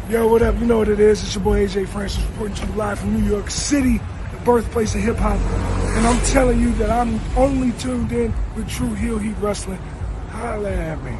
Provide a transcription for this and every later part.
Yo, what up? You know what it is. It's your boy AJ Francis reporting to you live from New York City, the birthplace of hip-hop. And I'm telling you that I'm only tuned in with True Heel Heat Wrestling. Holla at me.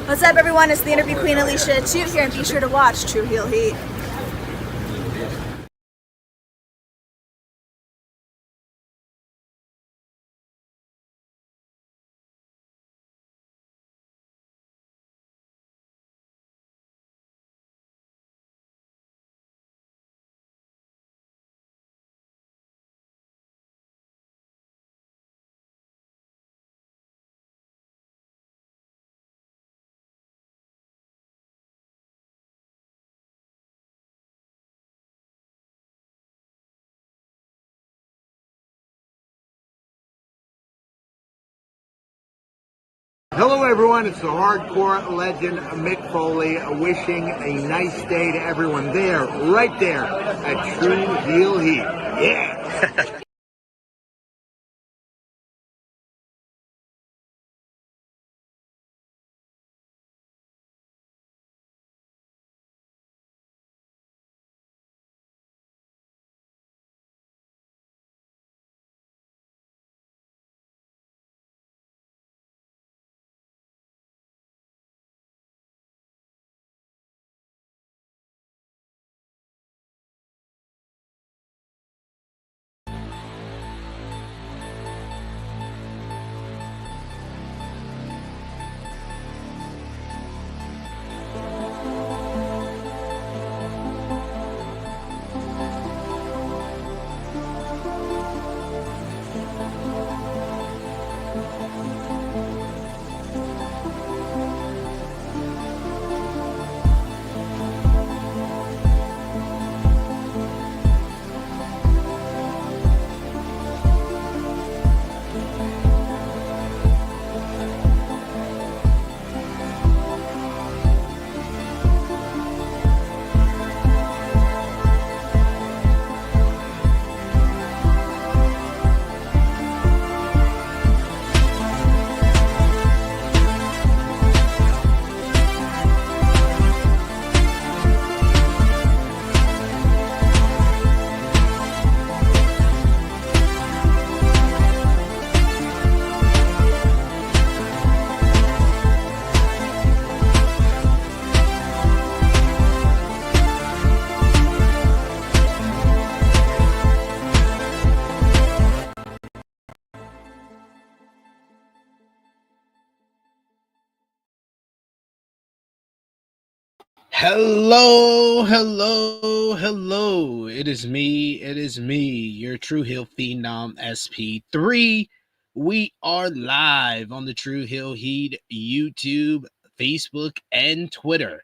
What's up, everyone? It's the interview queen Alicia Chu here, and be sure to watch True Heel Heat. Hello everyone, it's the hardcore legend Mick Foley wishing a nice day to everyone there, right there at True Heel Heat. Yeah! Hello. It is me, your True Heel Phenom SP3. We are live on the True Heel Heat YouTube, Facebook, and Twitter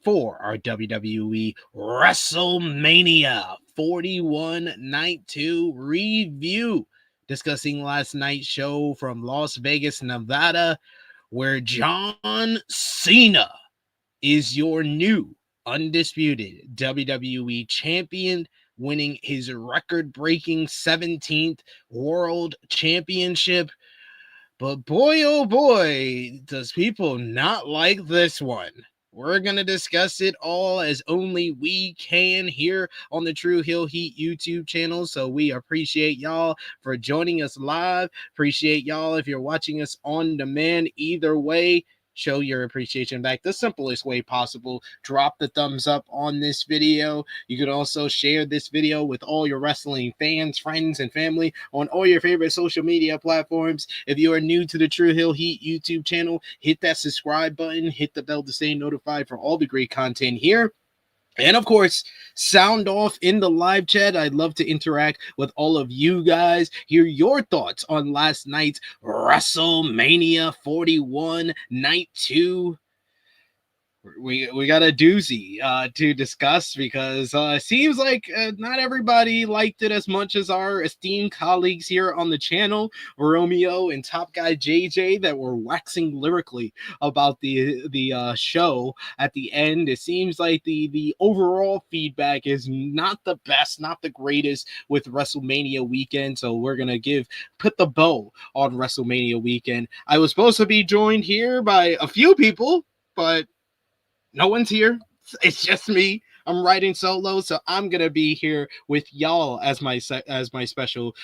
for our WWE WrestleMania 41 Night 2 review, discussing last night's show from Las Vegas, Nevada, where John Cena is your new undisputed WWE champion, winning his record-breaking 17th World Championship. But boy, oh boy, does people not like this one. We're going to discuss it all as only we can here on the True Heel Heat YouTube channel. So we appreciate y'all for joining us live. Appreciate y'all if you're watching us on demand. Either way, show your appreciation back the simplest way possible. Drop the thumbs up on this video. You can also share this video with all your wrestling fans, friends, and family on all your favorite social media platforms. If you are new to the True Heel Heat YouTube channel, hit that subscribe button, hit the bell to stay notified for all the great content here. And of course, sound off in the live chat. I'd love to interact with all of you guys, hear your thoughts on last night's WrestleMania 41 Night 2. we got a doozy to discuss because it seems like not everybody liked it as much as our esteemed colleagues here on the channel, Romeo and Top Guy JJ, that were waxing lyrically about the show at the end. It seems like the overall feedback is not the best, not the greatest with WrestleMania weekend. So we're gonna put the bow on WrestleMania weekend. I was supposed to be joined here by a few people, but no one's here. It's just me. I'm riding solo, so I'm gonna be here with y'all as my special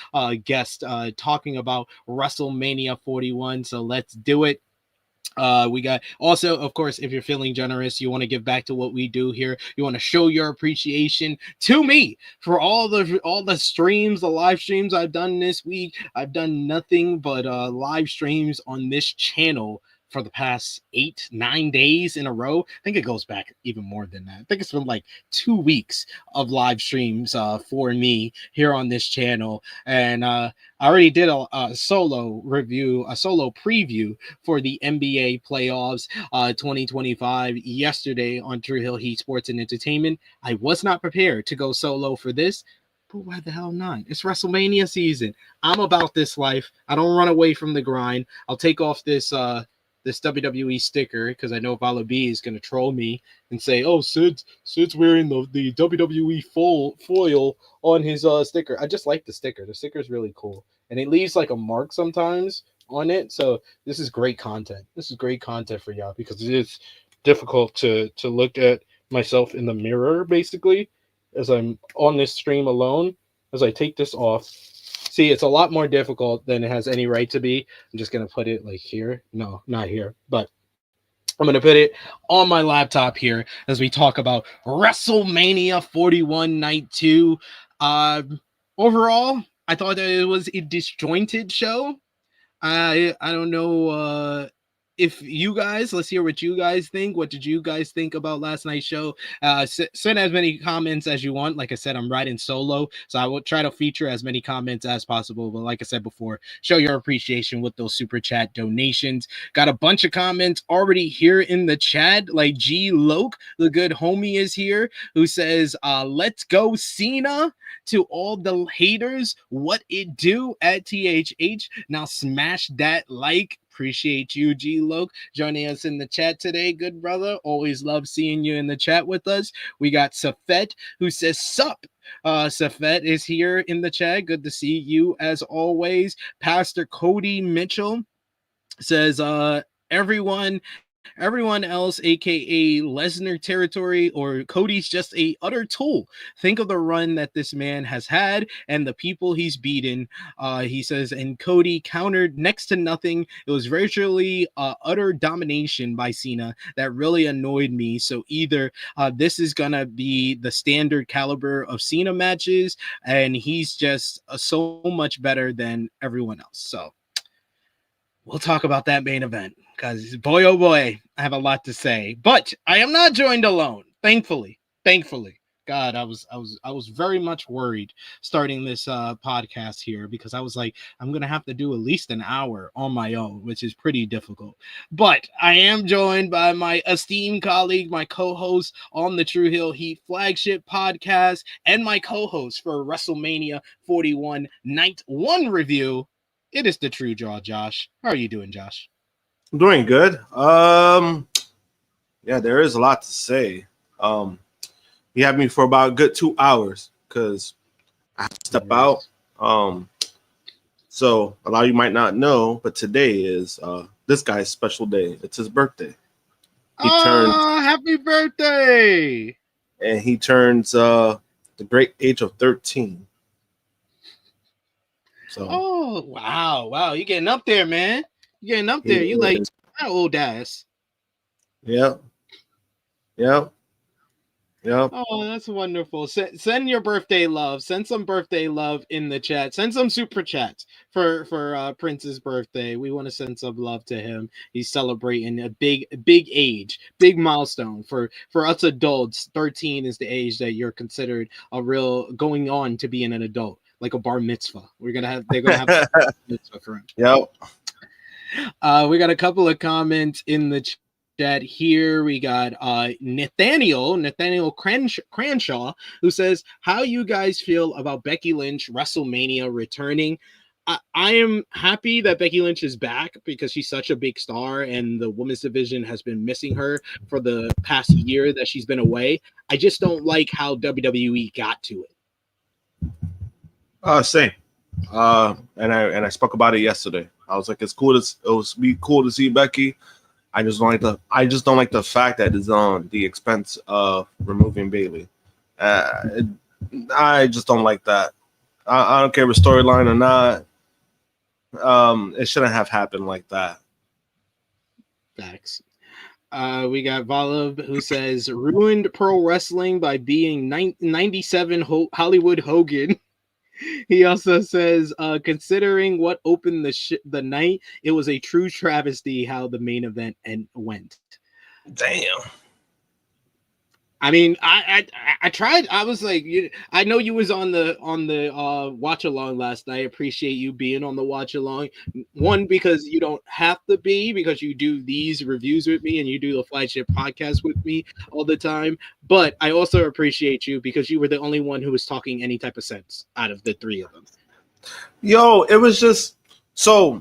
guest, talking about WrestleMania 41. So let's do it. We got also, of course, if you're feeling generous, you want to give back to what we do here. You want to show your appreciation to me for all the streams, the live streams I've done this week. I've done nothing but live streams on this channel for the past 8-9 days in a row. I think it goes back even more than that. I think it's been like 2 weeks of live streams for me here on this channel. And I already did a solo review, a solo preview for the NBA playoffs 2025 yesterday on True Hill Heat Sports and Entertainment. I was not prepared to go solo for this, but why the hell not? It's WrestleMania season. I'm about this life. I don't run away from the grind. I'll take off this WWE sticker because I know Vala B is going to troll me and say, oh, Sid's wearing the WWE foil on his sticker. I just like the sticker. The sticker is really cool. And it leaves like a mark sometimes on it. So this is great content. This is great content for y'all because it is difficult to look at myself in the mirror, basically, as I'm on this stream alone. As I take this off, see, it's a lot more difficult than it has any right to be. I'm just going to put it like here. No, not here, but I'm going to put it on my laptop here as we talk about WrestleMania 41 Night 2. Overall, I thought that it was a disjointed show. I don't know if you guys, let's hear what you guys think. What did you guys think about last night's show? Send as many comments as you want. Like I said, I'm riding solo, so I will try to feature as many comments as possible. But like I said before, show your appreciation with those super chat donations. Got a bunch of comments already here in the chat. Like G Loke, the good homie, is here, who says, let's go Cena. To all the haters, what it do at THH. Now smash that like. Appreciate you, G Loke, joining us in the chat today. Good brother. Always love seeing you in the chat with us. We got Safet, who says sup. Safet is here in the chat. Good to see you as always. Pastor Cody Mitchell says everyone else, aka Lesnar territory or Cody's just a utter tool. Think of the run that this man has had and the people he's beaten. He says, and Cody countered next to nothing. It was virtually utter domination by Cena that really annoyed me. So either this is gonna be the standard caliber of Cena matches, and he's just so much better than everyone else. So we'll talk about that main event because boy, oh boy, I have a lot to say, but I am not joined alone. Thankfully, God, I was very much worried starting this podcast here because I was like, I'm going to have to do at least an hour on my own, which is pretty difficult, but I am joined by my esteemed colleague, my co-host on the True Hill Heat flagship podcast and my co-host for WrestleMania 41 Night 1 review. It is the Tru Draw Josh. How are you doing, Josh? I'm doing good. Yeah, there is a lot to say. You had me for about a good 2 hours because I have to step out. So a lot of you might not know, but today is this guy's special day. It's his birthday. Happy birthday! And he turns the great age of 13. So, wow, you getting up there, man. You getting up there. You like that old ass. Yep. Oh, that's wonderful. Send your birthday love. Send some birthday love in the chat. Send some super chats for Prince's birthday. We want to send some love to him. He's celebrating a big age, big milestone for us adults. 13 is the age that you're considered going on to being an adult. Like a bar mitzvah. They're gonna have a bar mitzvah for him. Yep. We got a couple of comments in the chat here. We got Nathaniel Cranshaw, who says, how you guys feel about Becky Lynch WrestleMania returning? I am happy that Becky Lynch is back because she's such a big star and the women's division has been missing her for the past year that she's been away. I just don't like how WWE got to it. Same. And I spoke about it yesterday. I was like, it was be cool to see Becky. I just don't like the fact that it's on the expense of removing Bayley. I just don't like that. I don't care if it's storyline or not. It shouldn't have happened like that. Facts. We got Valov, who says, ruined pro wrestling by being 97 Hollywood Hogan. He also says, considering what opened the night, it was a true travesty how the main event went. Damn. I mean, I tried. I was like, I know you was on the watch along last night. I appreciate you being on the watch along. One, because you don't have to be, because you do these reviews with me and you do the flagship podcast with me all the time. But I also appreciate you because you were the only one who was talking any type of sense out of the three of them. Yo, it was just so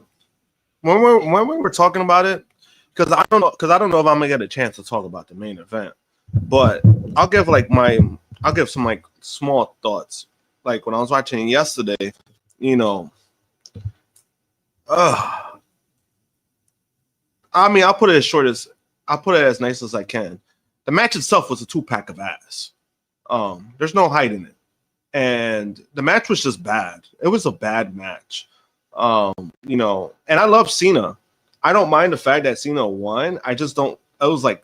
when we were talking about it, because I don't know if I'm gonna get a chance to talk about the main event. But I'll give some like small thoughts. Like when I was watching yesterday, I mean, I'll put it as nice as I can. The match itself was a 2-pack of ass. There's no hiding it. And the match was just bad. It was a bad match. And I love Cena. I don't mind the fact that Cena won. I just don't. I was like,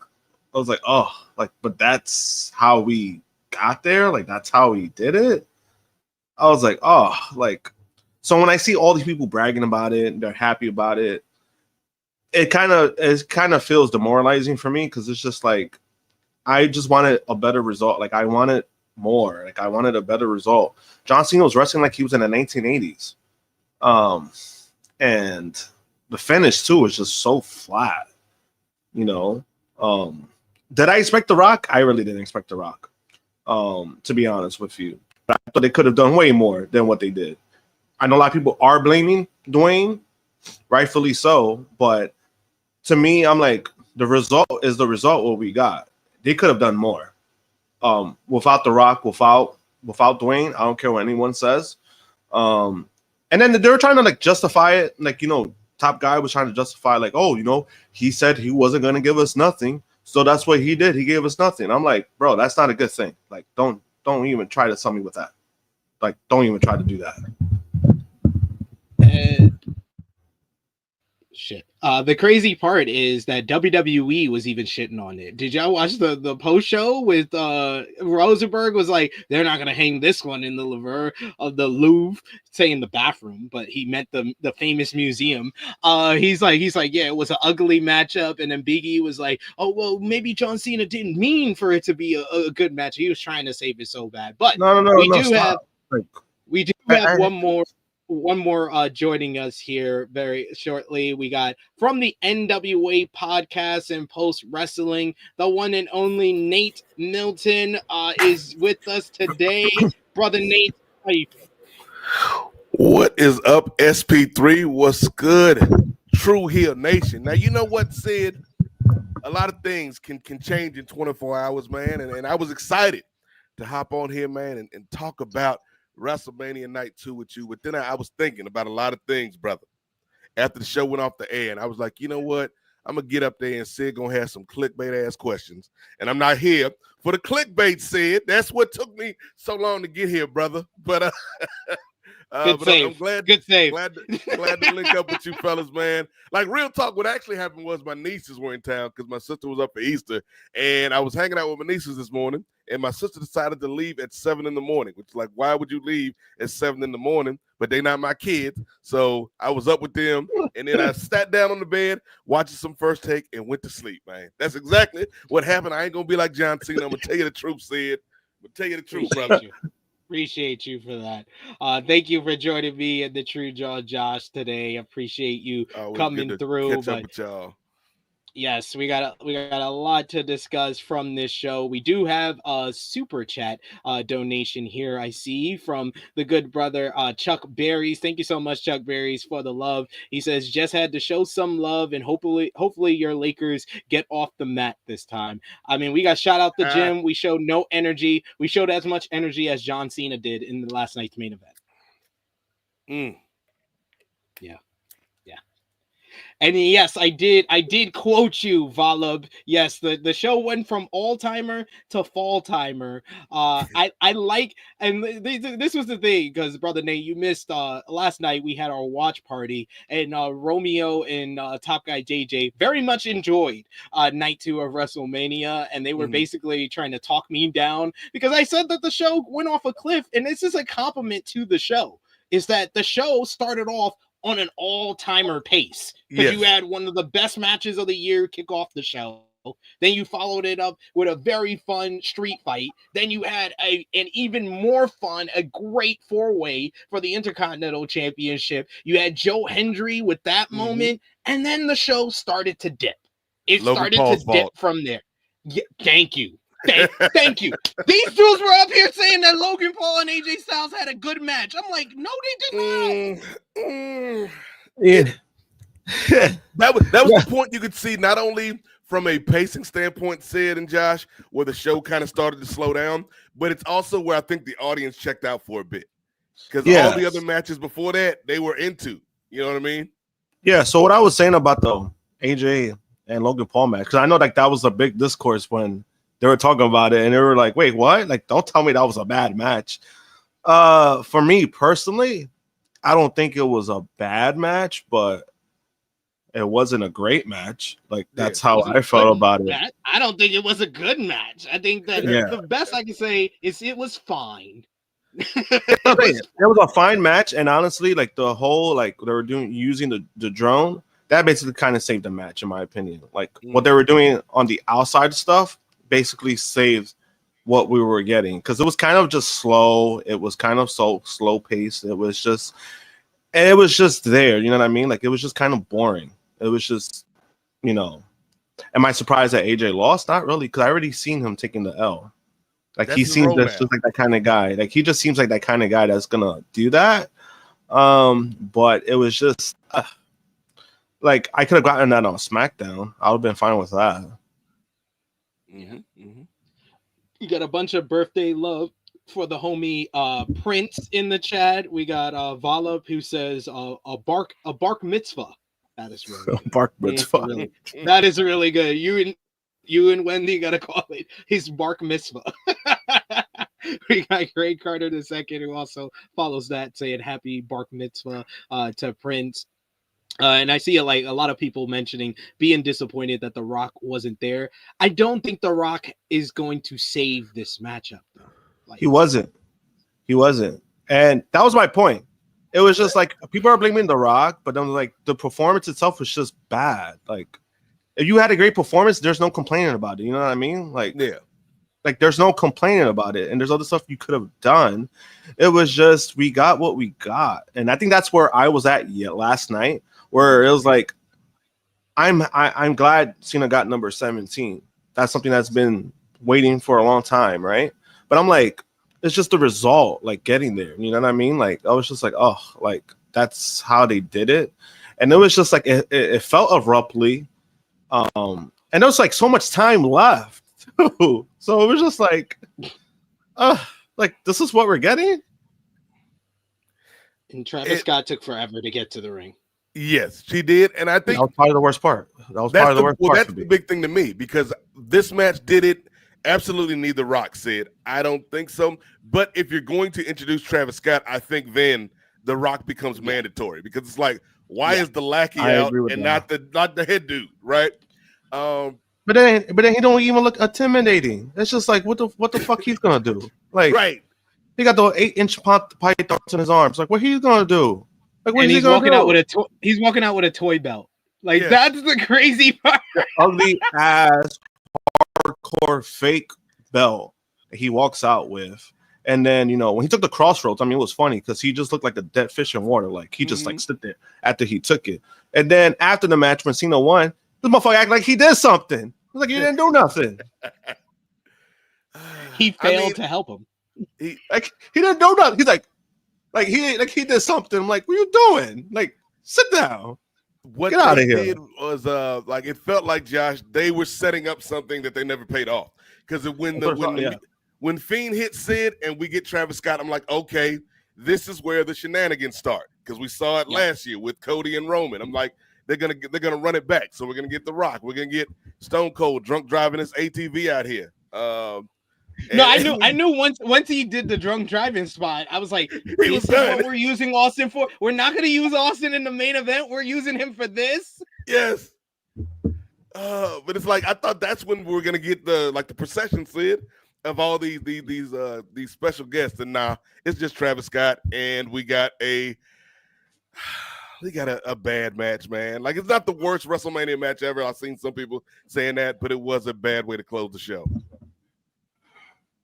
oh, like, but that's how we got there. Like, that's how he did it. I was like, oh, like, so when I see all these people bragging about it and they're happy about it, it kind of feels demoralizing for me because it's just like, I just wanted a better result. Like, I wanted more. Like, I wanted a better result. John Cena was wrestling like he was in the 1980s. And the finish too was just so flat, Did I expect The Rock? I really didn't expect The Rock, to be honest with you. But I thought they could have done way more than what they did. I know a lot of people are blaming Dwayne, rightfully so, but to me, I'm like, the result is the result what we got. They could have done more. Without The Rock, without Dwayne, I don't care what anyone says. And then they were trying to like justify it, like, Top Guy was trying to justify, like, oh, he said he wasn't going to give us nothing. So that's what he did. He gave us nothing. I'm like, bro, that's not a good thing. Like, don't even try to sell me with that. Like, don't even try to do that. Shit. The crazy part is that WWE was even shitting on it. Did y'all watch the post show with Rosenberg was like, they're not gonna hang this one in the Louvre, saying the bathroom, but he meant the famous museum. He's like, yeah, it was an ugly matchup, and then Big E was like, oh well, maybe John Cena didn't mean for it to be a good match. He was trying to save it so bad. But we do have one more joining us here very shortly. We got from the N.W.A podcast and post wrestling, the one and only Nate Milton is with us today. Brother Nate, how you doing? What is up, SP3? What's good? True Heel Nation. Now, you know what, Sid? A lot of things can change in 24 hours, man. And I was excited to hop on here, man, and talk about WrestleMania Night 2 with you. But then I was thinking about a lot of things, brother. After the show went off the air, and I was like, you know what? I'm going to get up there and Sid going to have some clickbait-ass questions. And I'm not here for the clickbait, Sid. That's what took me so long to get here, brother. But Good save. I'm glad to link up with you fellas, man. Like, real talk, what actually happened was my nieces were in town because my sister was up for Easter, and I was hanging out with my nieces this morning, and my sister decided to leave at 7 in the morning, which is like, why would you leave at 7 in the morning? But they not my kids, so I was up with them, and then I sat down on the bed, watching some First Take, and went to sleep, man. That's exactly what happened. I ain't going to be like John Cena. I'm going to tell you the truth, Sid. I'm going to tell you the truth, brother. Appreciate you for that. Thank you for joining me at the Tru Draw Josh today. Appreciate you coming through. Catch up with y'all. Yes, we got a lot to discuss from this show. We do have a super chat donation here. I see from the good brother Chuck Berries. Thank you so much, Chuck Berries, for the love. He says just had to show some love, and hopefully your Lakers get off the mat this time. I mean, we got shot out the gym. We showed no energy. We showed as much energy as John Cena did in the last night's main event. Yeah. And yes, I did quote you, Valub. Yes, the show went from all-timer to fall-timer. I like, and this was the thing, because Brother Nate, you missed last night we had our watch party, and Romeo and Top Guy JJ very much enjoyed night 2 of WrestleMania, and they were basically trying to talk me down because I said that the show went off a cliff, and this is a compliment to the show, is that the show started off on an all-timer pace, because you had one of the best matches of the year kick off the show. Then you followed it up with a very fun street fight. Then you had an even more fun, a great 4-way for the Intercontinental Championship. You had Joe Hendry with that moment, and then the show started to dip. It started to dip from there. Yeah, thank you. Thank you. These dudes were up here saying that Logan Paul and AJ Styles had a good match. I'm like, no, they did not. That was the point you could see, not only from a pacing standpoint, Sid and Josh, where the show kind of started to slow down, but it's also where I think the audience checked out for a bit. Because all the other matches before that, they were into. You know what I mean? Yeah, so what I was saying about the AJ and Logan Paul match, because I know like that was a big discourse when they were talking about it, and they were like, wait, what? Like, don't tell me that was a bad match. For me personally, I don't think it was a bad match, but it wasn't a great match. Like, that's how I felt about it. I don't think it was a good match. I think that the best I can say is it was fine. It was a fine match, and honestly, like the whole, like they were using the drone, that basically kind of saved the match, in my opinion. Like what they were doing on the outside stuff basically saved what we were getting, because it was kind of just slow. It was kind of so slow paced. It was just there. You know what I mean? Like it was just kind of boring. It was just, you know. Am I surprised that AJ lost? Not really, because I already seen him taking the L. Like he seems just like that kind of guy. Like he just seems like that kind of guy that's gonna do that. But it was just like I could have gotten that on SmackDown. I would have been fine with that. You got a bunch of birthday love for the homie Prince in the chat. We got Valab who says a bark mitzvah. That is really good. Bark mitzvah. That is really good. You and Wendy gotta call it his bark mitzvah. We got Greg Carter II, who also follows that, saying happy bark mitzvah to Prince. And I see like a lot of people mentioning being disappointed that The Rock wasn't there. I don't think The Rock is going to save this matchup, though. Like, he wasn't, and that was my point. It was just like people are blaming The Rock, but then like the performance itself was just bad. Like if you had a great performance, there's no complaining about it. You know what I mean? Like like there's no complaining about it, and there's other stuff you could have done. It was just we got what we got, and I think that's where I was at last night. Where it was like, I'm glad Cena got number 17. That's something that's been waiting for a long time, right? But I'm like, it's just the result, like getting there. You know what I mean? Like I was just like, oh, like that's how they did it, and it was just like it felt abruptly, and there was like so much time left too. So it was just like this is what we're getting. And Travis Scott took forever to get to the ring. Yes, she did, and I think that was probably the worst part. That's the big thing to me, because this match did it. Absolutely need The Rock, Sid. I don't think so. But if you're going to introduce Travis Scott, I think then The Rock becomes mandatory, because it's like, why is the lackey out and not the head dude, right? But then he don't even look intimidating. It's just like what the fuck he's gonna do? Like he got the 8-inch pythons in his arms. Like what he's gonna do? Like what he's walking out with he's walking out with a toy belt. Like that's the crazy part. Ugly ass hardcore fake belt that he walks out with. And then, you know, when he took the crossroads, I mean, it was funny because he just looked like a dead fish in water. Like he just like stood there after he took it. And then after the match, when Cena won, This motherfucker act like he did something. Like he didn't do nothing. He failed to help him. He didn't do nothing. He's like he did something. I'm like, what are you doing? Like, sit down. What Get out they of here. did was like it felt like, Josh, they were setting up something that they never paid off. Because when Fiend hit Sid and we get Travis Scott, I'm like, okay, this is where the shenanigans start. Because we saw it last year with Cody and Roman. I'm like, they're gonna run it back. So we're gonna get The Rock. We're gonna get Stone Cold drunk driving his ATV out here. I knew once he did the drunk driving spot, I was like, this is what we're using Austin for. We're not going to use Austin in the main event. We're using him for this. Yes. But it's like, I thought that's when we were going to get the procession, Sid, of all these special guests. And now it's just Travis Scott, and we got a bad match, man. Like, it's not the worst WrestleMania match ever. I've seen some people saying that, but it was a bad way to close the show.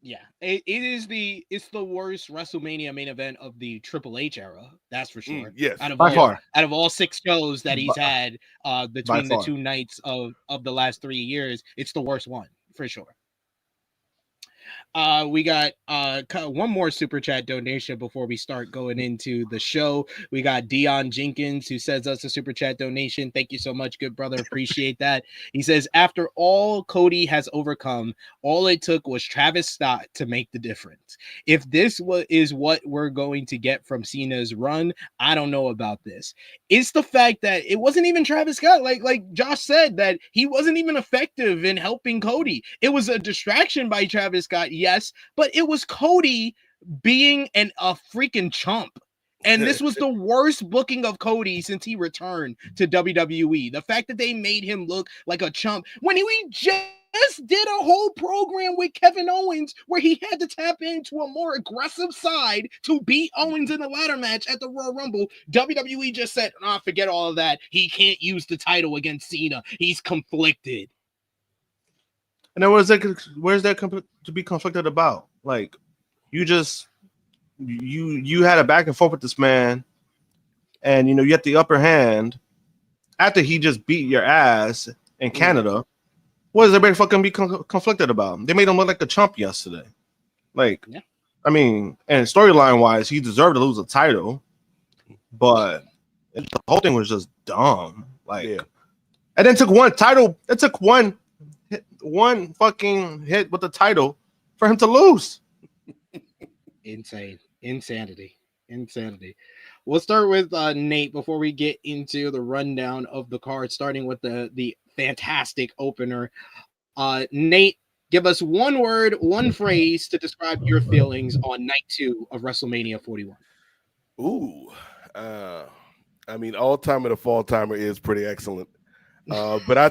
Yeah, it's the worst WrestleMania main event of the Triple H era. That's for sure. Yes, out far. Out of all 6 shows that he's had between the 2 nights of the last 3 years, it's the worst one for sure. We got one more super chat donation before we start going into the show. We got Dion Jenkins, who sends us a super chat donation. Thank you so much, good brother. Appreciate that. He says, after all Cody has overcome, all it took was Travis Scott to make the difference. If this is what we're going to get from Cena's run, I don't know about this. It's the fact that it wasn't even Travis Scott, like Josh said, that he wasn't even effective in helping Cody. It was a distraction by Travis Scott, yes, but it was Cody being a freaking chump. And this was the worst booking of Cody since he returned to WWE. The fact that they made him look like a chump when we just did a whole program with Kevin Owens where he had to tap into a more aggressive side to beat Owens in a ladder match at the Royal Rumble. WWE just said, forget all of that. He can't use the title against Cena. He's conflicted. And then where's that to be conflicted about? Like, you had a back and forth with this man, and you had the upper hand after he just beat your ass in Canada. What is everybody fucking be conflicted about? They made him look like a chump yesterday. Like, yeah. I mean, and storyline wise, he deserved to lose a title, but the whole thing was just dumb. Like, and then took one title. It took one fucking hit with the title for him to lose. Insanity. We'll start with Nate before we get into the rundown of the card, starting with the fantastic opener. Nate, give us one word, one phrase to describe your feelings on night 2 of WrestleMania 41. Ooh, I mean, all timer to fall timer is pretty excellent. But I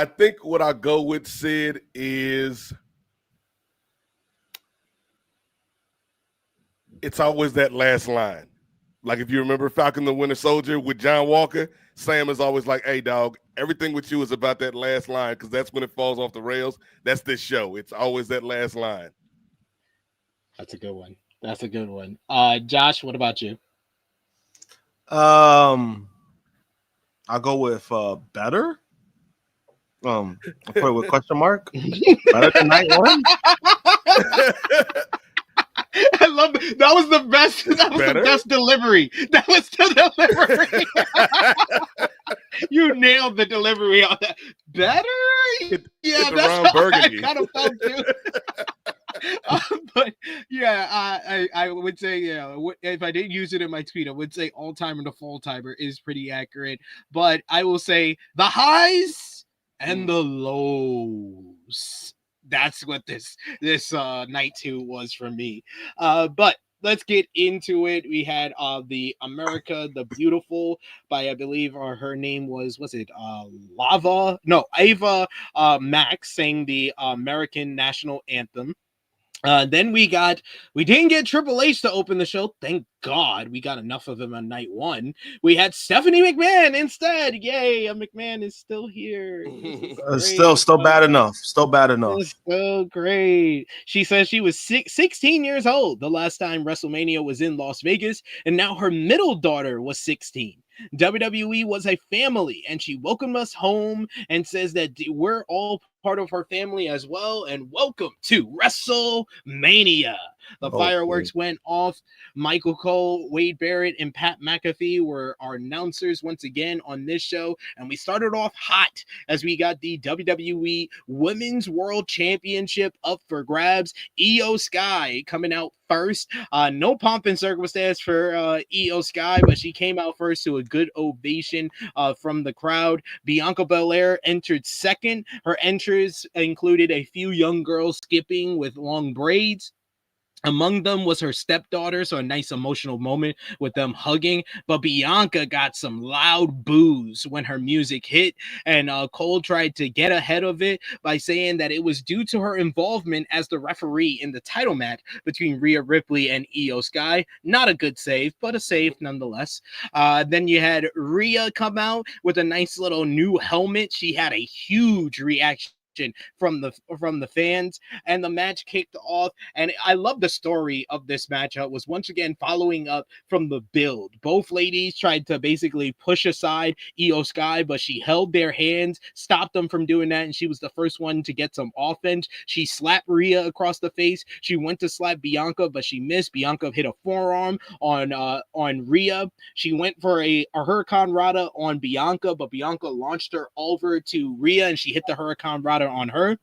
think what I go with, Sid, is it's always that last line. Like, if you remember Falcon the Winter Soldier with John Walker, Sam is always like, hey, dog, everything with you is about that last line because that's when it falls off the rails. That's this show. It's always that last line. That's a good one. Josh, what about you? I'll go with better. I'll put it with question mark. Better than night 1. I love it. That was the best. That was the best delivery. That was the delivery. You nailed the delivery on that. Better? Yeah, that's how I kind of felt too. But yeah, I would say, if I didn't use it in my tweet, I would say all timer to fall timer is pretty accurate. But I will say the highs and the lows. That's what this night 2 was for me. But let's get into it. We had the America the Beautiful by, I believe, her name was it Ava Max sang the American national anthem. Then we didn't get Triple H to open the show. Thank God we got enough of him on night 1. We had Stephanie McMahon instead. Yay, McMahon is still here. Still bad enough. Still bad enough. It's so great. She says she was 16 years old the last time WrestleMania was in Las Vegas, and now her middle daughter was 16. WWE was a family, and she welcomed us home and says that we're all part of her family as well. And welcome to WrestleMania. The fireworks went off. Michael Cole, Wade Barrett, and Pat McAfee were our announcers once again on this show. And we started off hot as we got the WWE Women's World Championship up for grabs. Io Sky coming out first. No pomp and circumstance for Io Sky, but she came out first to a good ovation from the crowd. Bianca Belair entered second. Her entrance included a few young girls skipping with long braids. Among them was her stepdaughter, so a nice emotional moment with them hugging. But Bianca got some loud boos when her music hit, and Cole tried to get ahead of it by saying that it was due to her involvement as the referee in the title match between Rhea Ripley and Io Sky. Not a good save, but a save nonetheless. Then you had Rhea come out with a nice little new helmet. She had a huge reaction from the fans, and the match kicked off. And I love the story of this matchup was once again following up from the build. Both ladies tried to basically push aside Io Sky, but she held their hands, stopped them from doing that, and she was the first one to get some offense. She slapped Rhea across the face. She went to slap Bianca, but she missed. Bianca hit a forearm on Rhea. She went for a Hurricane Rana on Bianca, but Bianca launched her over to Rhea, and she hit the Hurricane Rana on her.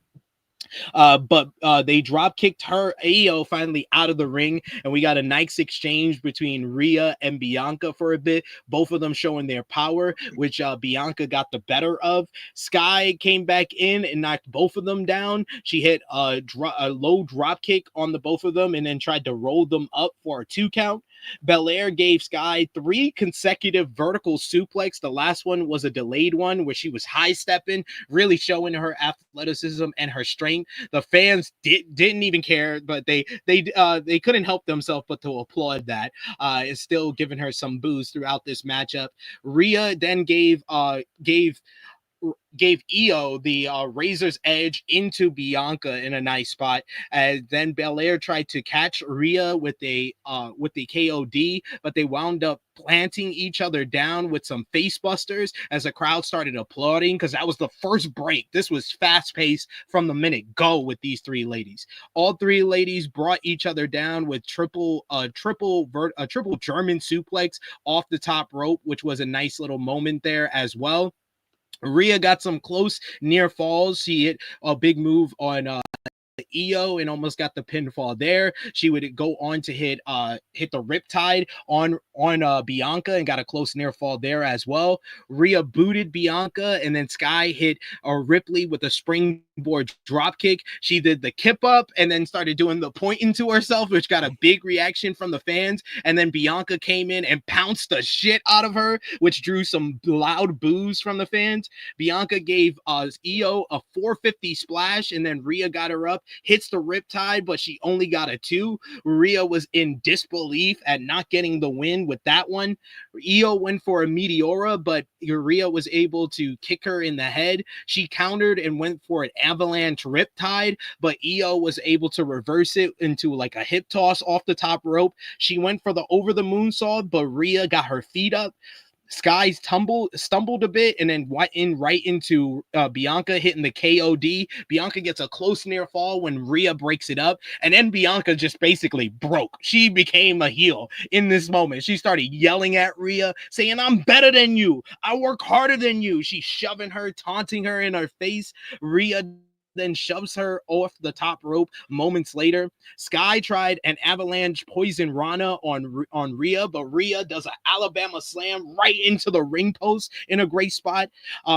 But they drop kicked her Io finally out of the ring, and we got a nice exchange between Rhea and Bianca for a bit, both of them showing their power, which Bianca got the better of. Sky came back in and knocked both of them down. She hit a low drop kick on the both of them and then tried to roll them up for a 2 count. Belair gave Sky 3 consecutive vertical suplex. The last one was a delayed one where she was high stepping, really showing her athleticism and her strength. The fans didn't even care, but they couldn't help themselves but to applaud that. It's still giving her some boos throughout this matchup. Rhea then gave Io the razor's edge into Bianca in a nice spot. And then Belair tried to catch Rhea with the KOD, but they wound up planting each other down with some face busters as the crowd started applauding because that was the first break. This was fast paced from the minute go with these 3 ladies. All 3 ladies brought each other down with triple German suplex off the top rope, which was a nice little moment there as well. Rhea got some close near falls. She hit a big move on Io and almost got the pinfall there. She would go on to hit the Riptide on Bianca and got a close near fall there as well. Rhea booted Bianca, and then Sky hit Ripley with a springboard drop kick. She did the kip up and then started doing the pointing to herself, which got a big reaction from the fans. And then Bianca came in and pounced the shit out of her, which drew some loud boos from the fans. Bianca gave Io a 450 splash, and then Rhea got her up, hits the Riptide, but she only got a 2. Rhea was in disbelief at not getting the win with that one. Io went for a Meteora, but Rhea was able to kick her in the head. She countered and went for an Avalanche Riptide, but Io was able to reverse it into like a hip toss off the top rope. She went for the over the moonsault, but Rhea got her feet up. Sky stumbled a bit and then right into Bianca hitting the KOD. Bianca gets a close near fall when Rhea breaks it up, and then Bianca just basically broke. She became a heel in this moment. She started yelling at Rhea, saying, "I'm better than you. I work harder than you." She's shoving her, taunting her in her face. Rhea then shoves her off the top rope moments later. Sky tried an avalanche poison Rana on Rhea, but Rhea does an Alabama slam right into the ring post in a great spot.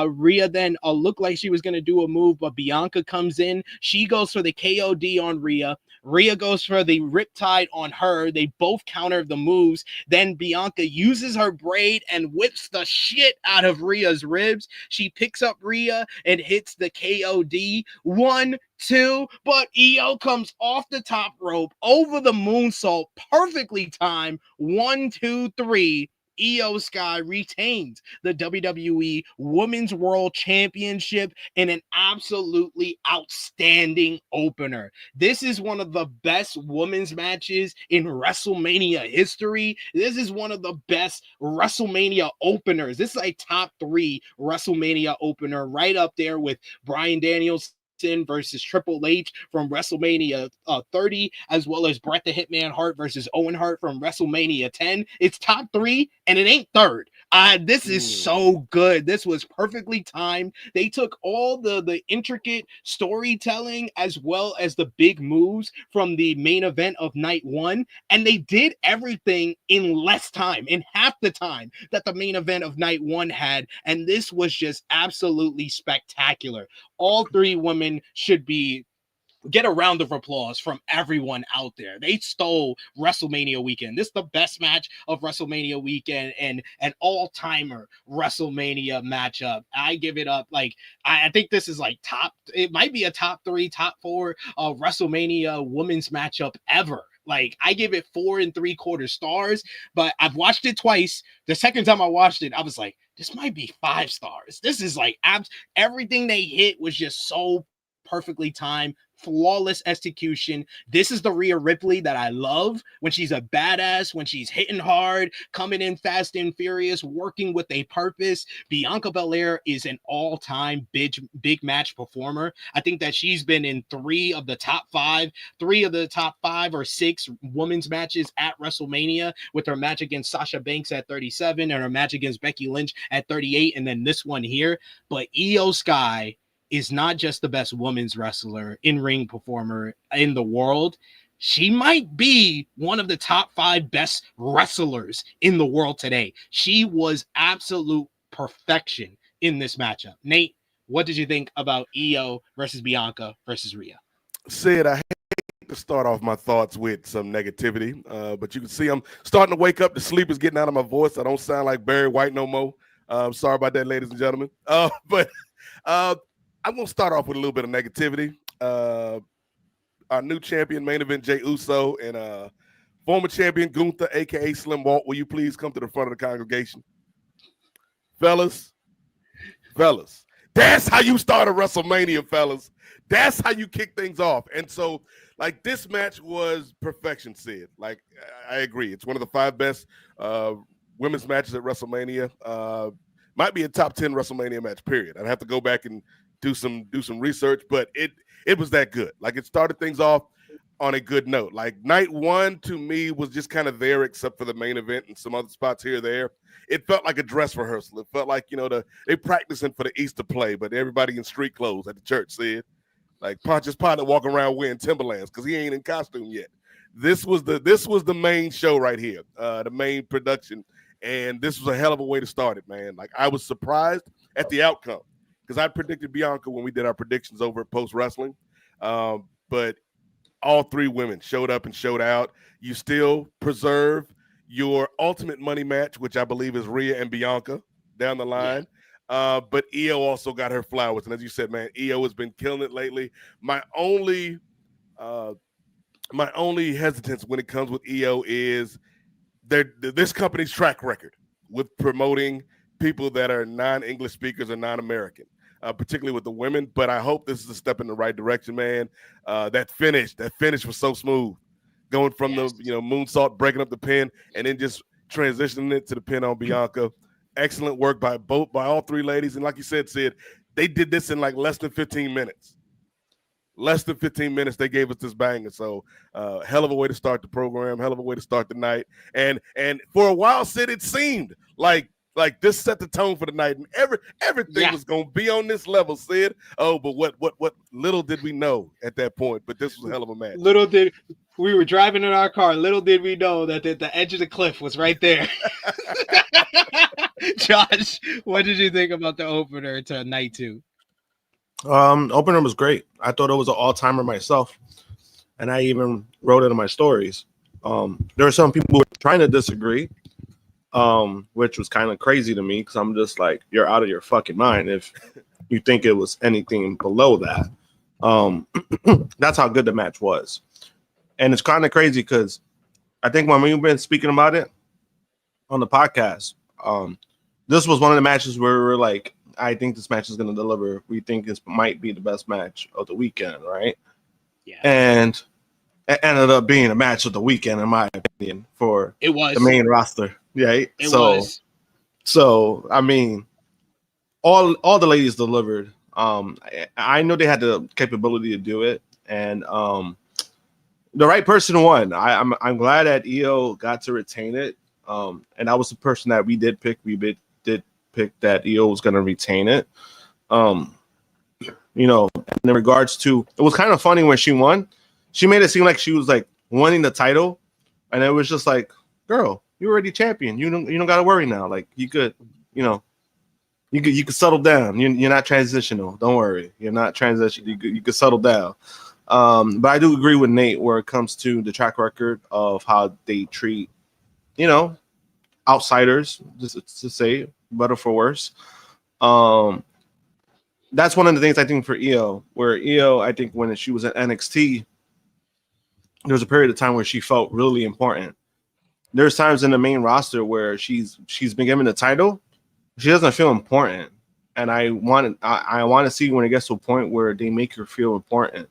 Rhea then looked like she was going to do a move, but Bianca comes in. She goes for the KOD on Rhea. Rhea goes for the Riptide on her. They both counter the moves. Then Bianca uses her braid and whips the shit out of Rhea's ribs. She picks up Rhea and hits the KOD. 1, 2, but Io comes off the top rope over the moonsault, perfectly timed. 1, 2, 3. Io Sky retains the WWE Women's World Championship in an absolutely outstanding opener. This is one of the best women's matches in WrestleMania history. This is one of the best WrestleMania openers. This is a top 3 WrestleMania opener, right up there with Bryan Danielson versus Triple H from WrestleMania 30, as well as Bret the Hitman Hart versus Owen Hart from WrestleMania 10. It's top 3, and it ain't third. This is so good. This was perfectly timed. They took all the intricate storytelling as well as the big moves from the main event of night 1, and they did everything in less time, in half the time that the main event of night 1 had, and this was just absolutely spectacular. All 3 women should get a round of applause from everyone out there. They stole WrestleMania weekend. This is the best match of WrestleMania weekend and an all-timer WrestleMania matchup. I give it up. Like, I think this is like it might be a top 3, top 4 WrestleMania women's matchup ever. Like, I give it 4 3/4 stars, but I've watched it twice. The second time I watched it, I was like, this might be 5 stars. This is like everything they hit was just so perfectly timed, flawless execution. This is the Rhea Ripley that I love, when she's a badass, when she's hitting hard, coming in fast and furious, working with a purpose. Bianca Belair is an all-time big match performer. I think that she's been in 3 of the top 5 or 6 women's matches at WrestleMania, with her match against Sasha Banks at 37 and her match against Becky Lynch at 38, and then this one here. But Io Sky is not just the best women's wrestler, in-ring performer in the world. She might be one of the top 5 best wrestlers in the world today. She was absolute perfection in this matchup. Nate, what did you think about Io versus Bianca versus Rhea? Sid, I hate to start off my thoughts with some negativity, but you can see I'm starting to wake up. The sleep is getting out of my voice. I don't sound like Barry White no more. Sorry about that, ladies and gentlemen. But I'm going to start off with a little bit of negativity. Our new champion, main event, Jey Uso, and former champion, Gunther, a.k.a. Slim Walt, will you please come to the front of the congregation? Fellas, that's how you start a WrestleMania, fellas. That's how you kick things off. And so, like, this match was perfection, Sid. Like, I agree. It's one of the 5 best women's matches at WrestleMania. Might be a top 10 WrestleMania match, period. I'd have to go back and do some research, but it was that good. Like, it started things off on a good note. Like, night 1 to me was just kind of there, except for the main event and some other spots here or there. It felt like a dress rehearsal. It felt like, they practicing for the Easter play, but everybody in street clothes at the church said, like, Pontius Pilate walking around wearing Timberlands because he ain't in costume yet. This was the main show right here, the main production, and this was a hell of a way to start it, man. Like, I was surprised at the outcome, because I predicted Bianca when we did our predictions over at Post Wrestling. But all 3 women showed up and showed out. You still preserve your ultimate money match, which I believe is Rhea and Bianca down the line. Yeah. But Io also got her flowers. And as you said, man, Io has been killing it lately. My only hesitance when it comes with Io is this company's track record with promoting people that are non-English speakers or non-American, particularly with the women. But I hope this is a step in the right direction, man. That finish was so smooth, going from the moonsault, breaking up the pin, and then just transitioning it to the pin on Bianca. Excellent work by all 3 ladies. And like you said, Sid, they did this in like less than 15 minutes. Less than 15 minutes, they gave us this banger. So hell of a way to start the program, hell of a way to start the night. And for a while, Sid, it seemed like this set the tone for the night, and everything was gonna be on this level, Sid. Oh, but what little did we know at that point? But this was a hell of a match. We were driving in our car. Little did we know that the edge of the cliff was right there. Josh, what did you think about the opener to night 2? Opener was great. I thought it was an all-timer myself, and I even wrote it in my stories. There are some people who were trying to disagree, which was kind of crazy to me, because I'm just like, you're out of your fucking mind if you think it was anything below that. That's how good the match was. And it's kind of crazy because I think when we've been speaking about it, on the podcast. This was one of the matches where we were like, I think this match is going to deliver. We think this might be the best match of the weekend, right? Yeah. And it ended up being a match of the weekend, in my opinion, for the main roster. Yeah. It was. So I mean, all the ladies delivered. I know they had the capability to do it, and the right person won. I'm glad that EO got to retain it. And that was the person that we did pick. We did pick that EO was going to retain it. You know, in regards to, it was kind of funny when she won. She made it seem like she was like winning the title, and it was just like, girl, you're already champion. You don't got to worry now. Like you could, you know, you could settle down. You're not transitional. Don't worry. You're not transitional. You could settle down. But I do agree with Nate where it comes to the track record of how they treat, you know, outsiders, just to say better for worse. That's one of the things I think for EO, where EO, I think when she was at NXT, there was a period of time where she felt really important. There's times in the main roster where she's been given the title, she doesn't feel important, and I want to see when it gets to a point where they make her feel important.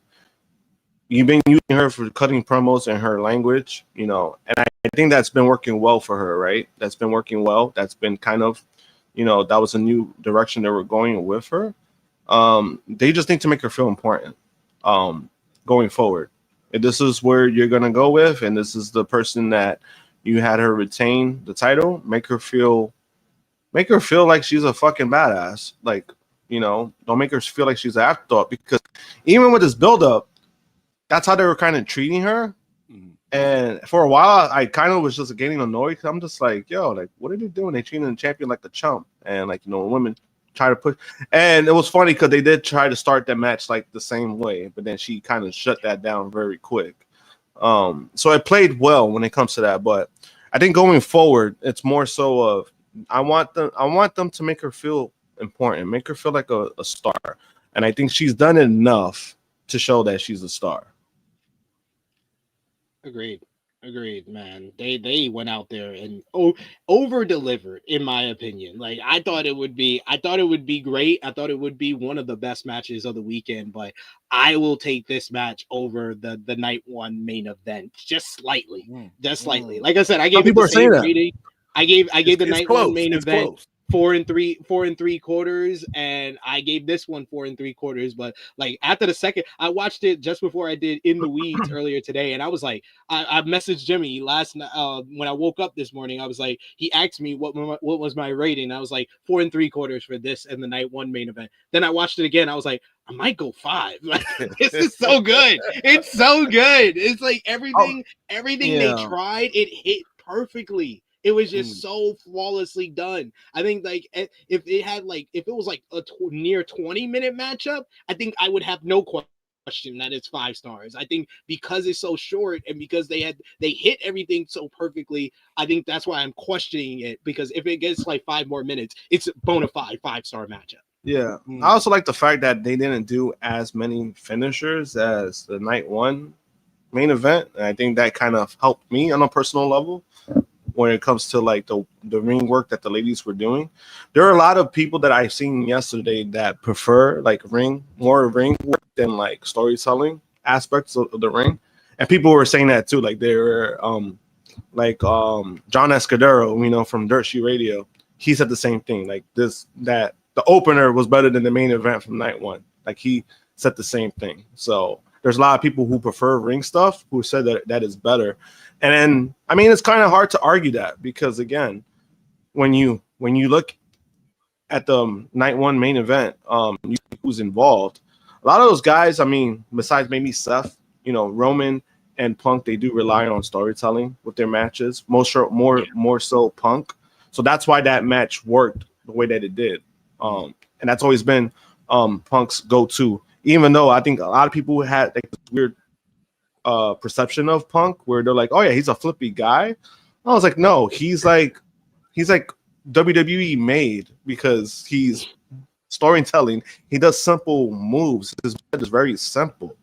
You've been using her for cutting promos and her language, you know, and I think that's been working well for her, right? That's been working well. That's been kind of, you know, that was a new direction they were going with her. They just need to make her feel important going forward. If this is where you're going to go with, and this is the person that you had her retain the title, make her feel like she's a fucking badass. Like, you know, don't make her feel like she's an afterthought, because even with this build-up, that's how they were kind of treating her. And for a while, I kind of was just getting annoyed. I'm just like, yo, like, what are they doing? They treating the champion like a chump. And, like, you know, women try to push. And it was funny because they did try to start that match, like, the same way. But then she kind of shut that down very quick. So it played well when it comes to that. But I think going forward, it's more so of, I want them to make her feel important, make her feel like a star. And I think she's done enough to show that she's a star. Agreed, man. They went out there and over delivered, in my opinion. Like, I thought it would be great. I thought it would be one of the best matches of the weekend, but I will take this match over the night one main event just slightly. Like I said, I gave it the same rating. I gave the night one main event close. 4 3/4, and I gave this one 4 3/4. But like after the second, I watched it just before I did In the Weeds earlier today, and I was like, I messaged Jimmy last night when I woke up this morning. I was like, he asked me what was my rating. I was like 4 3/4 for this and the night one main event. Then I watched it again. I was like, I might go 5. Like, this is so good. It's so good. It's like everything they tried, it hit perfectly. It was just so flawlessly done. I think like if it was like a near 20-minute matchup, I think I would have no question that it's 5 stars. I think because it's so short and because they hit everything so perfectly, I think that's why I'm questioning it, because if it gets like 5 more minutes, it's a bona fide 5-star matchup. Yeah. I also like the fact that they didn't do as many finishers as the night one main event. And I think that kind of helped me on a personal level when it comes to like the ring work that the ladies were doing. There are a lot of people that I've seen yesterday that prefer like more ring work than like storytelling aspects of the ring. And people were saying that too. Like they were John Escudero, you know, from Dirt Sheet Radio. He said the same thing. Like that the opener was better than the main event from night one. Like he said the same thing. So there's a lot of people who prefer ring stuff who said that is better. And then, I mean, it's kind of hard to argue that, because again, when you look at the night one main event, you see who's involved. A lot of those guys, I mean, besides maybe Seth, you know, Roman and Punk, they do rely on storytelling with their matches, more so Punk. So that's why that match worked the way that it did. And that's always been Punk's go-to, even though I think a lot of people had like this weird perception of Punk where they're like, oh yeah, he's a flippy guy. I was like, no, he's like WWE made, because he's storytelling. He does simple moves. His bed is very simple.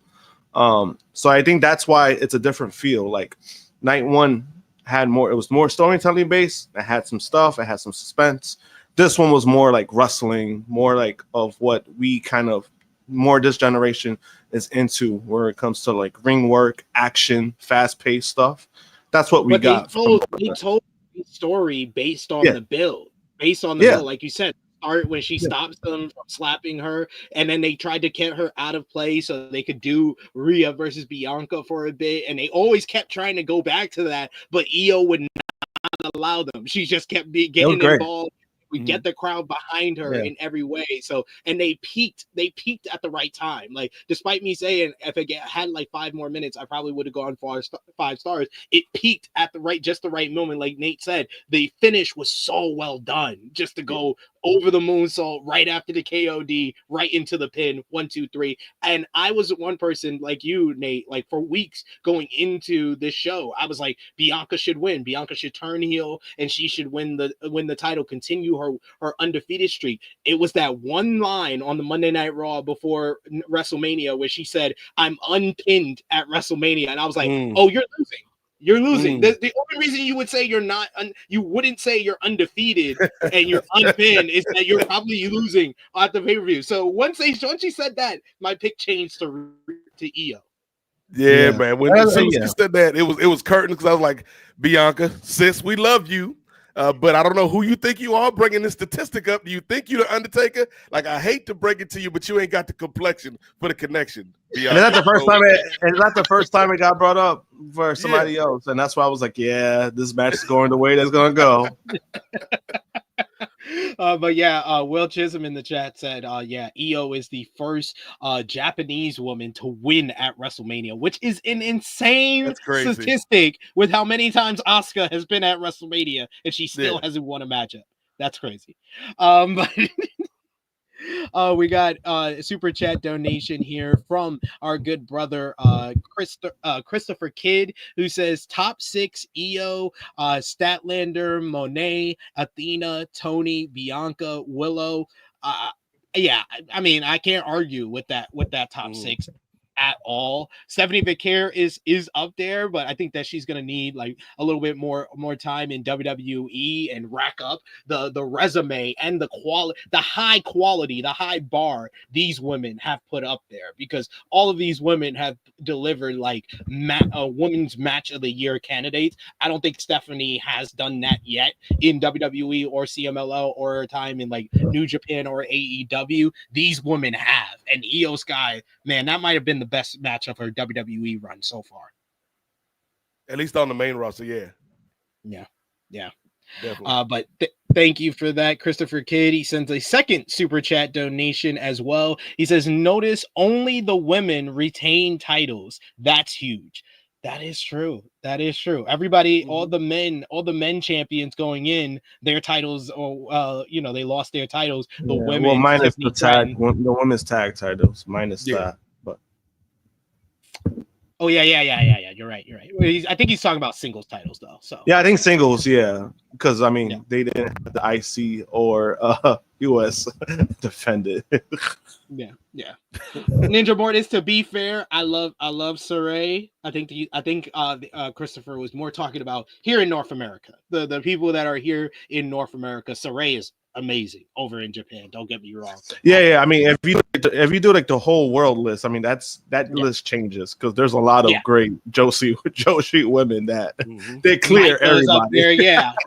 So I think that's why it's a different feel. Like night one, had more. It was more storytelling based. It had some stuff. It had some suspense. This one was more like wrestling, more like of what we kind of more this generation is into, where it comes to like ring work, action, fast paced stuff. That's what we got. They told the story based on Yeah. the build, like you said. Start when she stops them from slapping her, and then they tried to get her out of play so they could do Rhea versus Bianca for a bit, and they always kept trying to go back to that, but Io would not allow them. She just kept getting involved. We get the crowd behind her in every way. So, and they peaked at the right time. Like, despite me saying if it had like 5 more minutes, I probably would have gone 5 stars. It peaked at the right moment. Like Nate said, the finish was so well done, just to go over the moonsault right after the KOD, right into the pin, 1, 2, 3. And I was one person like you, Nate, like for weeks going into this show, I was like, Bianca should win. Bianca should turn heel, and she should win the title, continue her undefeated streak. It was that one line on the Monday Night Raw before WrestleMania where she said, "I'm unpinned at WrestleMania," and I was like, "Oh, you're losing. You're losing." The only reason you would say you wouldn't say you're undefeated and you're unpinned is that you're probably losing at the pay-per-view. So once she said that, my pick changed to Io. Yeah, man. As soon as she said that, it was curtain, because I was like, Bianca, sis, we love you. But I don't know who you think you are bringing this statistic up. Do you think you're the Undertaker? Like, I hate to break it to you, but you ain't got the complexion for the connection. Bianca. And that's the first time the first time it got brought up for somebody else. And that's why I was like, yeah, this match is going the way that's going to go. But yeah, Will Chisholm in the chat said, Io is the first Japanese woman to win at WrestleMania, which is an insane statistic with how many times Asuka has been at WrestleMania and she still hasn't won a matchup. That's crazy. But we got a super chat donation here from our good brother Christopher Kidd, who says top 6 Io, Statlander, Monet, Athena, Tony, Bianca, Willow. I mean, I can't argue with that top 6 at all. Stephanie Becker is up there, but I think that she's gonna need like a little bit more time in WWE and rack up the resume and the quality, the high bar these women have put up there, because all of these women have delivered like women's match of the year candidates. I don't think Stephanie has done that yet in WWE or CMLL or a time in like New Japan or AEW. These women have, and Io Sky, man, that might have been the best match of her WWE run so far. At least on the main roster, yeah. Definitely. But thank you for that, Christopher Kidd. He sends a second super chat donation as well. He says, notice only the women retain titles. That's huge. That is true. Everybody, all the men champions going in, their titles, or they lost their titles. The women, well, minus the women's tag titles, minus that. But oh yeah. You're right. I think he's talking about singles titles though. So yeah, I think singles, because I mean they didn't have the IC or US defended. Yeah. Ninja Mortis, to be fair, I love Saray. I think Christopher was more talking about here in North America. The people that are here in North America, Saray is amazing over in Japan. Don't get me wrong. Yeah. I mean, if you do like the whole world list, I mean that list changes, because there's a lot of great Joshi women that they clear Micah's everybody. Up there.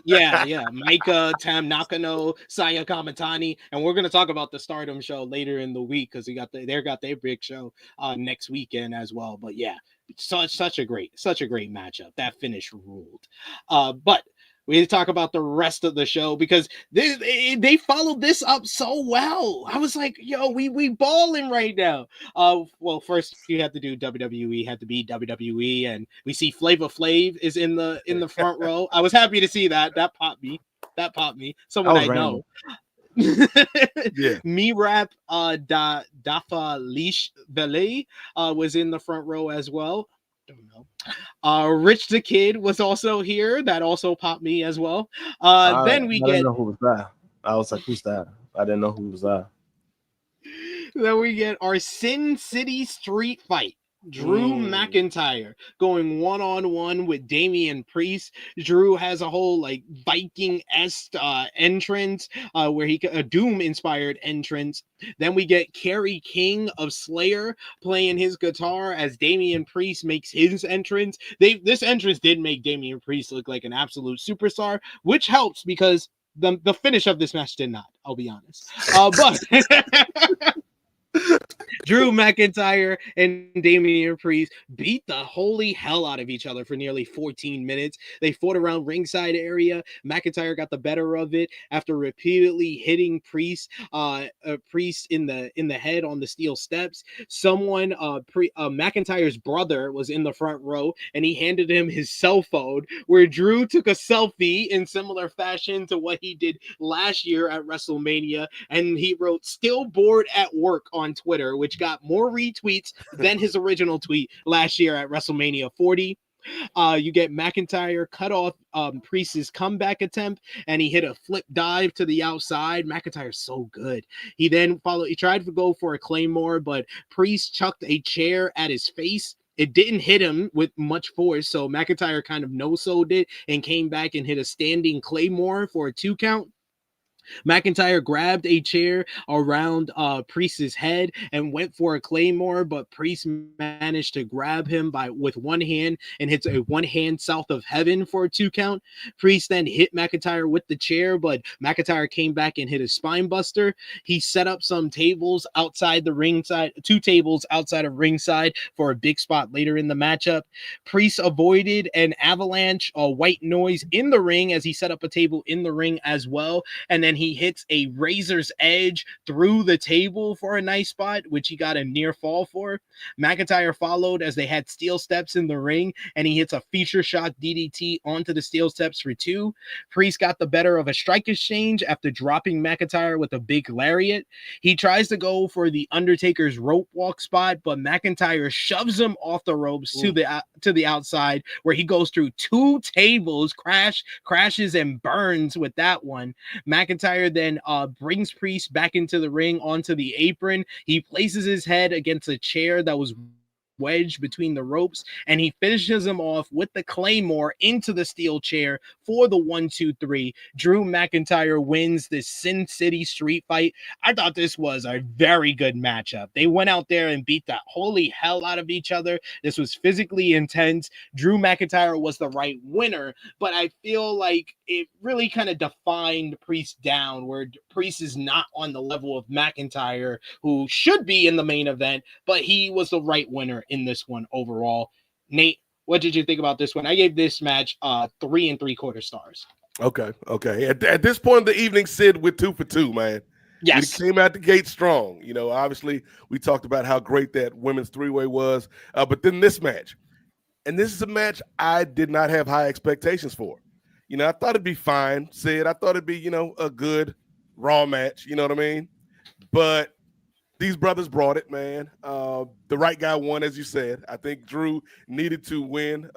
Yeah. Micah, Tam Nakano, Saya Kamatani, and we're gonna talk about the Stardom show later in the week, because they got their big show next weekend as well. But yeah, such a great matchup. That finish ruled. But we need to talk about the rest of the show, because they followed this up so well. I was like, yo, we balling right now. Well, first you have to do WWE, had to be WWE, and we see Flavor Flav is in the front row. I was happy to see that. That popped me. Someone I know. Me Rap Dafa Leash Belay was in the front row as well. Don't know. Rich the Kid was also here. That also popped me as well. Then we I didn't know who was that. I was like, who's that? I didn't know who was that. Then we get our Sin City Street Fight Drew McIntyre going one-on-one with Damian Priest. Drew has a whole like Viking-esque entrance where a Doom-inspired entrance. Then we get Kerry King of Slayer playing his guitar as Damian Priest makes his entrance. This entrance did make Damian Priest look like an absolute superstar, which helps because the finish of this match did not, I'll be honest. But Drew McIntyre and Damian Priest beat the holy hell out of each other for nearly 14 minutes. They fought around ringside area. McIntyre got the better of it after repeatedly hitting Priest in the head on the steel steps. McIntyre's brother was in the front row and he handed him his cell phone, where Drew took a selfie in similar fashion to what he did last year at WrestleMania, and he wrote "still bored at work" on Twitter, which got more retweets than his original tweet last year at WrestleMania 40. You get McIntyre cut off Priest's comeback attempt, and he hit a flip dive to the outside. McIntyre's so good. He tried to go for a Claymore, but Priest chucked a chair at his face. It didn't hit him with much force, so McIntyre kind of no-sold it and came back and hit a standing Claymore for a 2 count. McIntyre grabbed a chair around Priest's head and went for a Claymore, but Priest managed to grab him with one hand and hits a one hand south of heaven for a 2 count. Priest then hit McIntyre with the chair, but McIntyre came back and hit a spine buster. He set up some tables outside the ringside, 2 tables outside of ringside for a big spot later in the matchup. Priest avoided an avalanche white noise in the ring as he set up a table in the ring as well, and then he hits a razor's edge through the table for a nice spot, which he got a near fall for. McIntyre followed as they had steel steps in the ring, and he hits a feature shot DDT onto the steel steps for 2. Priest got the better of a strike exchange after dropping McIntyre with a big lariat. He tries to go for the Undertaker's rope walk spot, but McIntyre shoves him off the ropes to the outside, where he goes through 2 tables, crashes and burns with that one. McIntyre then brings Priest back into the ring onto the apron. He places his head against a chair that was wedged between the ropes, and he finishes him off with the Claymore into the steel chair for the 1-2-3. Drew McIntyre wins this Sin City street fight. I thought this was a very good matchup. They went out there and beat the holy hell out of each other. This was physically intense. Drew McIntyre was the right winner, but I feel like it really kind of defined Priest down, where Priest is not on the level of McIntyre, who should be in the main event, but he was the right winner in this one overall. Nate, what did you think about this one? I gave this match 3 3/4 stars. Okay. At this point in the evening, Sid, we're 2 for 2, man. Yes. We came out the gate strong. You know, obviously, we talked about how great that women's 3-way was, but then this match, and this is a match I did not have high expectations for. You know, I thought it'd be fine, Sid. I thought it'd be, a good Raw match. You know what I mean? But these brothers brought it, man. The right guy won, as you said. I think Drew needed to win.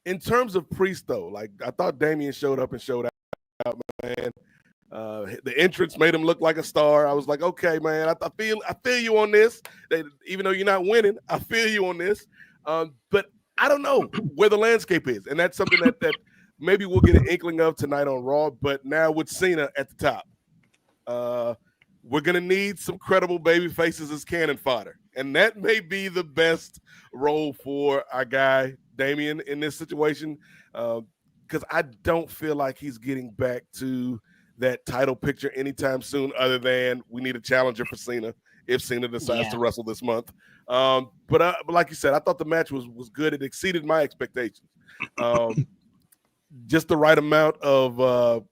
In terms of Priest, though, like I thought Damian showed up and showed out, man. The entrance made him look like a star. I was like, okay, man, I feel you on this. Even though you're not winning, I feel you on this. But I don't know where the landscape is, and that's something that maybe we'll get an inkling of tonight on Raw. But now with Cena at the top, we're going to need some credible baby faces as cannon fodder. And that may be the best role for our guy, Damian, in this situation, because I don't feel like he's getting back to that title picture anytime soon, other than we need a challenger for Cena if Cena decides to wrestle this month. But like you said, I thought the match was good. It exceeded my expectations. Just the right amount of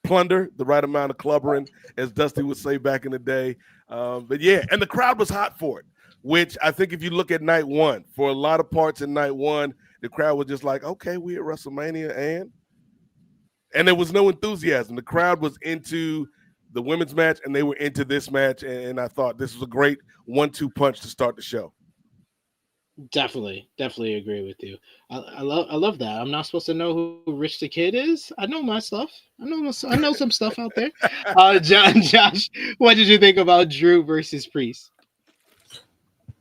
plunder, the right amount of clubbering, as Dusty would say back in the day. But yeah, and the crowd was hot for it, which I think if you look at night 1, for a lot of parts in night 1, the crowd was just like, okay, we at WrestleMania, and there was no enthusiasm. The crowd was into the women's match, and they were into this match, and I thought this was a great 1-2 punch to start the show. Definitely agree with you. I love that. I'm not supposed to know who Rich the Kid is. I know my stuff. I know some stuff out there. Josh, what did you think about Drew versus Priest?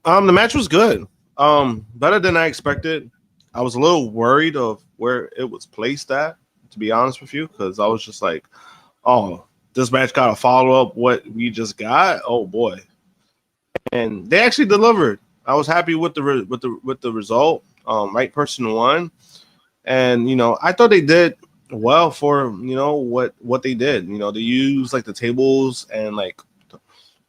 The match was good. Better than I expected. I was a little worried of where it was placed at, to be honest with you, because I was just like, oh, this match got to follow up what we just got. Oh boy. And they actually delivered. I was happy with the result. Right person won. And I thought they did well for what they did. They used like the tables and like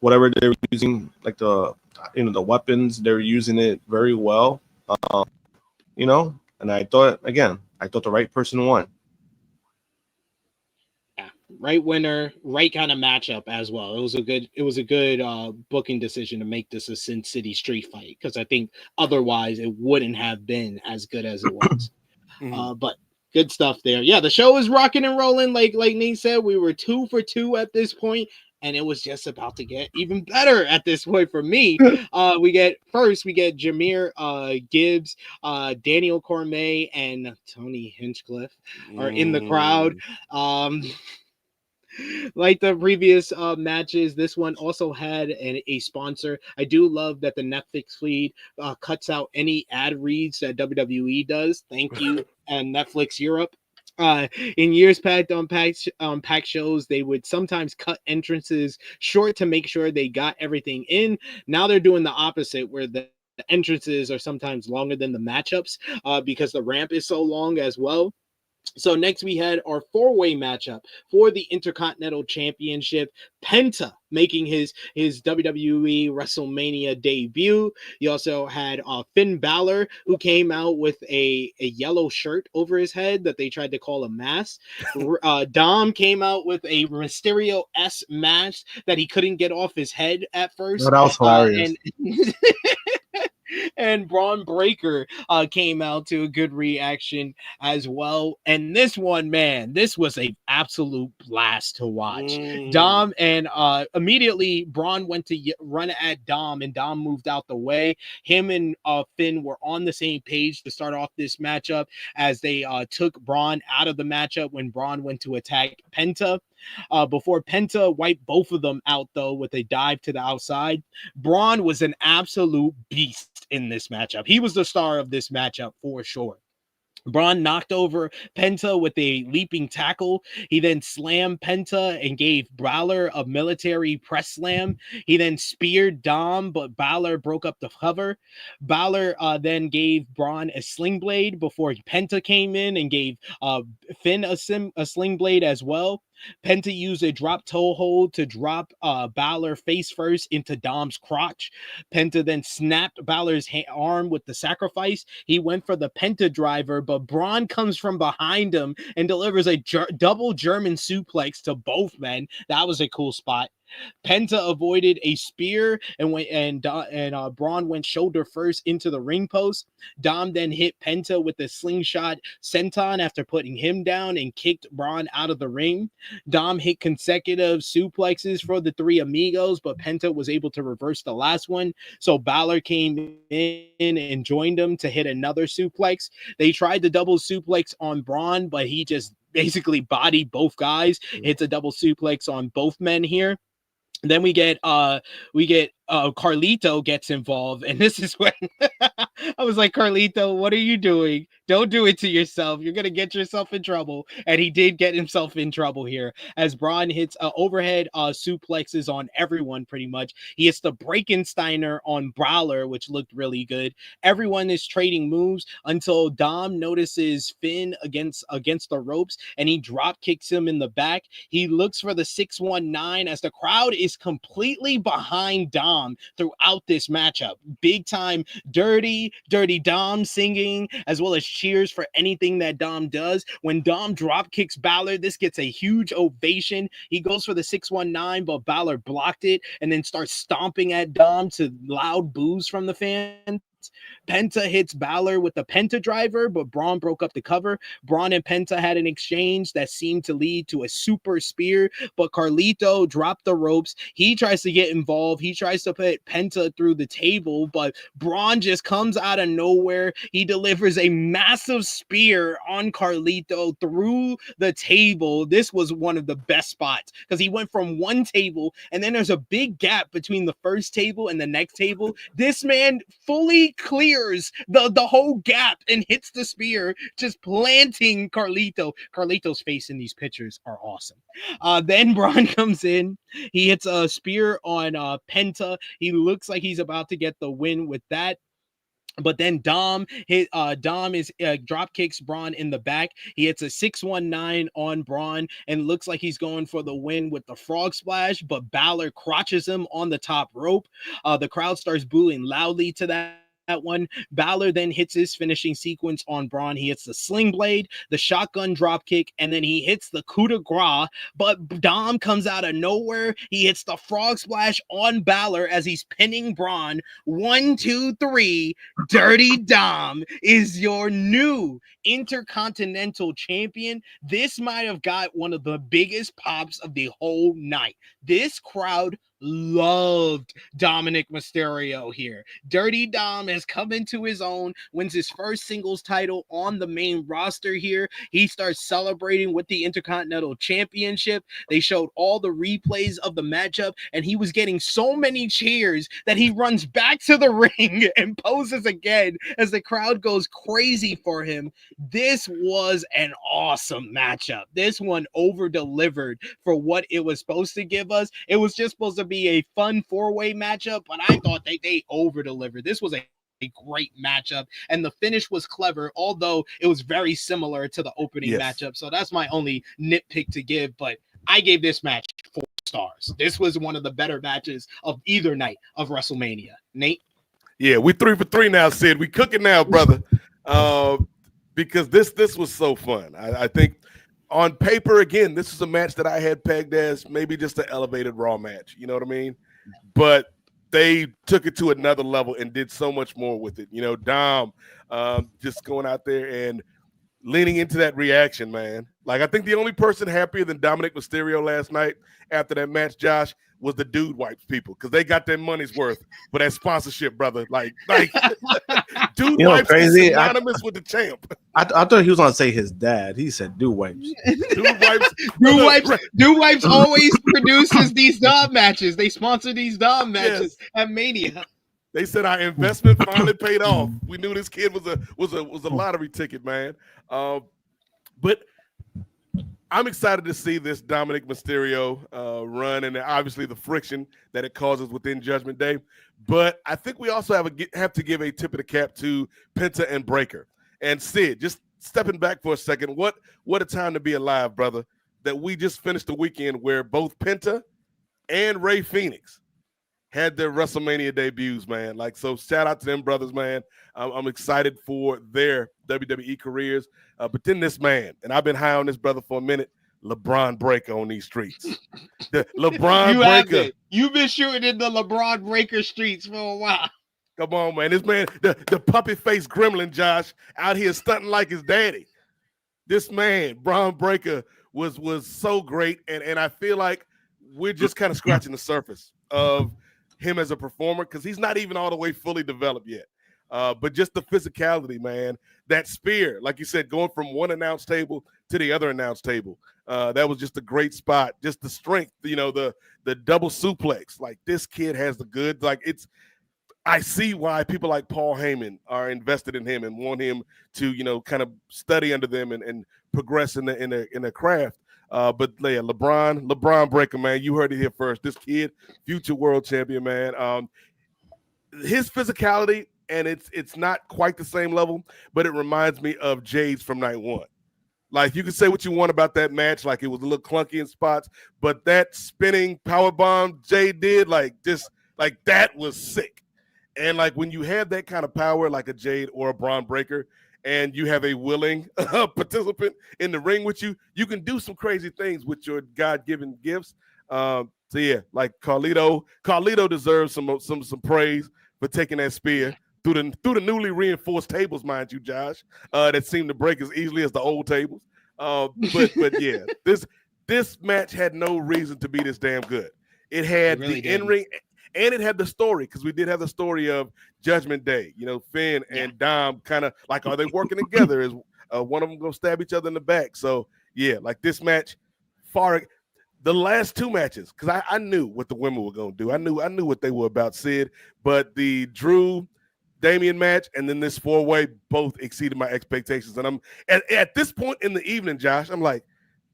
whatever they were using, like the weapons, they were using it very well. And I thought the right person won. Yeah, right winner, right kind of matchup as well. It was a good booking decision to make this a Sin City street fight, because I think otherwise it wouldn't have been as good as it was. But good stuff there. Yeah, the show is rocking and rolling. Like Nate said, we were 2 for 2 at this point, and it was just about to get even better at this point for me. We get Jameer Gibbs, Daniel Cormier, and Tony Hinchcliffe are in the crowd. Like the previous matches, this one also had a sponsor. I do love that the Netflix feed cuts out any ad reads that WWE does. Thank you, and Netflix Europe. In years past on pack shows, they would sometimes cut entrances short to make sure they got everything in. Now they're doing the opposite, where the entrances are sometimes longer than the matchups because the ramp is so long as well. So next we had our 4-way matchup for the Intercontinental Championship. Penta making his WWE WrestleMania debut. You also had Finn Balor, who came out with a yellow shirt over his head that they tried to call a mask. Dom came out with a Mysterio-esque mask that he couldn't get off his head at first. Oh, that was hilarious. And Braun Breaker came out to a good reaction as well. And this one, man, this was an absolute blast to watch. Dom and immediately Braun went to run at Dom, and Dom moved out the way. Him and Finn were on the same page to start off this matchup as they took Braun out of the matchup when Braun went to attack Penta. Before Penta wiped both of them out, though, with a dive to the outside. Braun was an absolute beast in this matchup. He was the star of this matchup for sure. Braun knocked over Penta with a leaping tackle. He then slammed Penta and gave Balor a military press slam. He then speared Dom, but Balor broke up the cover. Balor then gave Braun a sling blade before Penta came in and gave Finn a sling blade as well. Penta used a drop toe hold to drop Balor face first into Dom's crotch. Penta then snapped Balor's arm with the sacrifice. He went for the Penta driver, but Braun comes from behind him and delivers a double German suplex to both men. That was a cool spot. Penta avoided a spear and Braun went shoulder first into the ring post. Dom then hit Penta with a slingshot senton after putting him down and kicked Braun out of the ring. Dom hit consecutive suplexes for the three amigos, but Penta was able to reverse the last one. So Balor came in and joined him to hit another suplex. They tried the double suplex on Braun, but he just basically bodied both guys. Hits a double suplex on both men here. Then we get Carlito gets involved, and this is when I was like, Carlito, what are you doing? Don't do it to yourself. You're gonna get yourself in trouble. And he did get himself in trouble here as Braun hits overhead suplexes on everyone pretty much. He hits the Breakensteiner on Balor, which looked really good. Everyone is trading moves until Dom notices Finn against the ropes, and he drop kicks him in the back. He looks for the 619 as the crowd is completely behind Dom throughout this matchup. Big time dirty Dom singing, as well as cheers for anything that Dom does. When Dom drop kicks Balor, this gets a huge ovation. He goes for the 619, but Balor blocked it and then starts stomping at Dom to loud boos from the fans. Penta hits Balor with the Penta driver, but Braun broke up the cover. Braun and Penta had an exchange that seemed to lead to a super spear, but Carlito dropped the ropes. He tries to get involved. He tries to put Penta through the table, but Braun just comes out of nowhere. He delivers a massive spear on Carlito through the table. This was one of the best spots because he went from one table and then there's a big gap between the first table and the next table. This man fully clears the whole gap and hits the spear, just planting Carlito. Carlito's face in these pictures are awesome. Then Braun comes in. He hits a spear on Penta. He looks like he's about to get the win with that. But then Dom drop kicks Braun in the back. He hits a 619 on Braun and looks like he's going for the win with the frog splash, but Balor crotches him on the top rope. The crowd starts booing loudly to that one. Balor then hits his finishing sequence on Braun. He hits the sling blade, the shotgun drop kick, and then he hits the coup de grace. But Dom comes out of nowhere. He hits the frog splash on Balor as he's pinning Braun. 1, 2, 3. Dirty Dom is your new Intercontinental Champion. This might have got one of the biggest pops of the whole night. This crowd loved Dominic Mysterio here. Dirty Dom has come into his own, wins his first singles title on the main roster here. He starts celebrating with the Intercontinental Championship. They showed all the replays of the matchup, and he was getting so many cheers that he runs back to the ring and poses again as the crowd goes crazy for him. This was an awesome matchup. This one over-delivered for what it was supposed to give us. It was just supposed to be a fun four-way matchup, but I thought they over-delivered. This was a great matchup, and the finish was clever, although it was very similar to the opening matchup. So that's my only nitpick to give, but I gave this match 4 stars. This was one of the better matches of either night of WrestleMania. Nate? Yeah, we 3 for 3 now, Sid. We cooking now, brother. Because this was so fun. I think on paper, again, this is a match that I had pegged as maybe just an elevated Raw match. You know what I mean? But they took it to another level and did so much more with it. You know, Dom just going out there and leaning into that reaction, man. Like, I think the only person happier than Dominic Mysterio last night after that match, Josh, was the Dude Wipes people, because they got their money's worth for that sponsorship, brother. Like Dude Wipes is synonymous with the champ. I thought he was going to say his dad. He said Dude Wipes. Dude Wipes always produces these Dom matches. They sponsor these Dom matches at Mania. They said our investment finally paid off. We knew this kid was a lottery ticket, man. But I'm excited to see this Dominic Mysterio run, and obviously the friction that it causes within Judgment Day. But I think we also have to give a tip of the cap to Penta and Breaker. And Sid, just stepping back for a second, what a time to be alive, brother, that we just finished the weekend where both Penta and Rey Fenix had their WrestleMania debuts, man. Like, so shout out to them brothers, man. I'm excited for their WWE careers. But then this man, and I've been high on this brother for a minute, LeBron Breaker on these streets. The LeBron Breaker. You've been shooting in the LeBron Breaker streets for a while. Come on, man. This man, the puppy-faced gremlin, Josh, out here stunting like his daddy. This man, Braun Breaker, was so great. And I feel like we're just kind of scratching the surface of him as a performer, because he's not even all the way fully developed yet. But just the physicality, man, that spear, like you said, going from one announce table to the other announce table. That was just a great spot. Just the strength, you know, the double suplex. Like, this kid has the goods. Like, I see why people like Paul Heyman are invested in him and want him to, you know, kind of study under them and progress in the craft. But yeah, LeBron Breaker, man, you heard it here first. This kid, future world champion, man. His physicality, and it's not quite the same level, but it reminds me of Jade's from night one. Like, you can say what you want about that match, like it was a little clunky in spots, but that spinning power bomb Jade did, like, just like that was sick. And like, when you have that kind of power, like a Jade or a Braun Breaker, and you have a willing participant in the ring with you, you can do some crazy things with your God-given gifts. So yeah, like Carlito deserves some praise for taking that spear through the newly reinforced tables, mind you, Josh, that seem to break as easily as the old tables. But yeah, this match had no reason to be this damn good. It had really the in-ring, and it had the story, because we did have the story of Judgment Day. You know, Finn and Dom kind of like, are they working together? Is one of them gonna stab each other in the back? So yeah, like this match, the last two matches, because I knew what the women were gonna do. I knew what they were about, Sid. But the Drew Damian match and then this 4-way both exceeded my expectations. And I'm at this point in the evening, Josh, I'm like,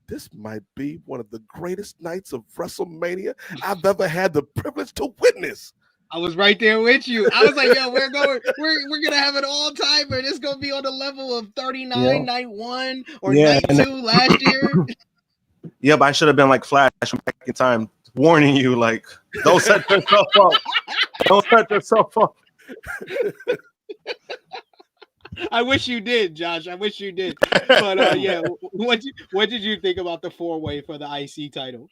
this might be one of the greatest nights of WrestleMania I've ever had the privilege to witness. I was right there with you. I was like, yo, we're gonna have an all-timer. This gonna be on the level of 39 night 1 or night 2 last year. Yeah, but I should have been like Flash back in time, warning you, like, don't set yourself up. Don't set yourself up. I wish you did, Josh. I wish you did. But yeah, what did you think about the 4-way for the IC title?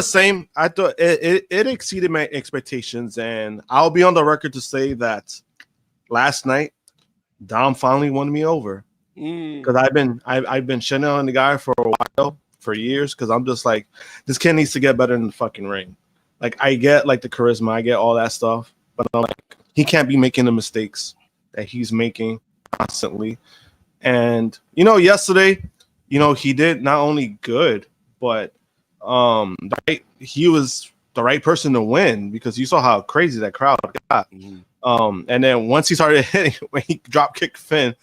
Same. I thought it exceeded my expectations, and I'll be on the record to say that last night Dom finally won me over, because I've been shitting on the guy for a while, for years, because I'm just like, this kid needs to get better in the fucking ring. Like, I get like the charisma, I get all that stuff, but I'm like, he can't be making the mistakes that he's making constantly. And yesterday, he did not only good, but he was the right person to win, because you saw how crazy that crowd got. And then once he started hitting, when he drop kicked Finn,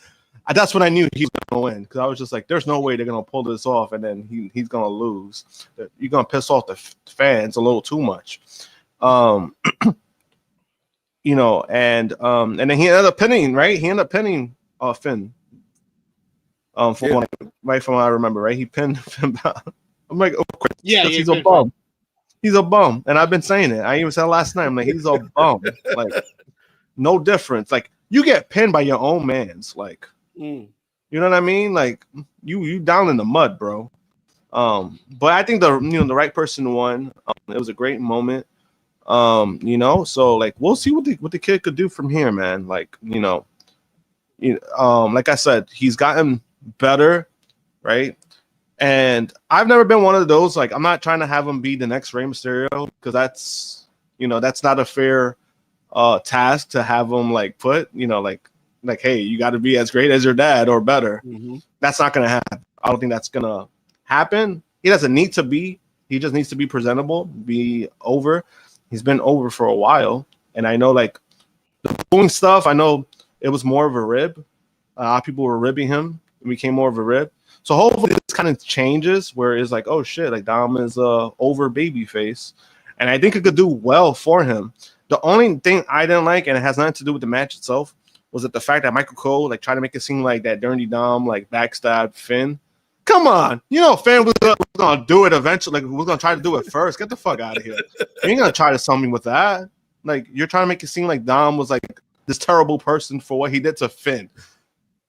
that's when I knew he was gonna win, because I was just like, there's no way they're gonna pull this off, and then he's gonna lose. You're gonna piss off the fans a little too much. And then he ended up pinning, right? He ended up pinning Finn. Right from what I remember, right? He pinned Finn. I'm like, of course, he's a bum. He's a bum, and I've been saying it. I even said last night, I'm like, he's a bum. Like, no difference. Like, you get pinned by your own man's. Like, you know what I mean? Like, you down in the mud, bro. But I think the right person won. It was a great moment. So like, we'll see what the kid could do from here, man. Like, like I said, he's gotten better, right? And I've never been one of those, like, I'm not trying to have him be the next Rey Mysterio, because that's not a fair task to have him like put, like, hey, you got to be as great as your dad or better. That's not gonna happen. I don't think that's gonna happen. He doesn't need to be. He just needs to be presentable, be over. He's been over for a while, and I know, like, the booing stuff, I know it was more of a rib. People were ribbing him. It became more of a rib. So hopefully this kind of changes, where it's like, oh shit, like, Dom is a over baby face, and I think it could do well for him. The only thing I didn't like, and it has nothing to do with the match itself, was that the fact that Michael Cole like tried to make it seem like that Dirty Dom like backstabbed Finn. Come on, Finn was gonna do it eventually. Like, we're gonna try to do it first. Get the fuck out of here. You ain't gonna try to sell me with that. Like, you're trying to make it seem like Dom was like this terrible person for what he did to Finn.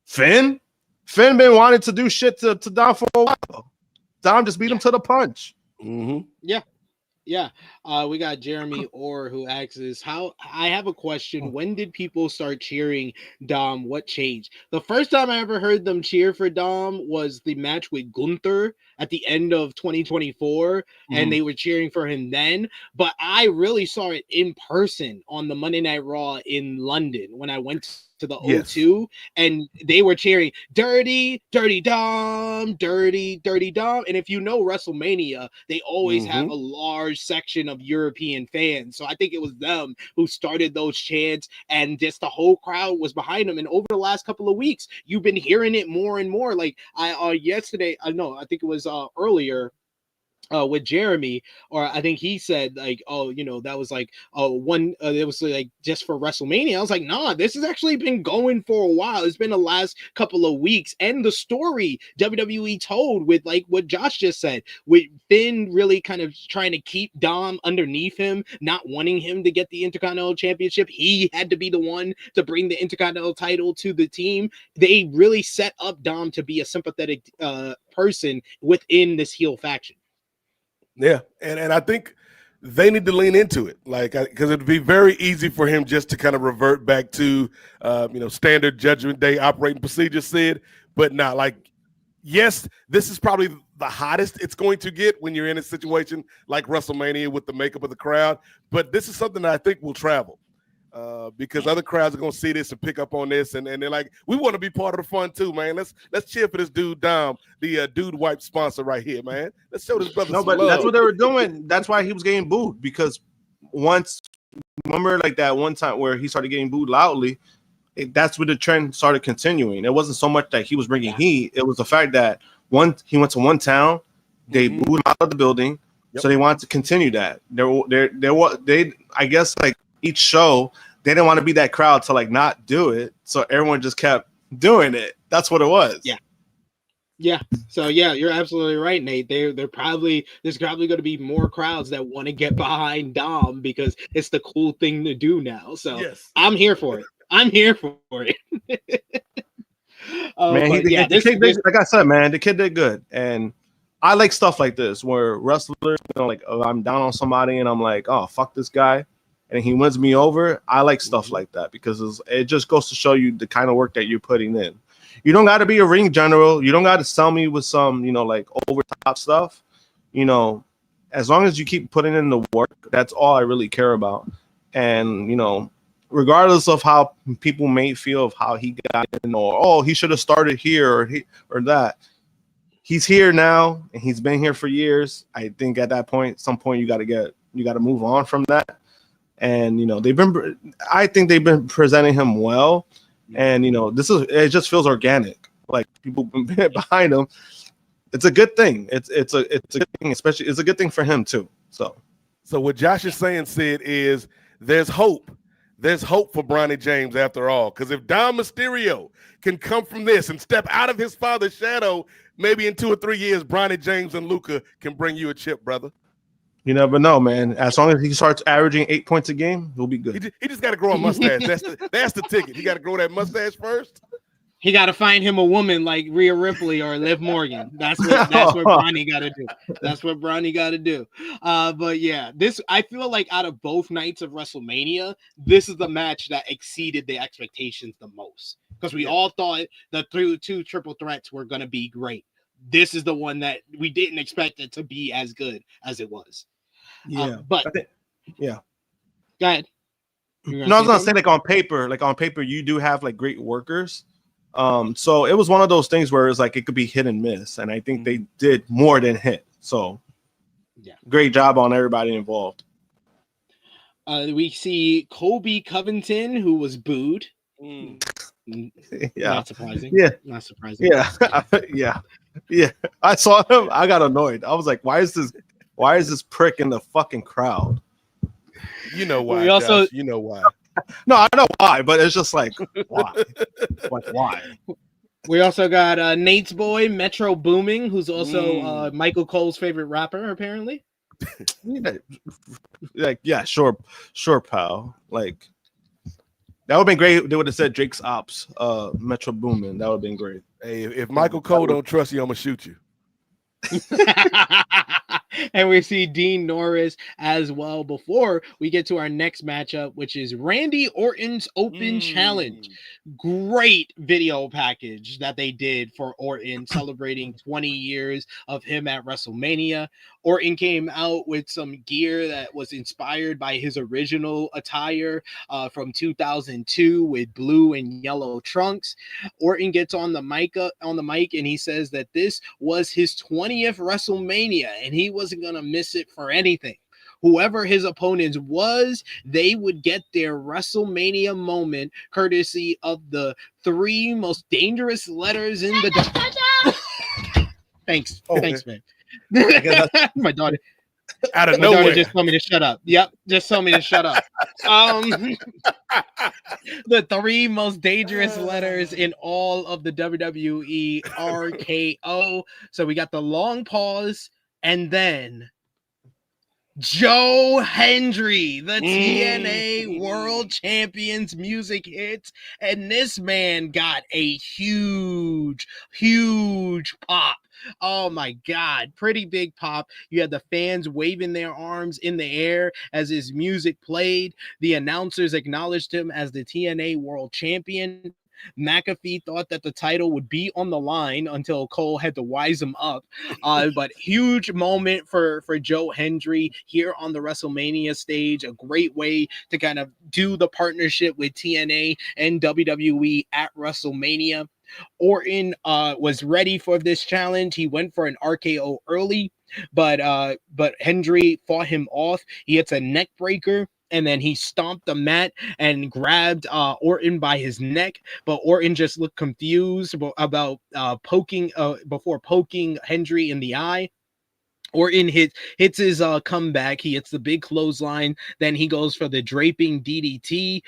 Finn been wanting to do shit to Dom for a while. Dom just beat him to the punch. Yeah. We got Jeremy Orr who asks, I have a question. When did people start cheering Dom? What changed? The first time I ever heard them cheer for Dom was the match with Gunther at the end of 2024, and they were cheering for him then. But I really saw it in person on the Monday Night Raw in London when I went to the O2, and they were cheering dirty Dom, dirty Dom. And if you know WrestleMania, they always have a large section of European fans, so I think it was them who started those chants, and just the whole crowd was behind them. And over the last couple of weeks, you've been hearing it more and more. Like, I think it was earlier with Jeremy, or I think he said like, that was like it was like just for WrestleMania. I was like, nah, this has actually been going for a while. It's been the last couple of weeks, and the story WWE told with like what Josh just said, with Finn really kind of trying to keep Dom underneath him, not wanting him to get the Intercontinental Championship. He had to be the one to bring the Intercontinental title to the team. They really set up Dom to be a sympathetic person within this heel faction. Yeah, and I think they need to lean into it, like, because it'd be very easy for him just to kind of revert back to, standard Judgment Day operating procedure, Sid. But not like, yes, this is probably the hottest it's going to get when you're in a situation like WrestleMania with the makeup of the crowd. But this is something that I think will travel. Because other crowds are gonna see this and pick up on this, and they're like, we want to be part of the fun too, man. Let's cheer for this dude Dom, the dude wipe sponsor right here, man. Let's show this brother some but love. that's what they were doing. That's why he was getting booed, because remember like that one time where he started getting booed loudly, that's where the trend started continuing. It wasn't so much that he was bringing heat; it was the fact that he went to one town, they booed him out of the building, so they wanted to continue that. They I guess like each show, they didn't want to be that crowd to like not do it, so everyone just kept doing it. That's what it was. Yeah. So yeah, you're absolutely right, Nate. There's probably going to be more crowds that want to get behind Dom because it's the cool thing to do now. So yes. I'm here for it. I'm here for it. Man, like I said, man, the kid did good, and I like stuff like this where wrestlers, like I'm down on somebody and I'm like, oh fuck this guy, and he wins me over. I like stuff like that because it just goes to show you the kind of work that you're putting in. You don't got to be a ring general. You don't got to sell me with some, like over top stuff. As long as you keep putting in the work, that's all I really care about. And, regardless of how people may feel of how he got in, or he should have started here or that, he's here now and he's been here for years. I think at that point, some point you got to move on from that. And I think they've been presenting him well, and it just feels organic, like people behind him. It's a good thing. It's a good thing, especially it's a good thing for him too. So what Josh is saying, Sid, is there's hope. There's hope for Bronny James after all, because if Dom Mysterio can come from this and step out of his father's shadow, maybe in 2 or 3 years, Bronny James and Luca can bring you a chip, brother. You never know, man. As long as he starts averaging 8 points a game, he'll be good. He just got to grow a mustache. That's the ticket. He got to grow that mustache first. He got to find him a woman like Rhea Ripley or Liv Morgan. That's what Bronny got to do. That's what Bronny got to do. But yeah, I feel like out of both nights of WrestleMania, this is the match that exceeded the expectations the most, because we all thought the two triple threats were going to be great. This is the one that we didn't expect it to be as good as it was. Yeah, but yeah. Go ahead. No, I was gonna say like on paper, you do have like great workers. So it was one of those things where it's like it could be hit and miss, and I think they did more than hit. So yeah, great job on everybody involved. We see Kobe Covington, who was booed. Yeah, not surprising. Yeah, not surprising. Yeah, yeah. I saw him. I got annoyed. I was like, why is this prick in the fucking crowd? You know why? You know why? No, I know why, but it's just like why? Like why? We also got Nate's boy Metro Booming, who's also Michael Cole's favorite rapper, apparently. Like, yeah, sure, pal. Like, that would have been great. They would have said Drake's Ops, Metro Boomin. That would have been great. Hey, if Michael Cole don't trust you, I'm gonna shoot you. And we see Dean Norris as well before we get to our next matchup, which is Randy Orton's Open Challenge. Great video package that they did for Orton celebrating 20 years of him at WrestleMania. Orton came out with some gear that was inspired by his original attire from 2002 with blue and yellow trunks. Orton gets on the mic and he says that this was his 20th WrestleMania and he wasn't going to miss it for anything. Whoever his opponents was, they would get their WrestleMania moment courtesy of the 3 most dangerous letters in the Thanks. Thanks, man. My daughter out of nowhere just told me to shut up. Yep, just told me to shut up. The 3 most dangerous letters in all of the WWE RKO. So we got the long pause and then Joe Hendry, the TNA World Champions music hits, and this man got a huge pop. Oh my God, pretty big pop. You had the fans waving their arms in the air as his music played. The announcers acknowledged him as the TNA World Champion. McAfee thought that the title would be on the line until Cole had to wise him up. But huge moment for Joe Hendry here on the WrestleMania stage. A great way to kind of do the partnership with TNA and WWE at WrestleMania. Orton was ready for this challenge. He went for an RKO early, but Hendry fought him off. He hits a neck breaker, and then he stomped the mat and grabbed Orton by his neck. But Orton just looked confused about poking Hendry in the eye. Orton hits his comeback. He hits the big clothesline. Then he goes for the draping DDT.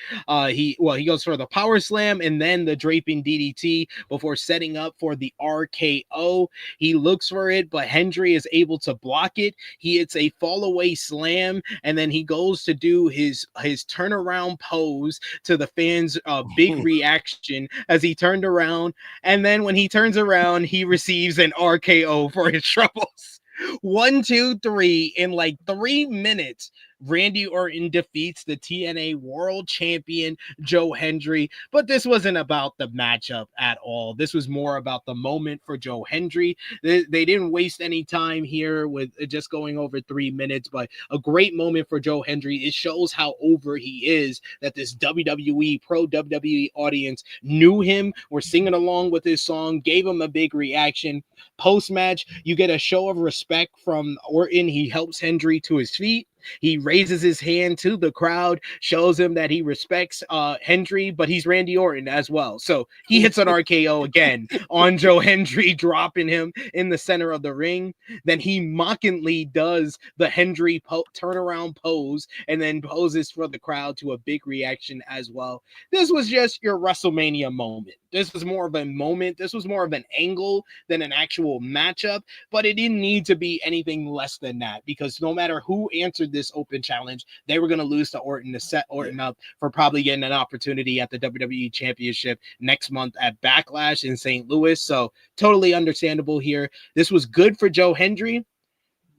He goes for the power slam and then the draping DDT before setting up for the RKO. He looks for it, but Hendry is able to block it. He hits a fall away slam, and then he goes to do his turnaround pose to the fans' big reaction as he turned around. And then when he turns around, he receives an RKO for his troubles. 1, 2, 3 in like 3 minutes. Randy Orton defeats the TNA World Champion Joe Hendry, but this wasn't about the matchup at all. This was more about the moment for Joe Hendry. They didn't waste any time here with just going over 3 minutes, but a great moment for Joe Hendry. It shows how over he is, that this WWE, pro WWE audience knew him, were singing along with his song, gave him a big reaction. Post-match, you get a show of respect from Orton. He helps Hendry to his feet. He raises his hand to the crowd, shows him that he respects Hendry, but he's Randy Orton as well. So he hits an RKO again on Joe Hendry, dropping him in the center of the ring. Then he mockingly does the Hendry turnaround pose and then poses for the crowd to a big reaction as well. This was just your WrestleMania moment. This was more of a moment. This was more of an angle than an actual matchup, but it didn't need to be anything less than that, because no matter who answered this open challenge, they were going to lose to Orton to set Orton up for probably getting an opportunity at the WWE Championship next month at Backlash in St. Louis. So totally understandable here. This was good for Joe Hendry.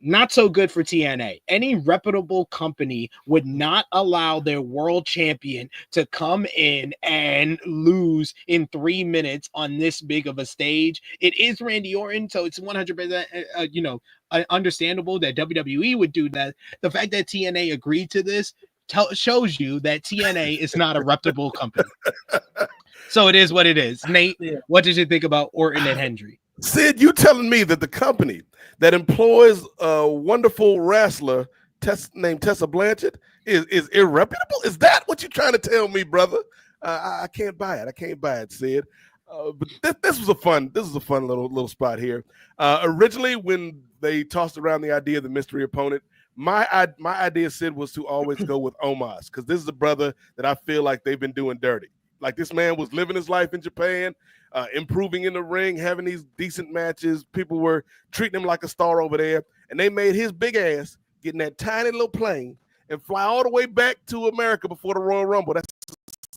Not so good for TNA. Any reputable company would not allow their world champion to come in and lose in 3 minutes on this big of a stage. It is Randy Orton, so it's 100%, understandable that WWE would do that. The fact that TNA agreed to this shows you that TNA is not a reputable company. So it is what it is. Nate, what did you think about Orton and Hendry? Sid, you telling me that the company that employs a wonderful wrestler named Tessa Blanchard is irreputable? Is that what you're trying to tell me, brother? I can't buy it. I can't buy it, Sid. But this was a fun little spot here. Originally, when they tossed around the idea of the mystery opponent, my idea, Sid, was to always go with Omos, because this is a brother that I feel like they've been doing dirty. Like, this man was living his life in Japan, improving in the ring, having these decent matches. People were treating him like a star over there, and they made his big ass get in that tiny little plane and fly all the way back to America before the Royal Rumble. That's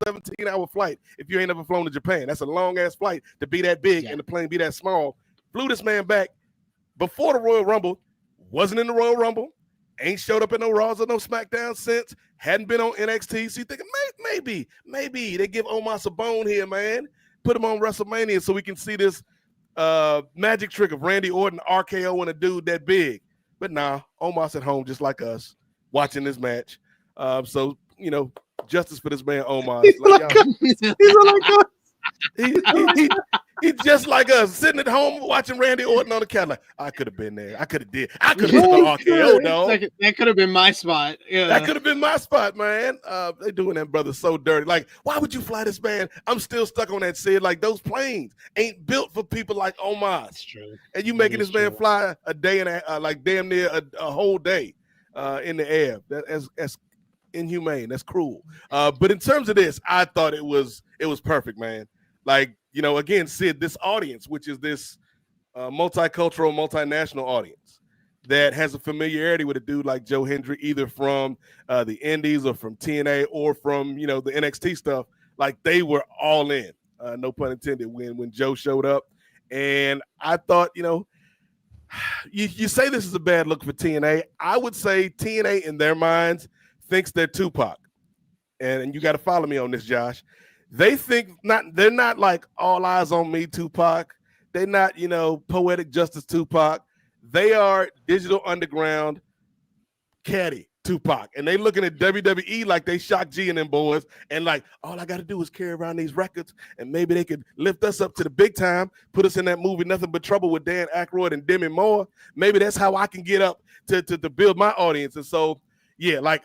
a 17-hour flight if you ain't ever flown to Japan. That's a long-ass flight to be that big and the plane be that small. Flew this man back before the Royal Rumble, wasn't in the Royal Rumble, ain't showed up in no Raws or no SmackDown since, hadn't been on NXT. So you thinking, maybe they give Omos a bone here, man. Put him on WrestleMania so we can see this magic trick of Randy Orton RKO and a dude that big. But nah, Omos at home just like us, watching this match. So, justice for this man Omos. He's just like us, sitting at home watching Randy Orton on the couch. Like, I could have been there. I could have done the RKO, dog. That could have been my spot. Yeah. That could have been my spot, man. They doing that brother so dirty. Like, why would you fly this man? I'm still stuck on that, Sid. Like, those planes ain't built for people like Omos. That's true. And you making this man fly a day and like damn near a whole day in the air. That's inhumane. That's cruel. But in terms of this, I thought it was perfect, man. Like, again, Sid, this audience, which is this multicultural, multinational audience, that has a familiarity with a dude like Joe Hendry, either from the Indies or from TNA or from, the NXT stuff. Like, they were all in, no pun intended, when Joe showed up. And I thought, you say this is a bad look for TNA. I would say TNA in their minds thinks they're Tupac. And you got to follow me on this, Josh. They think they're not like all eyes on me, Tupac. They're not, poetic justice Tupac. They are Digital Underground caddy Tupac. And they looking at WWE like they Shock G and them boys. And like, all I got to do is carry around these records and maybe they could lift us up to the big time, put us in that movie, Nothing But Trouble with Dan Aykroyd and Demi Moore. Maybe that's how I can get up to build my audience. And so, yeah, like,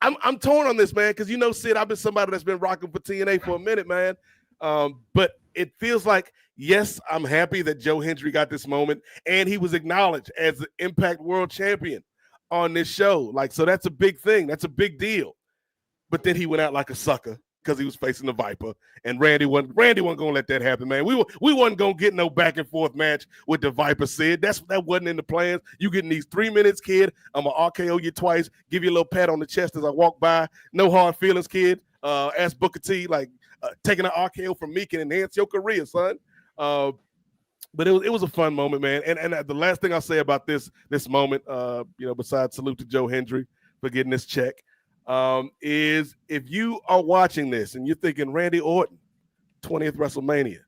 I'm torn on this, man, because Sid, I've been somebody that's been rocking for TNA for a minute, man. But it feels like, yes, I'm happy that Joe Hendry got this moment, and he was acknowledged as the Impact World Champion on this show. Like, so that's a big thing. That's a big deal. But then he went out like a sucker because he was facing the Viper, and Randy wasn't gonna let that happen, man. We wasn't gonna get no back and forth match with the Viper, Sid. That wasn't in the plans. You getting these 3 minutes, kid. I'm gonna RKO you twice, give you a little pat on the chest as I walk by. No hard feelings, kid. Ask Booker T, like, taking an RKO from me can enhance your career, son. But it was a fun moment, man. And the last thing I'll say about this moment, besides salute to Joe Hendry for getting this check, is if you are watching this and you're thinking Randy Orton, 20th WrestleMania,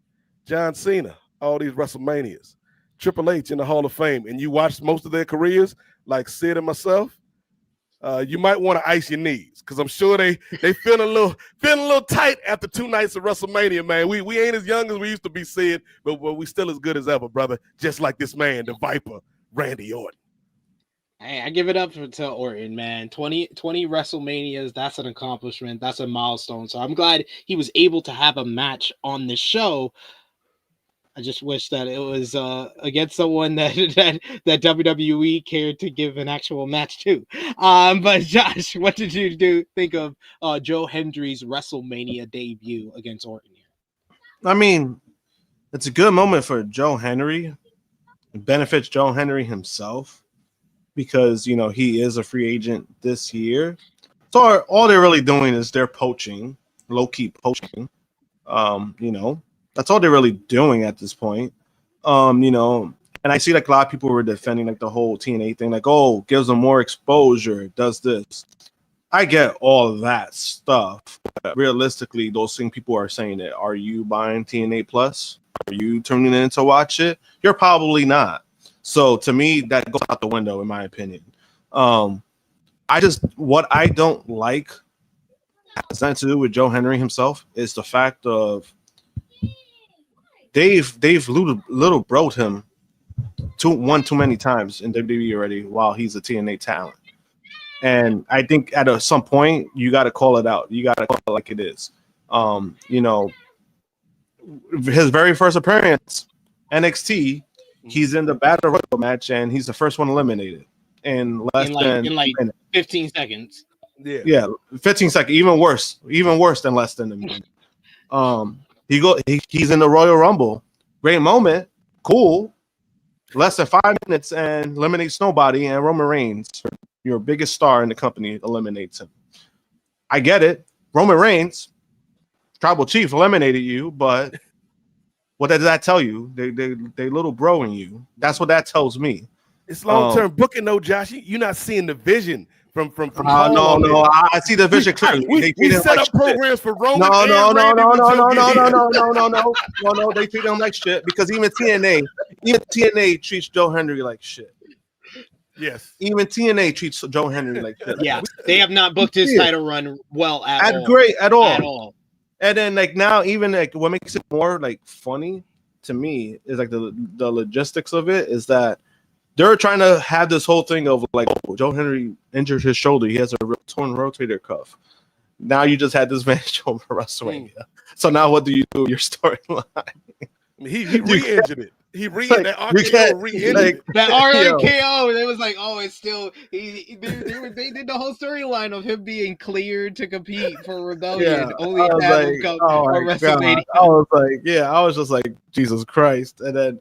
John Cena, all these WrestleManias, Triple H in the Hall of Fame, and you watched most of their careers, like Sid and myself, you might want to ice your knees because I'm sure they feeling a little tight after 2 nights of WrestleMania, man. We ain't as young as we used to be, Sid, but we still as good as ever, brother. Just like this man, the Viper, Randy Orton. Hey, I give it up to Orton, man. 20 WrestleManias, that's an accomplishment. That's a milestone. So I'm glad he was able to have a match on the show. I just wish that it was against someone that WWE cared to give an actual match to. But Josh, what did you think of Joe Hendry's WrestleMania debut against Orton here? I mean, it's a good moment for Joe Hendry. It benefits Joe Hendry himself because, he is a free agent this year. So all they're really doing is they're poaching, low-key poaching. That's all they're really doing at this point. And I see like a lot of people were defending like the whole TNA thing, like, oh, gives them more exposure, does this. I get all of that stuff. But realistically, those things people are saying that, are you buying TNA Plus? Are you tuning in to watch it? You're probably not. So to me, that goes out the window, in my opinion. What I don't like has nothing to do with Joe Hendry himself is the fact of they've little broed him too many times in WWE already while he's a TNA talent. And I think at some point you got to call it out. You got to call it like it is. His very first appearance, NXT, he's in the Battle Royal match and he's the first one eliminated in less than 15 seconds. Yeah, 15 seconds. Even worse than less than a minute. He's in the Royal Rumble. Great moment. Cool. Less than 5 minutes and eliminates nobody. And Roman Reigns, your biggest star in the company, eliminates him. I get it. Roman Reigns, Tribal Chief, eliminated you, but what does that tell you? They little broing you. That's what that tells me. It's long-term booking, though, Josh. You're not seeing the vision from no. I see the vision clearly. We set up programs for Roman. No. They treat him like shit because even TNA treats Joe Hendry like shit. Yes. Even TNA treats Joe Hendry like shit. Yeah, they have not booked his title run well at all. And then like now, even like what makes it more like funny to me is like the logistics of it is that they're trying to have this whole thing of like, oh, Joe Hendry injured his shoulder. He has a torn rotator cuff. Now you just had this match over WrestleMania. So now what do you do with your storyline? He re-injured it. He re-injured that RKO. That RKO. It was like, oh, it's still. They did the whole storyline of him being cleared to compete for Rebellion. Only to have him come for WrestleMania. I was just like, Jesus Christ. And then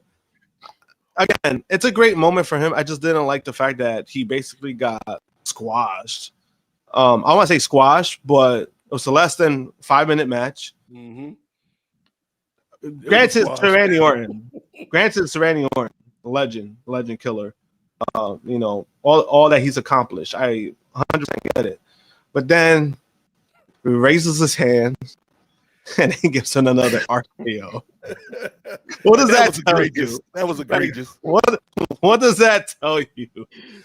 again, it's a great moment for him. I just didn't like the fact that he basically got squashed. I want to say squashed, but it was a less than 5-minute match. Mm-hmm. Granted, Randy Orton. Legend killer. You know, all that he's accomplished. I 100% get it. But then he raises his hands and he gives him another RKO. What does that tell you? That was egregious. What does that tell you?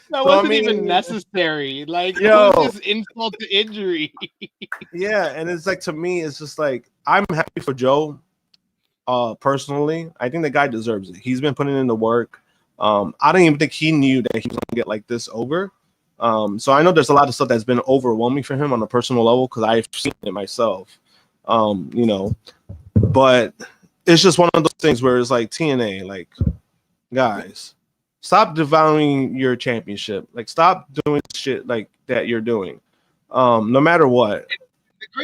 That wasn't even necessary. Like, it was just insult to injury. Yeah, and it's like, to me, it's just like, I'm happy for Joe. Personally, I think the guy deserves it. He's been putting in the work. I don't even think he knew that he was gonna get like this over. So I know there's a lot of stuff that's been overwhelming for him on a personal level because I've seen it myself. You know, but it's just one of those things where it's like, TNA, like, guys, stop devaluing your championship. Like, stop doing shit like that you're doing. No matter what.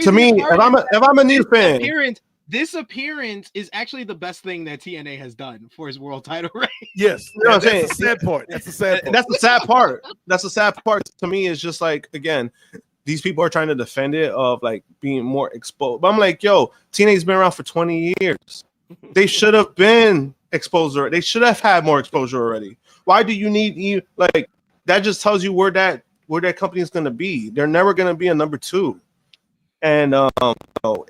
To me, if I'm a new fan. This appearance is actually the best thing that TNA has done for his world title reign. Yes, you know what I'm saying? That's the sad part. That's the sad part. That's the sad part. That's the sad part to me. Is just like, again, these people are trying to defend it of like being more exposed. But I'm like, yo, TNA's been around for 20 years. They should have been exposed already. They should have had more exposure already. Why do you need like that? Just tells you where that company is going to be. They're never going to be a number 2. And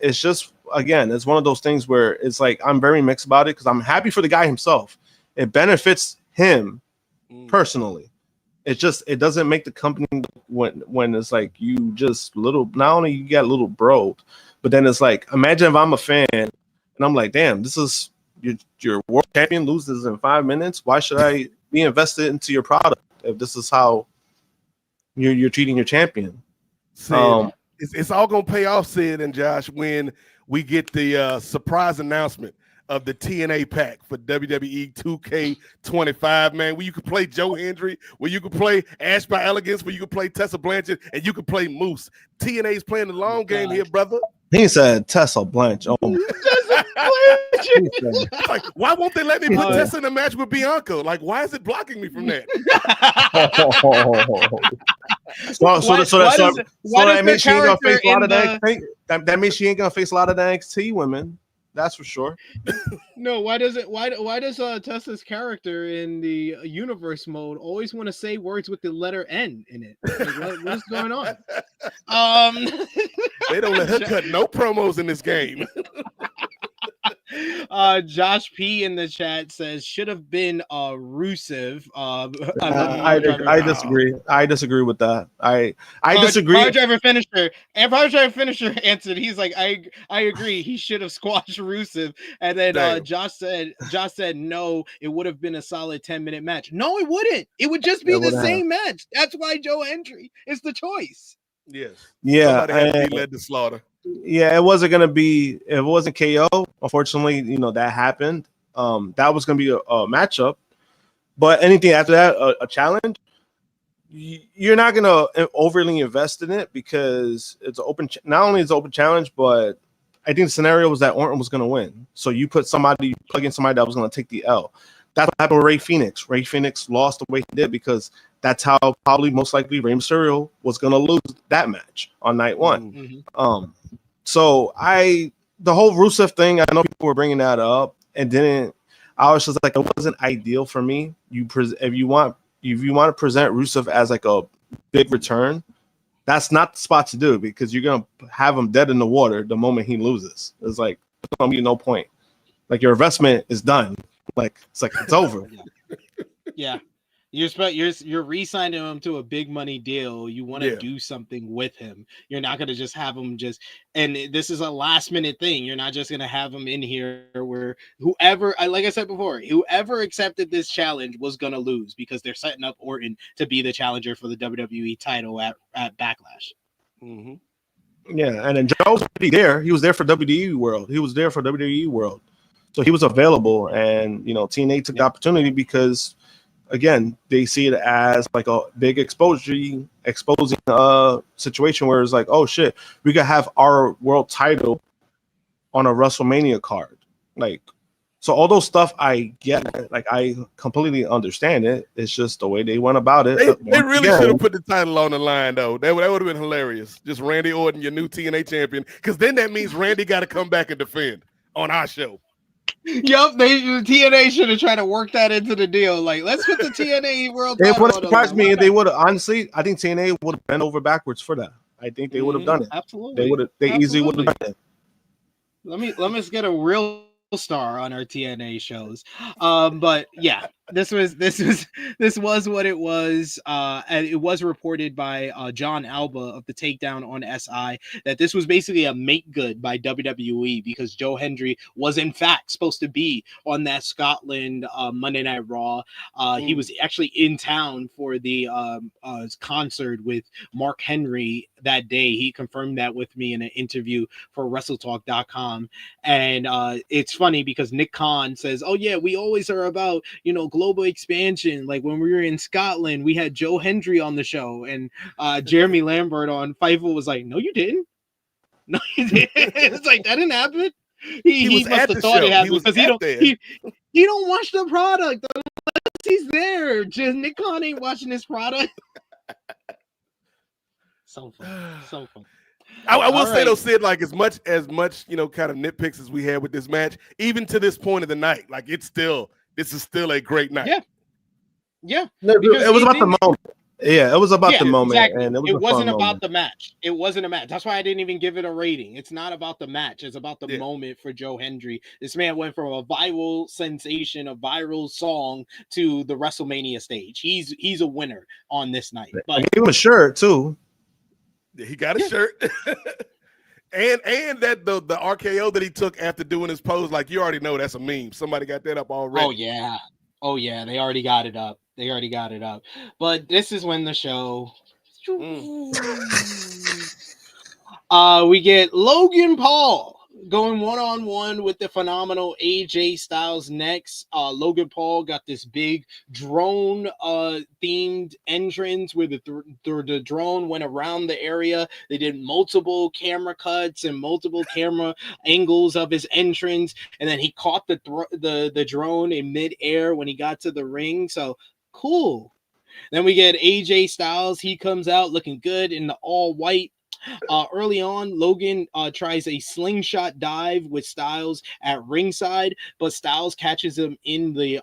it's just, again, it's one of those things where it's like, I'm very mixed about it because I'm happy for the guy himself. It benefits him personally. It doesn't make the company when it's like you just little, not only you get a little bro, but then it's like, imagine if I'm a fan and I'm like, damn, this is your world champion loses in 5 minutes. Why should I be invested into your product if this is how you're treating your champion? It's all gonna pay off, Sid and Josh, when we get the surprise announcement of the TNA pack for WWE 2K25, man, where you could play Joe Hendry, where you could play Ash by Elegance, where you could play Tessa Blanchard, and you could play Moose. TNA's playing the long game here, brother. He said Tessa Blanchard. Oh. Like, why won't they let me put Tessa in a match with Bianca? Like, why is it blocking me from that? That means she ain't gonna face a lot of NXT. That means she ain't gonna face a lot of the NXT women. That's for sure. No, why does Tessa's character in the universe mode always want to say words with the letter N in it? Like, what is going on? They don't let her cut no promos in this game. Josh P in the chat says should have been Rusev. I disagree. I disagree with that. I disagree. Power Driver Finisher and Power Driver Finisher answered. He's like, I agree. He should have squashed Rusev. And then Josh said no. It would have been a solid 10-minute match. No, it wouldn't. It would just be the same match. That's why Joe Hendry is the choice. Yes. Yeah. Somebody had to be led to slaughter. Yeah, it wasn't gonna be. If it wasn't KO, unfortunately, that happened. That was gonna be a matchup. But anything after that, a challenge, you're not gonna overly invest in it because it's open. Not only is it open challenge, but I think the scenario was that Orton was gonna win. So you plug in somebody that was gonna take the L. That's what happened with Rey Fenix. Rey Fenix lost the way he did because that's how probably most likely Rey Mysterio was gonna lose that match on night 1. Mm-hmm. So the whole Rusev thing, I know people were bringing that up, and I was just like, it wasn't ideal for me. If you want to present Rusev as like a big return, that's not the spot to do it because you're gonna have him dead in the water the moment he loses. It's like there's gonna be no point. Like your investment is done. Like it's over. Yeah. You're re-signing him to a big money deal. You want to do something with him. You're not going to just have him and this is a last minute thing. You're not just going to have him in here where whoever, like I said before, whoever accepted this challenge was going to lose because they're setting up Orton to be the challenger for the WWE title at Backlash. Mm-hmm. Yeah. And then Joe was already there. He was there for WWE World. So he was available, and TNA took the opportunity because, again, they see it as like a big exposing situation where it's like, oh shit, we could have our world title on a WrestleMania card. Like, So all those stuff I get, like I completely understand it. It's just the way they went about it. They really should have put the title on the line, though. That would have been hilarious. Just Randy Orton, your new TNA champion, because then that means Randy got to come back and defend on our show. Yep, the TNA should have tried to work that into the deal. Like, let's put the TNA World Title. It would have surprised me if they would have. Honestly, I think TNA would have bent over backwards for that. I think they would have done it. Absolutely, they would have. They easily would have done it. Let me get a real star on our TNA shows. But yeah, this was what it was. And it was reported by John Alba of the Takedown on SI that this was basically a make good by WWE because Joe Hendry was in fact supposed to be on that Scotland Monday Night Raw. He was actually in town for the concert with Mark Henry that day. He confirmed that with me in an interview for WrestleTalk.com. And it's funny because Nick Khan says, oh yeah, we always are about, global expansion. Like when we were in Scotland, we had Joe Hendry on the show, and Jeremy Lambert on Fightful was like, no, you didn't. No, you didn't. It's like, that didn't happen. He must have thought it happened because he don't watch the product. He's there. Just Nick Khan ain't watching this product. So fun. I will say though, Sid, like as much kind of nitpicks as we had with this match, even to this point of the night, like this is still a great night. Yeah. It was about the moment. Yeah, it was about the moment, exactly. And it wasn't about the match. It wasn't a match. That's why I didn't even give it a rating. It's not about the match. It's about the moment for Joe Hendry. This man went from a viral sensation, a viral song, to the WrestleMania stage. He's a winner on this night. But I gave him a shirt too. He got a shirt. And that the RKO that he took after doing his pose, like you already know that's a meme. Somebody got that up already. Oh yeah, they already got it up. But this is when the show we get Logan Paul going one-on-one with the phenomenal AJ Styles next. Logan Paul got this big drone themed entrance where the drone went around the area. They did multiple camera cuts and multiple camera angles of his entrance, and then he caught the drone in midair when he got to the ring. So cool. Then we get AJ Styles. He comes out looking good in the all white. Early on, Logan tries a slingshot dive with Styles at ringside, but Styles catches him in the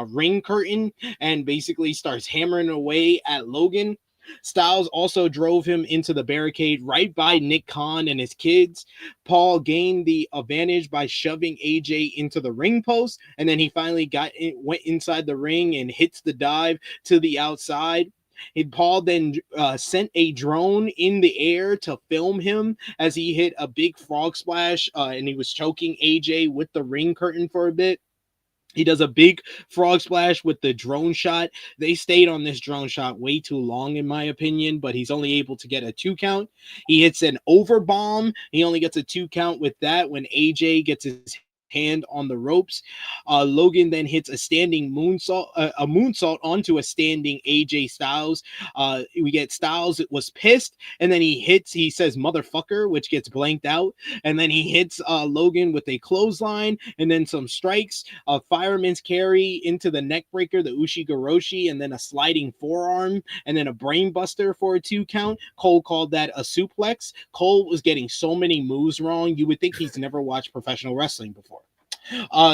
ring curtain and basically starts hammering away at Logan. Styles also drove him into the barricade right by Nick Khan and his kids. Paul gained the advantage by shoving AJ into the ring post, and then he finally went inside the ring and hits the dive to the outside. Paul then sent a drone in the air to film him as he hit a big frog splash, and he was choking AJ with the ring curtain for a bit. He does a big frog splash with the drone shot. They stayed on this drone shot way too long, in my opinion, but he's only able to get a 2 count. He hits an overbomb. He only gets a 2 count with that when AJ gets his hand on the ropes. Logan then hits a standing moonsault onto a standing AJ Styles. We get Styles was pissed, and then he says motherfucker, which gets blanked out, and then he hits Logan with a clothesline and then some strikes, a fireman's carry into the neck breaker, the Ushigoroshi, and then a sliding forearm, and then a brain buster for a 2 count. Cole called that a suplex. Cole was getting so many moves wrong, you would think he's never watched professional wrestling before.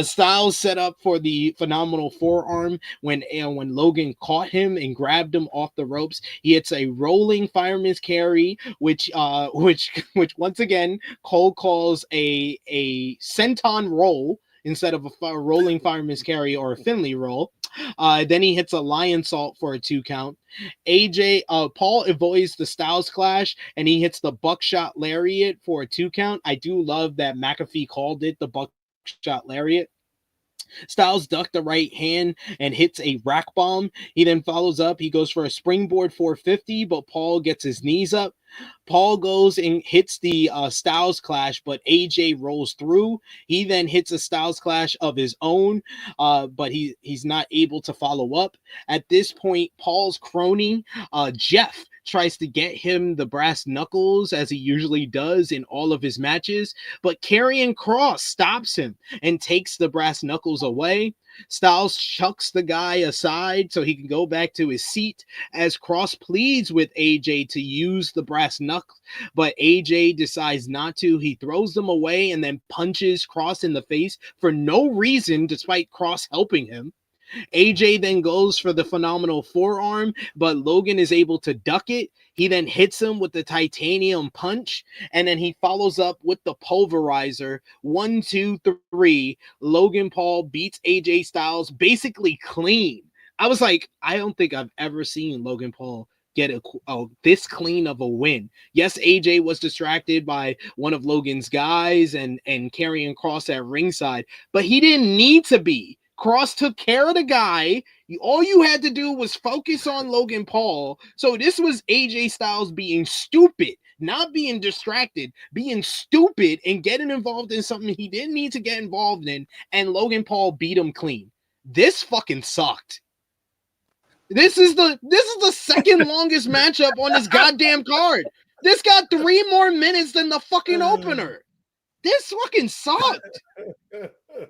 Styles set up for the phenomenal forearm when Logan caught him and grabbed him off the ropes. He hits a rolling fireman's carry, which once again Cole calls a senton roll instead of a rolling fireman's carry or a Finley roll. Then he hits a lion salt for a 2 count. Paul avoids the Styles clash and he hits the buckshot lariat for a 2 count. I do love that McAfee called it the buckshot lariat. Styles ducked the right hand and hits a rack bomb. He then follows up. He goes for a springboard 450, but Paul gets his knees up. Paul goes and hits the Styles clash, but AJ rolls through. He then hits a Styles clash of his own, but he's not able to follow up. At this point, Paul's crony, Jeff, tries to get him the brass knuckles as he usually does in all of his matches, but Karrion Kross stops him and takes the brass knuckles away. Styles chucks the guy aside so he can go back to his seat as Kross pleads with AJ to use the brass knuckles, but AJ decides not to. He throws them away and then punches Kross in the face for no reason, despite Kross helping him. AJ then goes for the phenomenal forearm, but Logan is able to duck it. He then hits him with the titanium punch, and then he follows up with the pulverizer. 1, 2, 3. Logan Paul beats AJ Styles basically clean. I was like, I don't think I've ever seen Logan Paul get this clean of a win. Yes, AJ was distracted by one of Logan's guys and Karrion Kross at ringside, but he didn't need to be. Kross took care of the guy. All you had to do was focus on Logan Paul. So this was AJ Styles being stupid, not being distracted, being stupid and getting involved in something he didn't need to get involved in, and Logan Paul beat him clean. This fucking sucked. This is the second longest matchup on this goddamn card. This got 3 more minutes than the fucking opener. This fucking sucked.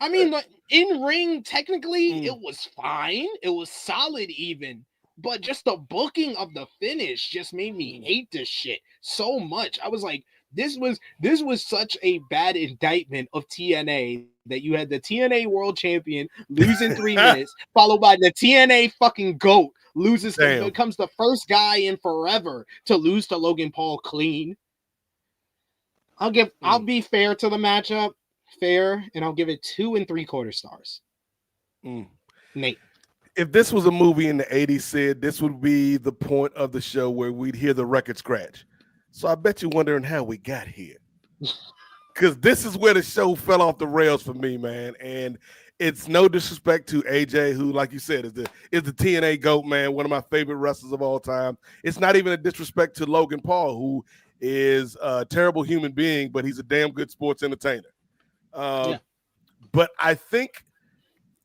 I mean, like, in ring, technically, it was fine. It was solid even. But just the booking of the finish just made me hate this shit so much. I was like, this was such a bad indictment of TNA that you had the TNA World Champion lose in 3 minutes, followed by the TNA fucking GOAT becomes the first guy in forever to lose to Logan Paul clean. I'll be fair to the matchup. Fair, and I'll give it 2 3/4 stars. Nate, if this was a movie in the 80s, Sid, this would be the point of the show where we'd hear the record scratch. So I bet you're wondering how we got here, because this is where the show fell off the rails for me, man. And it's no disrespect to AJ, who, like you said, is the TNA GOAT, man, one of my favorite wrestlers of all time. It's not even a disrespect to Logan Paul, who is a terrible human being, but he's a damn good sports entertainer. But I think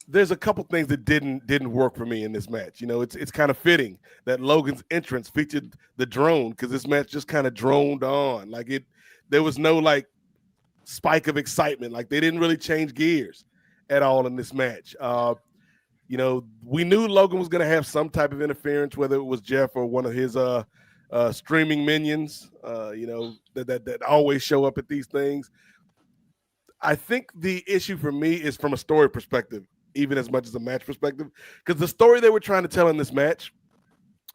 there's a couple things that didn't work for me in this match. You know, it's kind of fitting that Logan's entrance featured the drone, because this match just kind of droned on. Like, there was no like spike of excitement. Like, they didn't really change gears at all in this match. You know, we knew Logan was going to have some type of interference, whether it was Jeff or one of his streaming minions. You know, that always show up at these things. I think the issue for me is from a story perspective, even as much as a match perspective, because the story they were trying to tell in this match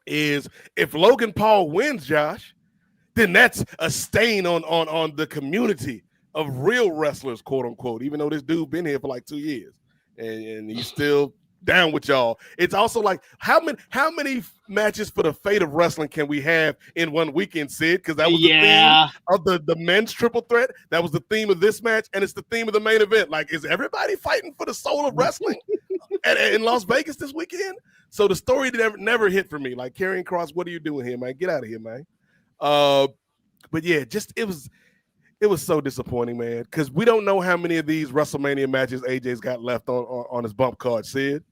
is, if Logan Paul wins, Josh, then that's a stain on the community of real wrestlers, quote unquote, even though this dude been here for like 2 years and he's still down with y'all. It's also like, how many matches for the fate of wrestling can we have in one weekend, Sid? Because that was the theme of the men's triple threat. That was the theme of this match, and it's the theme of the main event. Like, is everybody fighting for the soul of wrestling in Las Vegas this weekend? So the story never hit for me. Like, Karrion Kross, what are you doing here, man? Get out of here, man. But yeah, just it was so disappointing, man, because we don't know how many of these WrestleMania matches AJ's got left on his bump card, Sid.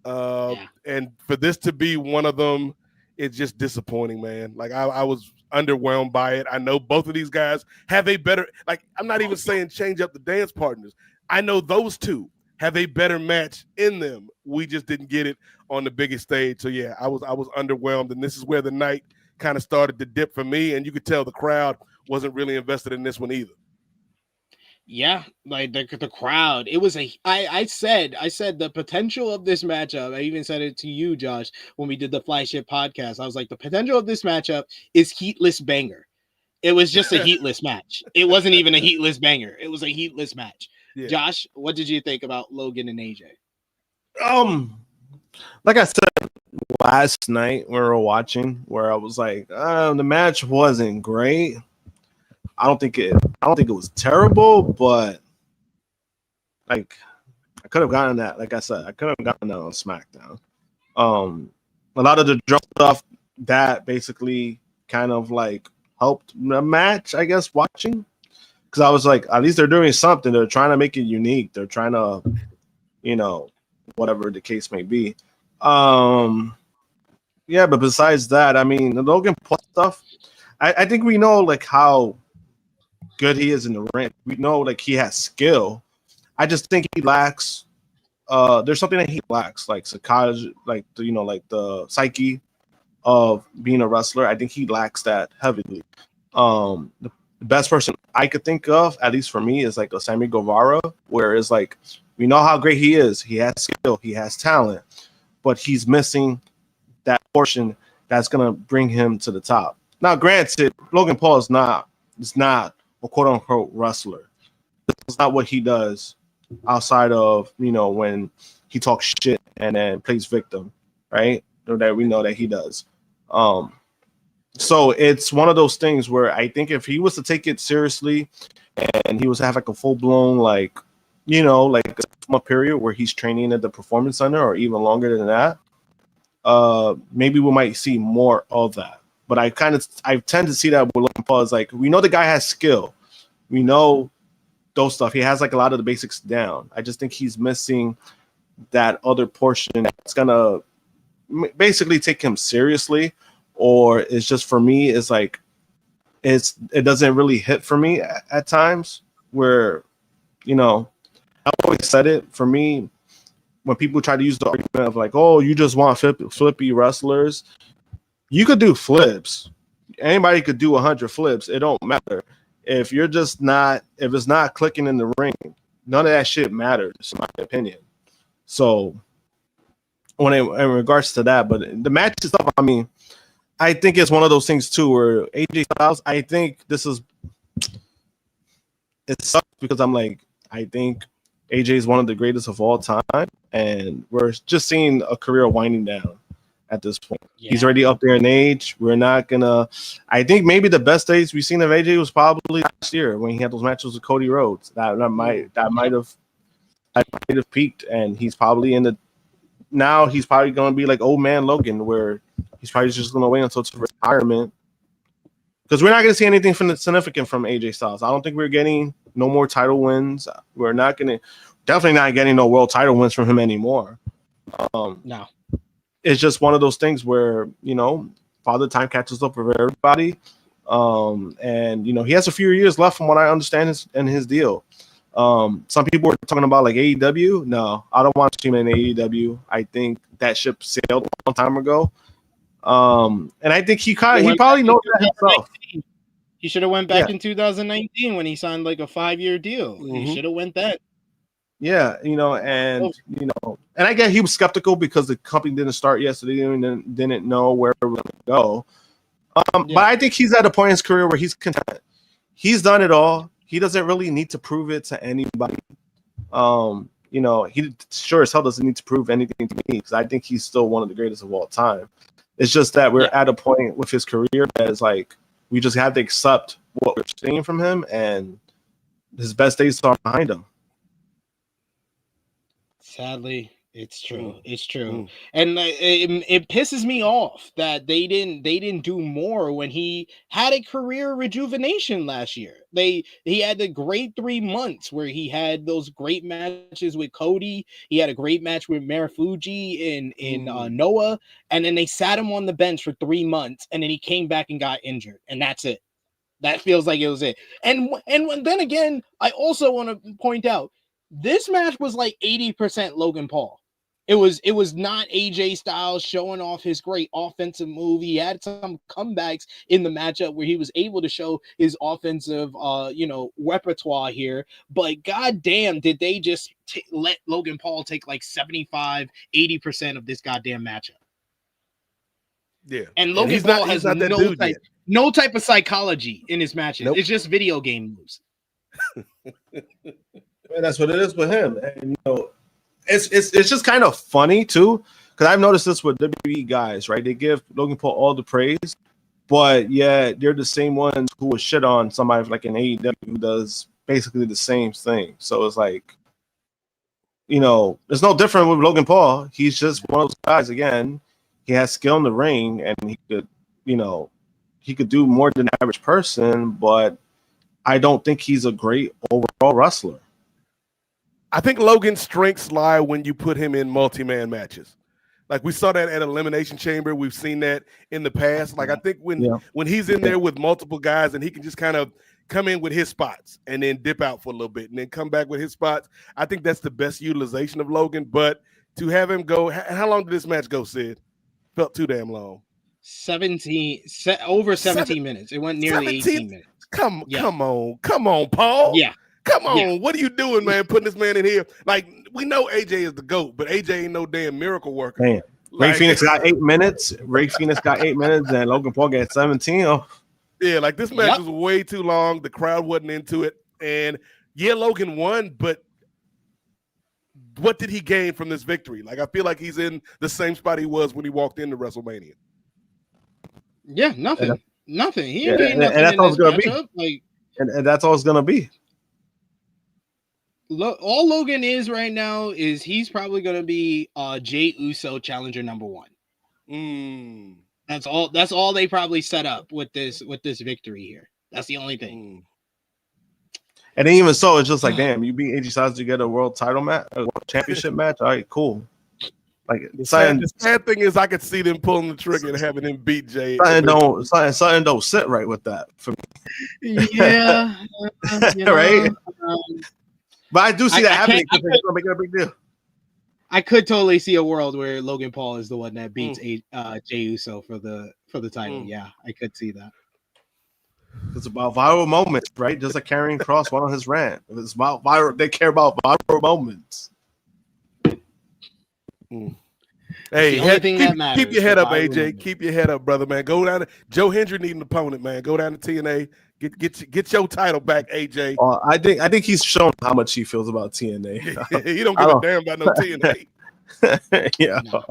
And for this to be one of them, it's just disappointing, man. Like, I was underwhelmed by it. I know both of these guys have a better, like, I'm not even saying change up the dance partners. I know those two have a better match in them. We just didn't get it on the biggest stage. So yeah, I was underwhelmed, and this is where the night kind of started to dip for me, and you could tell the crowd wasn't really invested in this one either. Yeah, like the crowd. It was I said the potential of this matchup. I even said it to you, Josh, when we did the Flagship podcast. I was like, the potential of this matchup is heatless banger. It was just a heatless match. It wasn't even a heatless banger. It was a heatless match. Yeah. Josh, what did you think about Logan and AJ? Like I said last night we were watching, where I was like, the match wasn't great. I don't think it was terrible, but like, I could have gotten that. Like I said, I could have gotten that on SmackDown. A lot of the drunk stuff that basically kind of like helped the match, I guess, watching, because I was like, at least they're doing something. They're trying to make it unique. They're trying to, you know, whatever the case may be. Yeah, but besides that, I mean, the Logan Paul stuff, I think we know like how good he is in the ring. We know like he has skill. I just think he lacks. There's something that he lacks, like psychology, like like the psyche of being a wrestler. I think he lacks that heavily. The best person I could think of, at least for me, is like a Sammy Guevara, where it's like we know how great he is. He has skill, he has talent, but he's missing that portion that's gonna bring him to the top. Now, granted, Logan Paul is not a quote unquote wrestler. It's not what he does outside of when he talks shit and then plays victim, right? Or that we know that he does. So it's one of those things where I think if he was to take it seriously and he was to have like a full blown like a period where he's training at the performance center or even longer than that, maybe we might see more of that. But I tend to see that with Logan Paul is like we know the guy has skill, we know those stuff. He has like a lot of the basics down. I just think he's missing that other portion that's gonna basically take him seriously, or it's just for me. It's like it doesn't really hit for me at times where I always said it for me when people try to use the argument of like, oh, you just want flippy wrestlers. You could do flips. Anybody could do 100 flips. It don't matter. If it's not clicking in the ring, none of that shit matters, in my opinion. So in regards to that, but the match stuff, I mean, I think it's one of those things too where AJ Styles, I think it sucks because I think AJ is one of the greatest of all time, and we're just seeing a career winding down at this point. Yeah. He's already up there in age. We're not gonna. I think maybe the best days we've seen of AJ was probably last year when he had those matches with Cody Rhodes. That might have peaked, and he's probably he's probably gonna be like old man Logan, where he's probably just gonna wait until it's retirement. Because we're not going to see anything significant from AJ Styles. I don't think we're getting no more title wins. We're definitely not getting no world title wins from him anymore. No. It's just one of those things where, Father Time catches up with everybody. And, he has a few years left from what I understand his deal. Some people were talking about like AEW. No, I don't want to see him in AEW. I think that ship sailed a long time ago. And I think he probably knows that himself. He should have went back in 2019 when he signed like a 5-year deal. Mm-hmm. He should have went then. Yeah, and I get he was skeptical because the company didn't start yet, so they didn't know where it was going to go. But I think he's at a point in his career where he's content. He's done it all. He doesn't really need to prove it to anybody. He sure as hell doesn't need to prove anything to me because I think he's still one of the greatest of all time. It's just that we're at a point with his career that is like we just have to accept what we're seeing from him, and his best days are behind him. Sadly, it's true. It's true, and it pisses me off that they didn't do more when he had a career rejuvenation last year. He had the great 3 months where he had those great matches with Cody. He had a great match with Marufuji in N.W.A, and then they sat him on the bench for 3 months, and then he came back and got injured, and that's it. That feels like it was it. And then again, I also want to point out this match was like 80% Logan Paul. It was not AJ Styles showing off his great offensive move. He had some comebacks in the matchup where he was able to show his offensive, repertoire here. But goddamn, did they just let Logan Paul take like 75, 80% of this goddamn matchup? Yeah, and Logan Paul has no type of psychology in his matches. Nope. It's just video game moves. That's what it is with him, and It's just kind of funny too, because I've noticed this with WWE guys, right? They give Logan Paul all the praise, but yeah, they're the same ones who will shit on somebody like an AEW who does basically the same thing. So it's like, it's no different with Logan Paul. He's just one of those guys. Again, he has skill in the ring, and he could do more than the average person, but I don't think he's a great overall wrestler. I think Logan's strengths lie when you put him in multi-man matches. Like we saw that at Elimination Chamber. We've seen that in the past. Like I think when he's in there with multiple guys and he can just kind of come in with his spots and then dip out for a little bit and then come back with his spots. I think that's the best utilization of Logan. But to have him go, how long did this match go, Sid? Felt too damn long. Over 17 minutes. It went nearly 18 minutes. Come on, Paul. Yeah. Come on. What are you doing, man? Putting this man in here. Like, we know AJ is the GOAT, but AJ ain't no damn miracle worker. Man. Ray Phoenix got 8 minutes. And Logan Paul got 17. Oh. Yeah, like this match was way too long. The crowd wasn't into it. And yeah, Logan won, but what did he gain from this victory? Like, I feel like he's in the same spot he was when he walked into WrestleMania. Yeah, nothing. Nothing. He ain't getting nothing. And that's all it's gonna be. Like, and that's all it's gonna be. All Logan is right now is he's probably gonna be Jey Uso challenger number 1. That's all they probably set up with this victory here. That's the only thing. And even so, it's just like, damn, you beat AJ Styles to get a world title match, a world championship match. All right, cool. Like the sad thing is, I could see them pulling the trigger and having him beat Jay. Something don't sit right with that for me. Yeah, right. But I do see that happening because they're making a big deal. I could totally see a world where Logan Paul is the one that beats Jey Uso for the title. Yeah, I could see that. It's about viral moments, right? Just like Karrion Kross went on his rant. It's about viral. They care about viral moments. Hey, keep your head up, AJ. Keep your head up, brother, man. Go down to Joe Hendry need an opponent, man. Go down to TNA. Get your title back, AJ. I think he's shown how much he feels about TNA. He don't give a damn about no TNA. Yeah. No.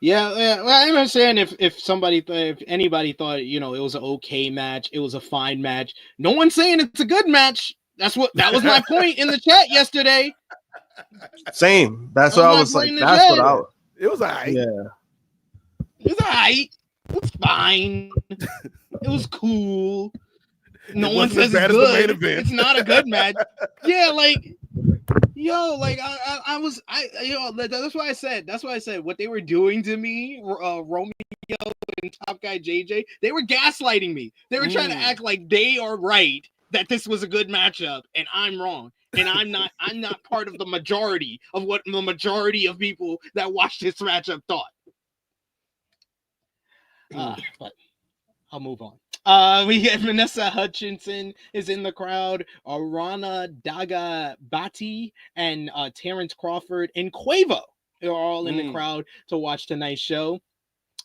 Yeah, well, I understand if anybody thought it was an okay match, it was a fine match. No one's saying it's a good match. That was my point in the chat yesterday. Same. That's what I was like. That's what I was. It was alright. Yeah. It was alright. It was fine. It was cool. No one says it's good. It's not a good match. Yeah, like, that's why I said. That's why I said what they were doing to me, Romeo and Top Guy JJ. They were gaslighting me. They were trying to act like they are right, that this was a good matchup, and I'm wrong. And I'm not part of the majority of what the majority of people that watched this matchup thought. But I'll move on. We get Vanessa Hutchinson is in the crowd. Rana Dagabati and Terrence Crawford and Quavo are all in the crowd to watch tonight's show.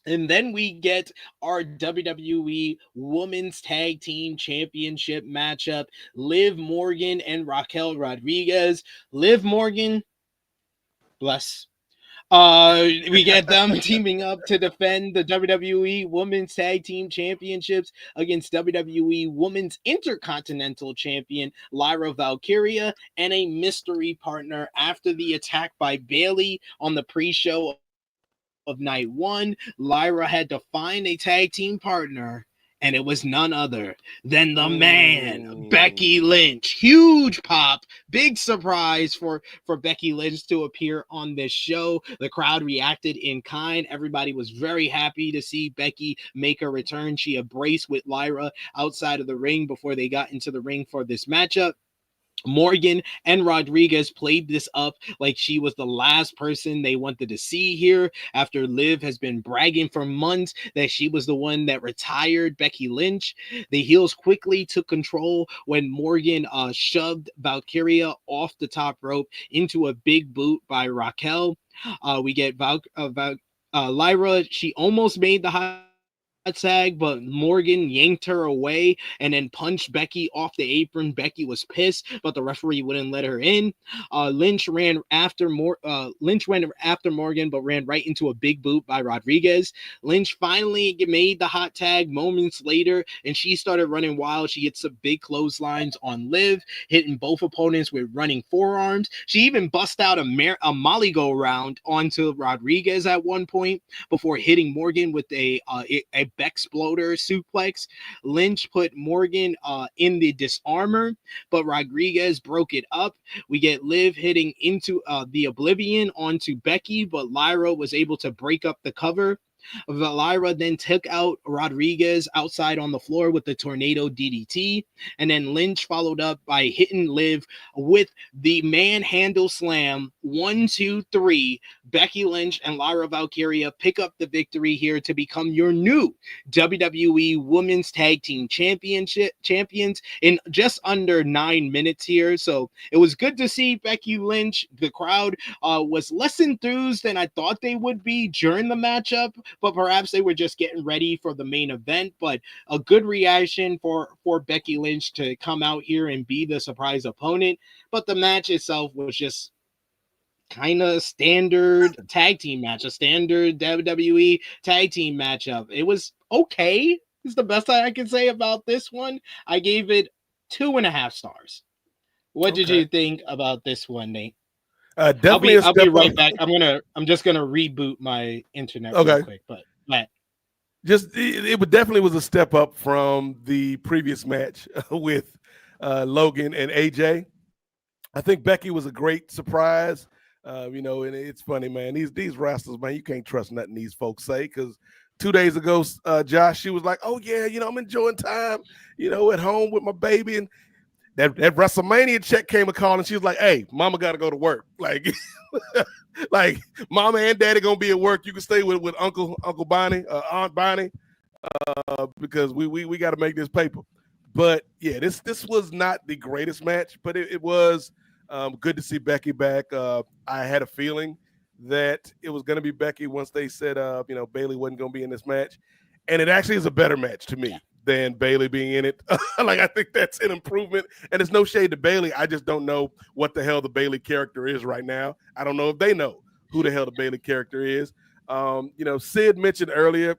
And then we get our WWE Women's Tag Team Championship matchup. Liv Morgan and Raquel Rodriguez. Liv Morgan, bless. We get them teaming up to defend the WWE Women's Tag Team Championships against WWE Women's Intercontinental Champion Lyra Valkyria and a mystery partner after the attack by Bayley on the pre-show of night 1. Lyra had to find a tag team partner, and it was none other than the man, Becky Lynch. Huge pop, big surprise for Becky Lynch to appear on this show. The crowd reacted in kind. Everybody was very happy to see Becky make a return. She embraced with Lyra outside of the ring before they got into the ring for this matchup. Morgan and Rodriguez played this up like she was the last person they wanted to see here after Liv has been bragging for months that she was the one that retired Becky Lynch. The heels quickly took control when Morgan shoved Valkyria off the top rope into a big boot by Raquel. We get Lyra. She almost made the high tag, but Morgan yanked her away and then punched Becky off the apron. Becky was pissed, but the referee wouldn't let her in. Lynch went after Morgan, but ran right into a big boot by Rodriguez. Lynch finally made the hot tag moments later, and she started running wild. She hit some big clotheslines on Liv, hitting both opponents with running forearms. She even bust out a Molly go round onto Rodriguez at one point before hitting Morgan with a Bexploder suplex. Lynch put Morgan in the disarmor, but Rodriguez broke it up. We get Liv hitting into the Oblivion onto Becky, but Lyra was able to break up the cover. Lyra then took out Rodriguez outside on the floor with the tornado DDT, and then Lynch followed up by hitting Liv with the manhandle slam. 1, 2, 3. Becky Lynch and Lyra Valkyria pick up the victory here to become your new WWE Women's Tag Team champions in just under 9 minutes here. So it was good to see Becky Lynch. The crowd was less enthused than I thought they would be during the matchup, but perhaps they were just getting ready for the main event. But a good reaction for Becky Lynch to come out here and be the surprise opponent. But the match itself was just kind of standard tag team match, a standard WWE tag team matchup. It was okay. It's the best I can say about this one. I gave it 2.5 stars. What did you think about this one, Nate? Definitely I'll be right back. I'm just gonna reboot my internet real quick, but it definitely was a step up from the previous match with Logan and AJ. I think Becky was a great surprise. And it's funny, man. These wrestlers, man, you can't trust nothing these folks say, because 2 days ago, Josh, she was like, "Oh yeah, I'm enjoying time, at home with my baby," and that WrestleMania check came a call, and she was like, "Hey, mama got to go to work. Like, like mama and daddy gonna be at work. You can stay with Uncle Bonnie, Aunt Bonnie, because we got to make this paper." But yeah, this was not the greatest match, but it was good to see Becky back. I had a feeling that it was going to be Becky once they said, Bayley wasn't going to be in this match, and it actually is a better match to me than Bayley being in it. Like, I think that's an improvement, and it's no shade to Bayley. I just don't know what the hell the Bayley character is right now. I don't know if they know who the hell the Bayley character is. Sid mentioned earlier,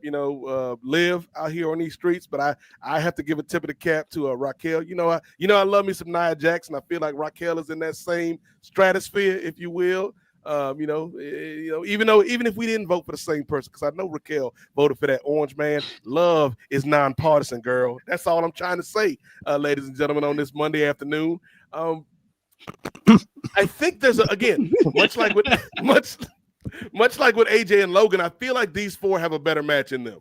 Liv out here on these streets, but I have to give a tip of the cap to Raquel. I love me some Nia Jackson. I feel like Raquel is in that same stratosphere, if you will. Even if we didn't vote for the same person, because I know Raquel voted for that orange man. Love is nonpartisan, girl. That's all I'm trying to say, ladies and gentlemen, on this Monday afternoon. I think there's much like with AJ and Logan, I feel like these four have a better match in them.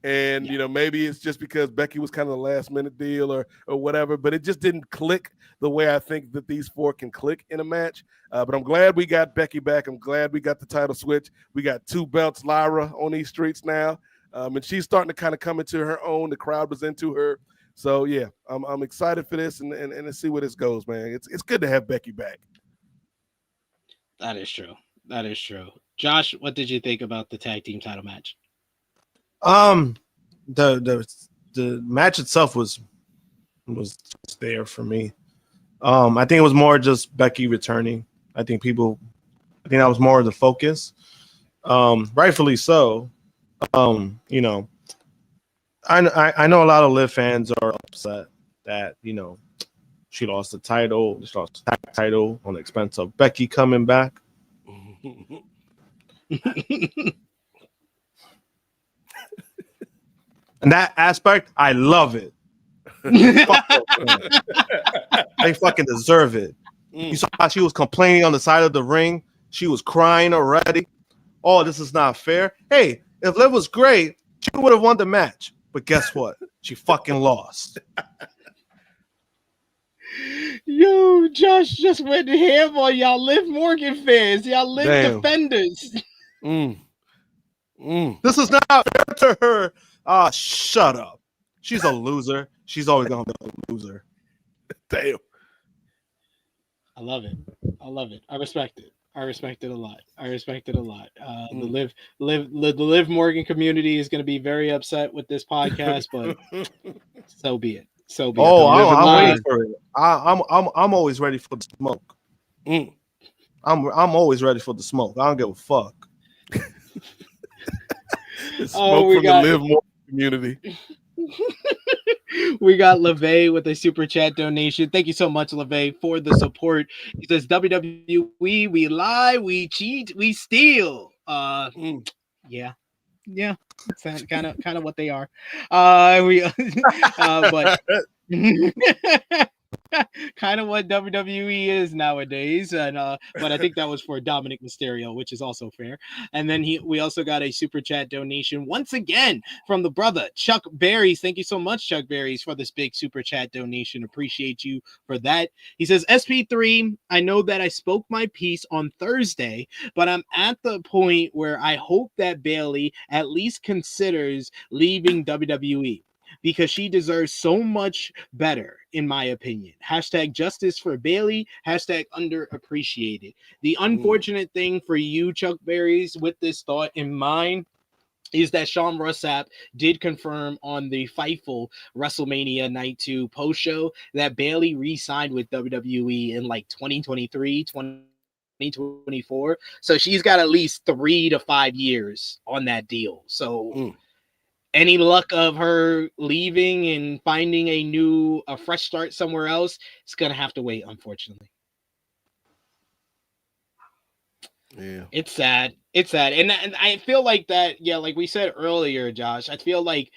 And, maybe it's just because Becky was kind of a last-minute deal or whatever, but it just didn't click the way I think that these four can click in a match. But I'm glad we got Becky back. I'm glad we got the title switch. We got 2 belts, Lyra, on these streets now. And she's starting to kind of come into her own. The crowd was into her. So, yeah, I'm excited for this and to see where this goes, man. It's good to have Becky back. That is true. That is true. Josh, what did you think about the tag team title match? The match itself was there for me. I think it was more just Becky returning. I think that was more of the focus. Rightfully so. I know a lot of Liv fans are upset that she lost the title. She lost the tag title on the expense of Becky coming back. And that aspect, I love it. They fucking deserve it. You saw how she was complaining on the side of the ring. She was crying already. Oh, this is not fair. Hey, if Liv was great, she would have won the match. But guess what? She fucking lost. Yo, Josh just went ham on y'all Liv Morgan fans. Y'all Liv defenders. This is not fair to her. Shut up. She's a loser. She's always gonna be a loser. Damn. I love it. I respect it. I respect it a lot. The Liv Morgan community is going to be very upset with this podcast, but so be it. Oh, I'm waiting for it. I'm always ready for the smoke. I'm always ready for the smoke. I don't give a fuck. The smoke from the Liv Morgan community. We got LeVay with a super chat donation. Thank you so much, LeVay, for the support. He says, WWE, we lie, we cheat, we steal. Yeah. yeah, it's kind of what they are. But kind of what WWE is nowadays, and but I think that was for Dominic Mysterio, which is also fair. And then we also got a super chat donation once again from the brother Chuck Berries. Thank you so much, Chuck Berries, for this big super chat donation. Appreciate you for that. He says, SP3, I know that I spoke my piece on Thursday, but I'm at the point where I hope that Bayley at least considers leaving WWE, because she deserves so much better, in my opinion. Hashtag justice for Bayley. Hashtag underappreciated. The unfortunate thing for you, Chuck Berries, with this thought in mind, is that Sean Rossap did confirm on the Fightful WrestleMania Night 2 post show that Bayley re-signed with WWE in like 2023, 2024. So she's got at least 3 to 5 years on that deal. So any luck of her leaving and finding a fresh start somewhere else, it's gonna have to wait, unfortunately. Yeah, it's sad. And I feel like that, yeah, like we said earlier, Josh, I feel like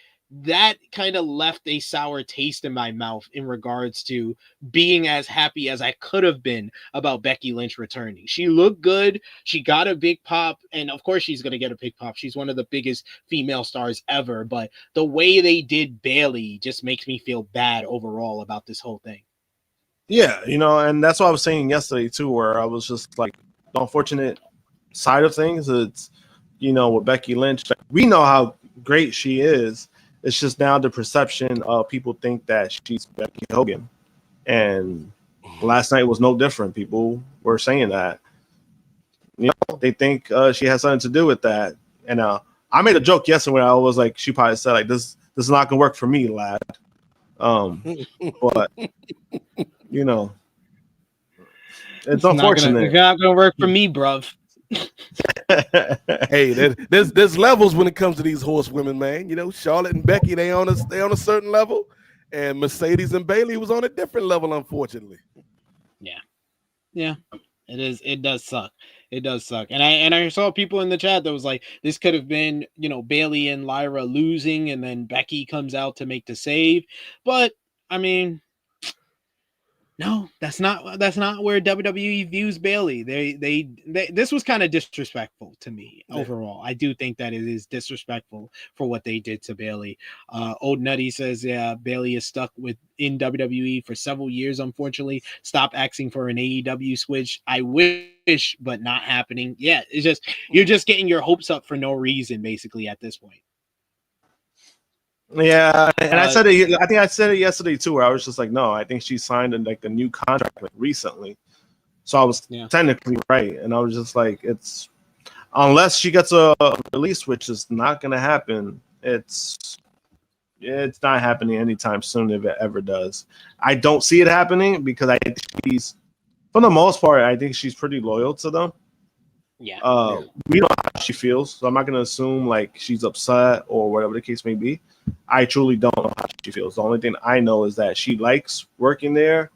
that kind of left a sour taste in my mouth in regards to being as happy as I could have been about Becky Lynch returning. She looked good. She got a big pop, and of course she's going to get a big pop. She's one of the biggest female stars ever, but the way they did Bayley just makes me feel bad overall about this whole thing. Yeah, and that's what I was saying yesterday too, where I was just like, the unfortunate side of things, it's, with Becky Lynch, we know how great she is. It's just now the perception of people think that she's Becky Hogan. And last night was no different. People were saying that. They think she has something to do with that. And I made a joke yesterday where I was like, she probably said, like, this is not going to work for me, lad. But, it's unfortunate. It's not going to work for me, bruv. Hey, there's levels when it comes to these horsewomen, man. Charlotte and Becky, they on a certain level, and Mercedes and Bayley was on a different level, unfortunately. Yeah, it does suck. It does suck. And I saw people in the chat that was like, this could have been, Bayley and Lyra losing, and then Becky comes out to make the save. But I mean, no, that's not where WWE views Bayley. They this was kind of disrespectful to me overall. I do think that it is disrespectful for what they did to Bayley. Old Nutty says, yeah, Bayley is stuck in WWE for several years, unfortunately. Stop asking for an AEW switch. I wish, but not happening. Yeah, it's just, you're just getting your hopes up for no reason, basically, at this point. Yeah, and I said it. I think I said it yesterday too, where I was just like, no, I think she signed a new contract recently, so I was technically right, and I was just like, it's unless she gets a release, which is not going to happen. It's not happening anytime soon if it ever does. I don't see it happening because I think she's, for the most part, I think she's pretty loyal to them. Yeah. We know how she feels, so I'm not going to assume like she's upset or whatever the case may be. I truly don't know how she feels. The only thing I know is that she likes working there.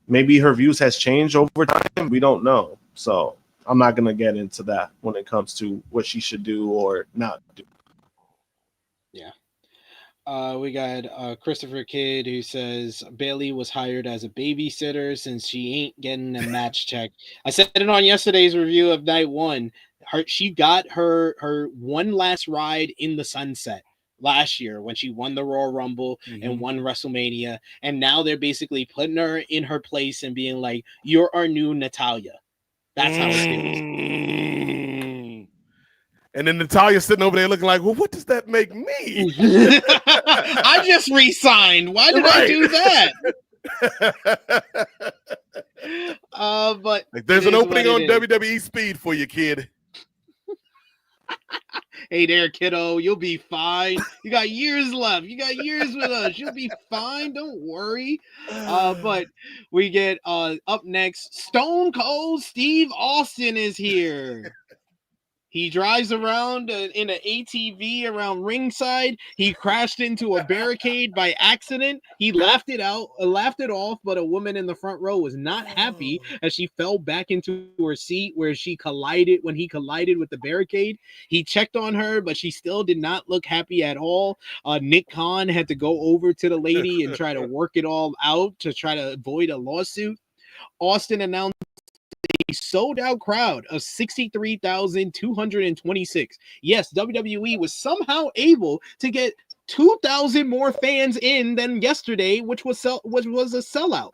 Maybe her views has changed over time. We don't know. So I'm not going to get into that when it comes to what she should do or not do. Yeah. We got Christopher Kidd, who says Bayley was hired as a babysitter since she ain't getting a match check. I said it on yesterday's review of night 1. She got her one last ride in the sunset last year when she won the Royal Rumble and won WrestleMania, and now they're basically putting her in her place and being like, you're our new Natalya. That's how it feels. And then Natalya sitting over there looking like, well, what does that make me? I just re-signed. Why did I do that? But like, there's an opening on WWE Speed for you, kid. Hey there, kiddo. You'll be fine. You got years left. You got years with us. You'll be fine. Don't worry. But we get up next. Stone Cold Steve Austin is here. He drives around in an ATV around ringside. He crashed into a barricade by accident. He laughed it off, but a woman in the front row was not happy as she fell back into her seat where he collided with the barricade. He checked on her, but she still did not look happy at all. Nick Khan had to go over to the lady and try to work it all out to try to avoid a lawsuit. Austin announced a sold-out crowd of 63,226. Yes, WWE was somehow able to get 2,000 more fans in than yesterday, which was a sellout.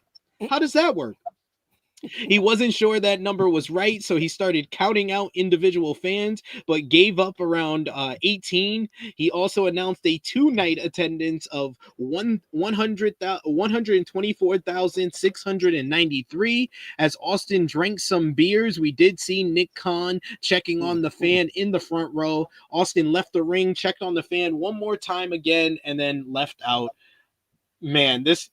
How does that work? He wasn't sure that number was right, so he started counting out individual fans, but gave up around 18. He also announced a two-night attendance of 124,693. As Austin drank some beers, we did see Nick Khan checking on the fan in the front row. Austin left the ring, checked on the fan one more time again, and then left out. Man, this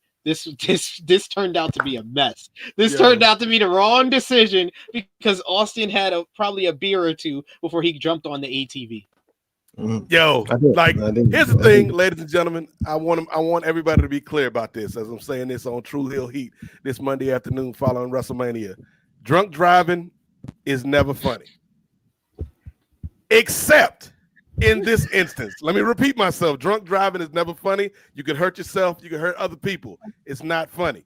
turned out to be a mess. This turned out to be the wrong decision because Austin had probably a beer or two before he jumped on the ATV. Yo, here's the thing, ladies and gentlemen. I want everybody to be clear about this as I'm saying this on Tru Heel Heat this Monday afternoon following WrestleMania. Drunk driving is never funny. Except in this instance. Let me repeat myself. Drunk driving is never funny. You can hurt yourself. You can hurt other people. It's not funny.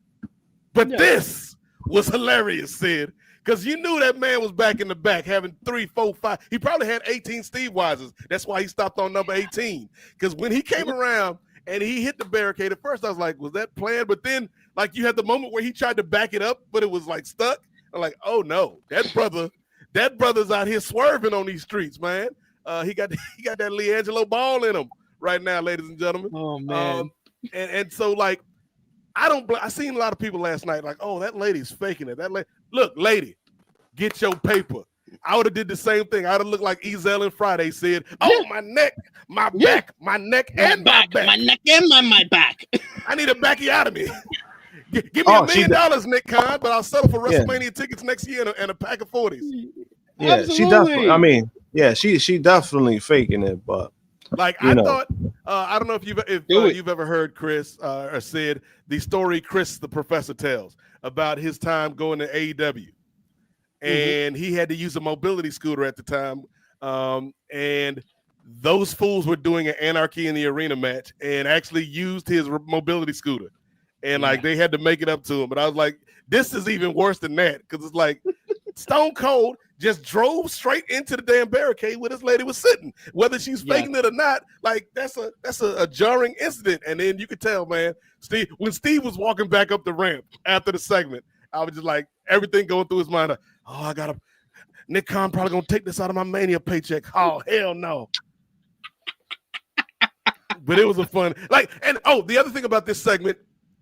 But this was hilarious, Sid, because you knew that man was back in the back having 3, 4, 5. He probably had 18 Steve Weisers. That's why he stopped on number 18. Because when he came around and he hit the barricade, at first I was like, was that planned? But then, like, you had the moment where he tried to back it up, but it was, like, stuck. I'm like, oh, no. That brother's out here swerving on these streets, man. He got that LiAngelo ball in him right now, ladies and gentlemen. Oh man! And so like, I seen a lot of people last night like, oh, that lady's faking it. Look, lady, get your paper. I would have did the same thing. I'd have looked like Ezel and Friday said, oh, my neck, my back, my neck and my back. My neck and my back. I need a backiotomy. Give me $1 million, Nick Khan, but I'll settle for WrestleMania tickets next year and a pack of 40s. Yeah, absolutely. She definitely. I mean, yeah, she definitely faking it, but like I thought. I don't know if you've ever heard Chris or Sid the story Chris the Professor tells about his time going to AEW, and he had to use a mobility scooter at the time, and those fools were doing an Anarchy in the Arena match and actually used his mobility scooter, and like they had to make it up to him. But I was like, this is even worse than that because it's like Stone Cold just drove straight into the damn barricade where this lady was sitting. Whether she's faking it or not, like that's a jarring incident. And then you could tell, man, when Steve was walking back up the ramp after the segment, I was just like everything going through his mind. Like, oh, Nick Khan probably gonna take this out of my Mania paycheck. Oh, hell no. But it was a fun, the other thing about this segment,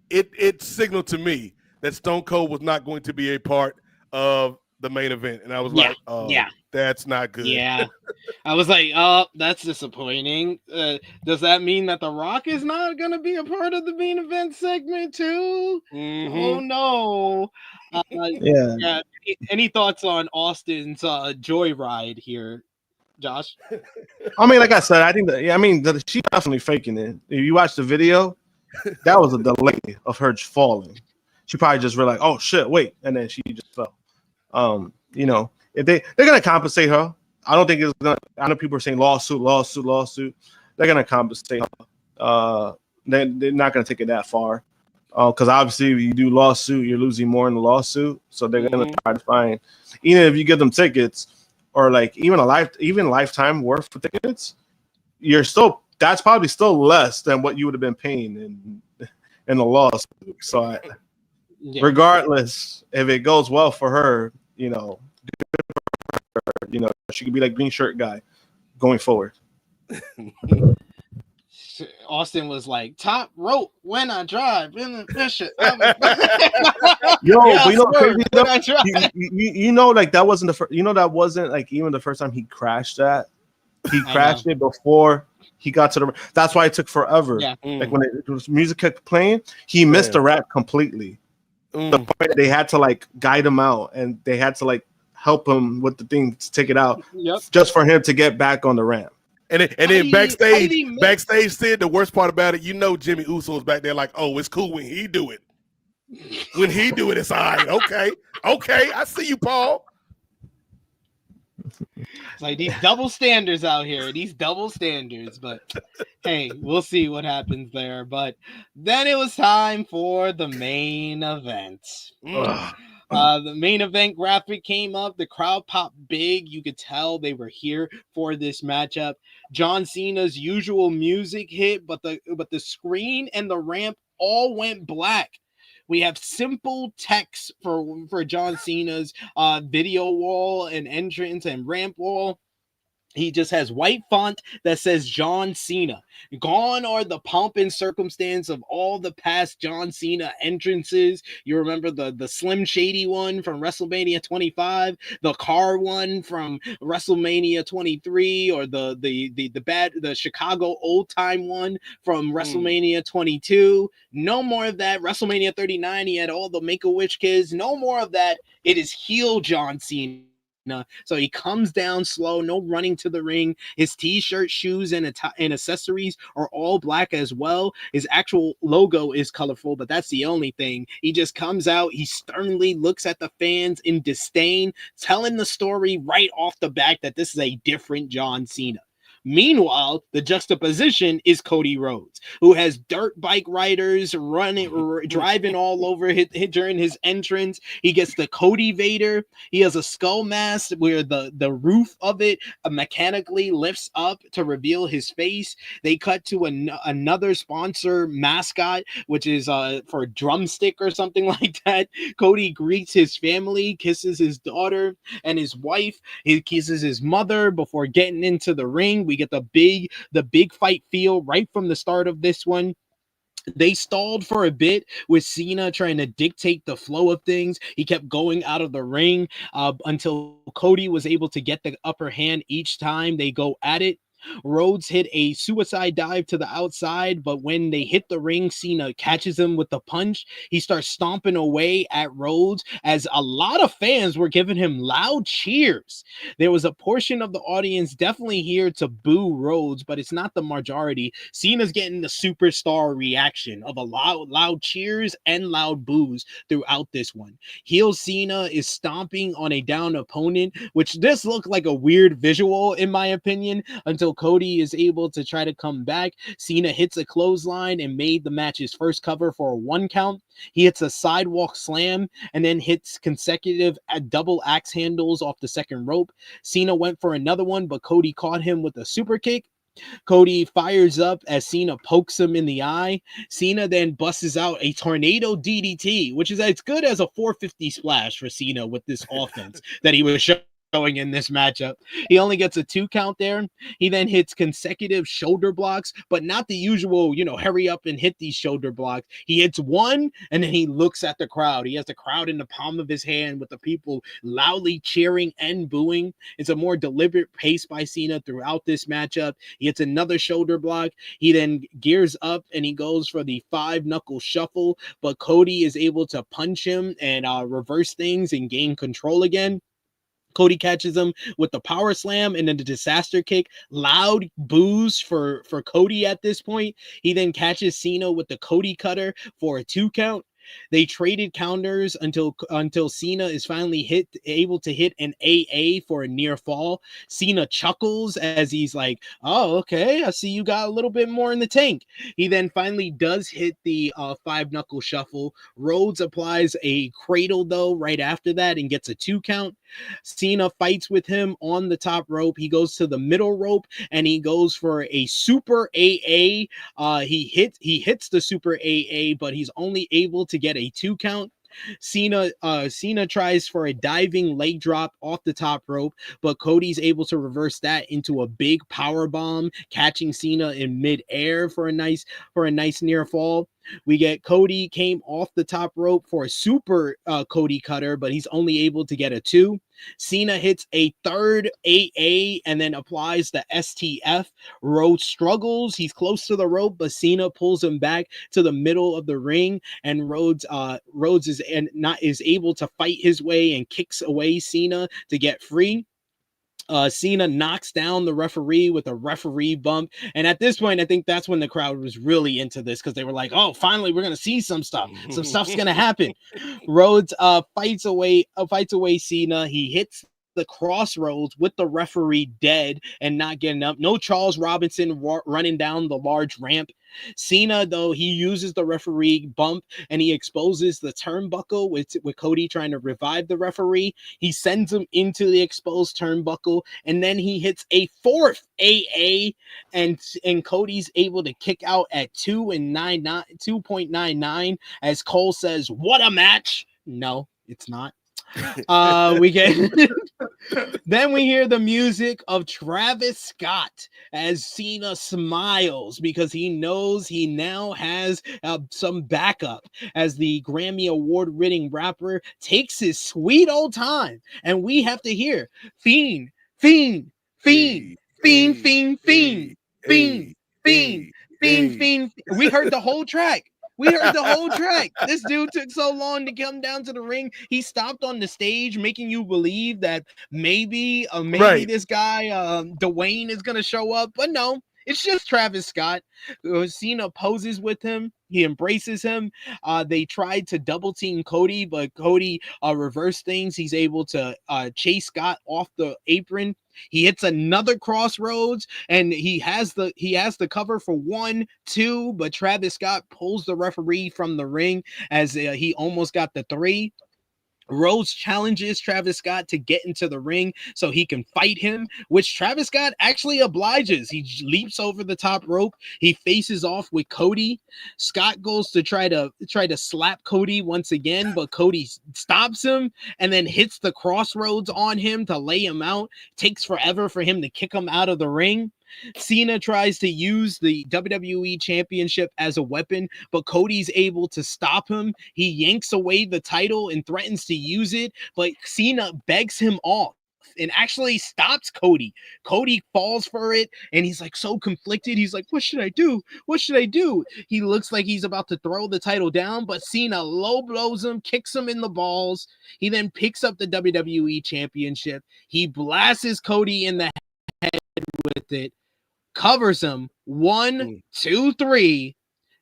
it signaled to me that Stone Cold was not going to be a part of the main event, and I was like, "Oh, that's not good." Yeah, I was like, "Oh, that's disappointing." Does that mean that The Rock is not going to be a part of the main event segment too? Oh no! Yeah. Any thoughts on Austin's joyride here, Josh? I mean, like I said, I think that she's definitely faking it. If you watch the video, that was a delay of her falling. She probably just realized, "Oh shit, wait," and then she just fell. If they're gonna compensate her, I don't think it's gonna. I know people are saying lawsuit. They're gonna compensate her. They're not gonna take it that far, because obviously if you do lawsuit, you're losing more in the lawsuit. So they're gonna try to find, even if you give them tickets or like even lifetime worth of tickets, that's probably still less than what you would have been paying in the lawsuit. So regardless, if it goes well for her, she could be like green shirt guy going forward. Austin was like top rope when I drive. Yo, like that wasn't the first. That wasn't like even the first time he crashed that. He crashed it before he got to the. That's why it took forever. Yeah. Like when the music kept playing, he missed the rap completely. The point they had to like guide him out, and they had to like help him with the thing to take it out, Yep. just for him to get back on the ramp. And then backstage said the worst part about it, Jimmy Uso's back there like, oh, it's cool when he do it. When he do it, it's all right. Okay, I see you, Paul. It's like these double standards out here, but hey, we'll see what happens there. But then it was time for the main event. The main event graphic came up. The crowd popped big. You could tell they were here for this matchup. John Cena's usual music hit, but the screen and the ramp all went black. We have simple text for John Cena's video wall and entrance and ramp wall. He just has white font that says John Cena. Gone are the pomp and circumstance of all the past John Cena entrances. You remember the Slim Shady one from WrestleMania 25, the car one from WrestleMania 23, or the Chicago old time one from WrestleMania 22. No more of that. WrestleMania 39, he had all the Make-A-Wish kids. No more of that. It is heel John Cena. So he comes down slow, no running to the ring. His t-shirt, shoes, and accessories are all black as well. His actual logo is colorful, but that's the only thing. He just comes out, he sternly looks at the fans in disdain, telling the story right off the bat that this is a different John Cena. Meanwhile, the juxtaposition is Cody Rhodes, who has dirt bike riders driving all over during his entrance. He gets the Cody Vader. He has a skull mask where the roof of it mechanically lifts up to reveal his face. They cut to another sponsor mascot, which is for drumstick or something like that. Cody greets his family, kisses his daughter and his wife. He kisses his mother before getting into the ring. We get the big fight feel right from the start of this one. They stalled for a bit with Cena trying to dictate the flow of things. He kept going out of the ring until Cody was able to get the upper hand each time they go at it. Rhodes hit a suicide dive to the outside, but when they hit the ring, Cena catches him with the punch. He starts stomping away at Rhodes as a lot of fans were giving him loud cheers. There was a portion of the audience definitely here to boo Rhodes, but it's not the majority. Cena's getting the superstar reaction of a loud cheers and loud boos throughout this one. Heel Cena is stomping on a down opponent, which this looked like a weird visual in my opinion, until Cody is able to try to come back. Cena hits a clothesline and made the match's first cover for a 1 count. He hits a sidewalk slam and then hits consecutive double axe handles off the second rope. Cena went for another one, but Cody caught him with a super kick. Cody fires up as Cena pokes him in the eye. Cena then busts out a tornado DDT, which is as good as a 450 splash for Cena with this offense that he was showing in this matchup. He only gets a 2 count there. He then hits consecutive shoulder blocks, but not the usual, hurry up and hit these shoulder blocks. He hits one and then he looks at the crowd. He has the crowd in the palm of his hand with the people loudly cheering and booing. It's a more deliberate pace by Cena throughout this matchup. He hits another shoulder block. He then gears up and he goes for the 5-knuckle shuffle, but Cody is able to punch him and reverse things and gain control again. Cody catches him with the power slam and then the disaster kick. Loud boos for Cody at this point. He then catches Cena with the Cody cutter for a 2 count. They traded counters until Cena is finally able to hit an AA for a near fall. Cena chuckles as he's like, oh, okay, I see you got a little bit more in the tank. He then finally does hit the 5-knuckle shuffle. Rhodes applies a cradle, though, right after that and gets a 2 count. Cena fights with him on the top rope. He goes to the middle rope and he goes for a super AA. He hits the super AA, but he's only able to get a 2 count. Cena tries for a diving leg drop off the top rope, but Cody's able to reverse that into a big power bomb, catching Cena in midair for a nice near fall. We get Cody came off the top rope for a super Cody cutter, but he's only able to get a 2. Cena hits a third AA and then applies the STF. Rhodes struggles. He's close to the rope, but Cena pulls him back to the middle of the ring, and Rhodes is able to fight his way and kicks away Cena to get free. Cena knocks down the referee with a referee bump. And at this point, I think that's when the crowd was really into this, because they were like, oh, finally, we're going to see some stuff. Some stuff's going to happen. Rhodes fights away Cena. He hits the crossroads with the referee dead and not getting up. No Charles Robinson running down the large ramp. Cena, though, he uses the referee bump and he exposes the turnbuckle with Cody trying to revive the referee. He sends him into the exposed turnbuckle, and then he hits a 4th AA, and Cody's able to kick out at 2.99 as Cole says, "What a match!" No, it's not. We get then we hear the music of Travis Scott as Cena smiles because he knows he now has some backup, as the Grammy award-winning rapper takes his sweet old time, and we have to hear fiend, fiend, fiend, fiend, fiend, fiend, fiend, fiend, fiend, fiend. We heard the whole track. This dude took so long to come down to the ring. He stopped on the stage, making you believe that maybe this guy, Dwayne, is going to show up. But no, it's just Travis Scott. Cena poses with him. He embraces him. They tried to double team Cody, but Cody reversed things. He's able to chase Scott off the apron. He hits another crossroads, and he has the cover for 1, 2, but Travis Scott pulls the referee from the ring as he almost got the 3. Rhodes challenges Travis Scott to get into the ring so he can fight him, which Travis Scott actually obliges. He leaps over the top rope. He faces off with Cody. Scott goes to try to slap Cody once again, but Cody stops him and then hits the crossroads on him to lay him out. Takes forever for him to kick him out of the ring. Cena tries to use the WWE Championship as a weapon, but Cody's able to stop him. He yanks away the title and threatens to use it, but Cena begs him off and actually stops Cody. Cody falls for it, and he's like so conflicted. He's like, what should I do? What should I do? He looks like he's about to throw the title down, but Cena low blows him, kicks him in the balls. He then picks up the WWE Championship. He blasts Cody in the head with it, covers him. 1, 2, 3.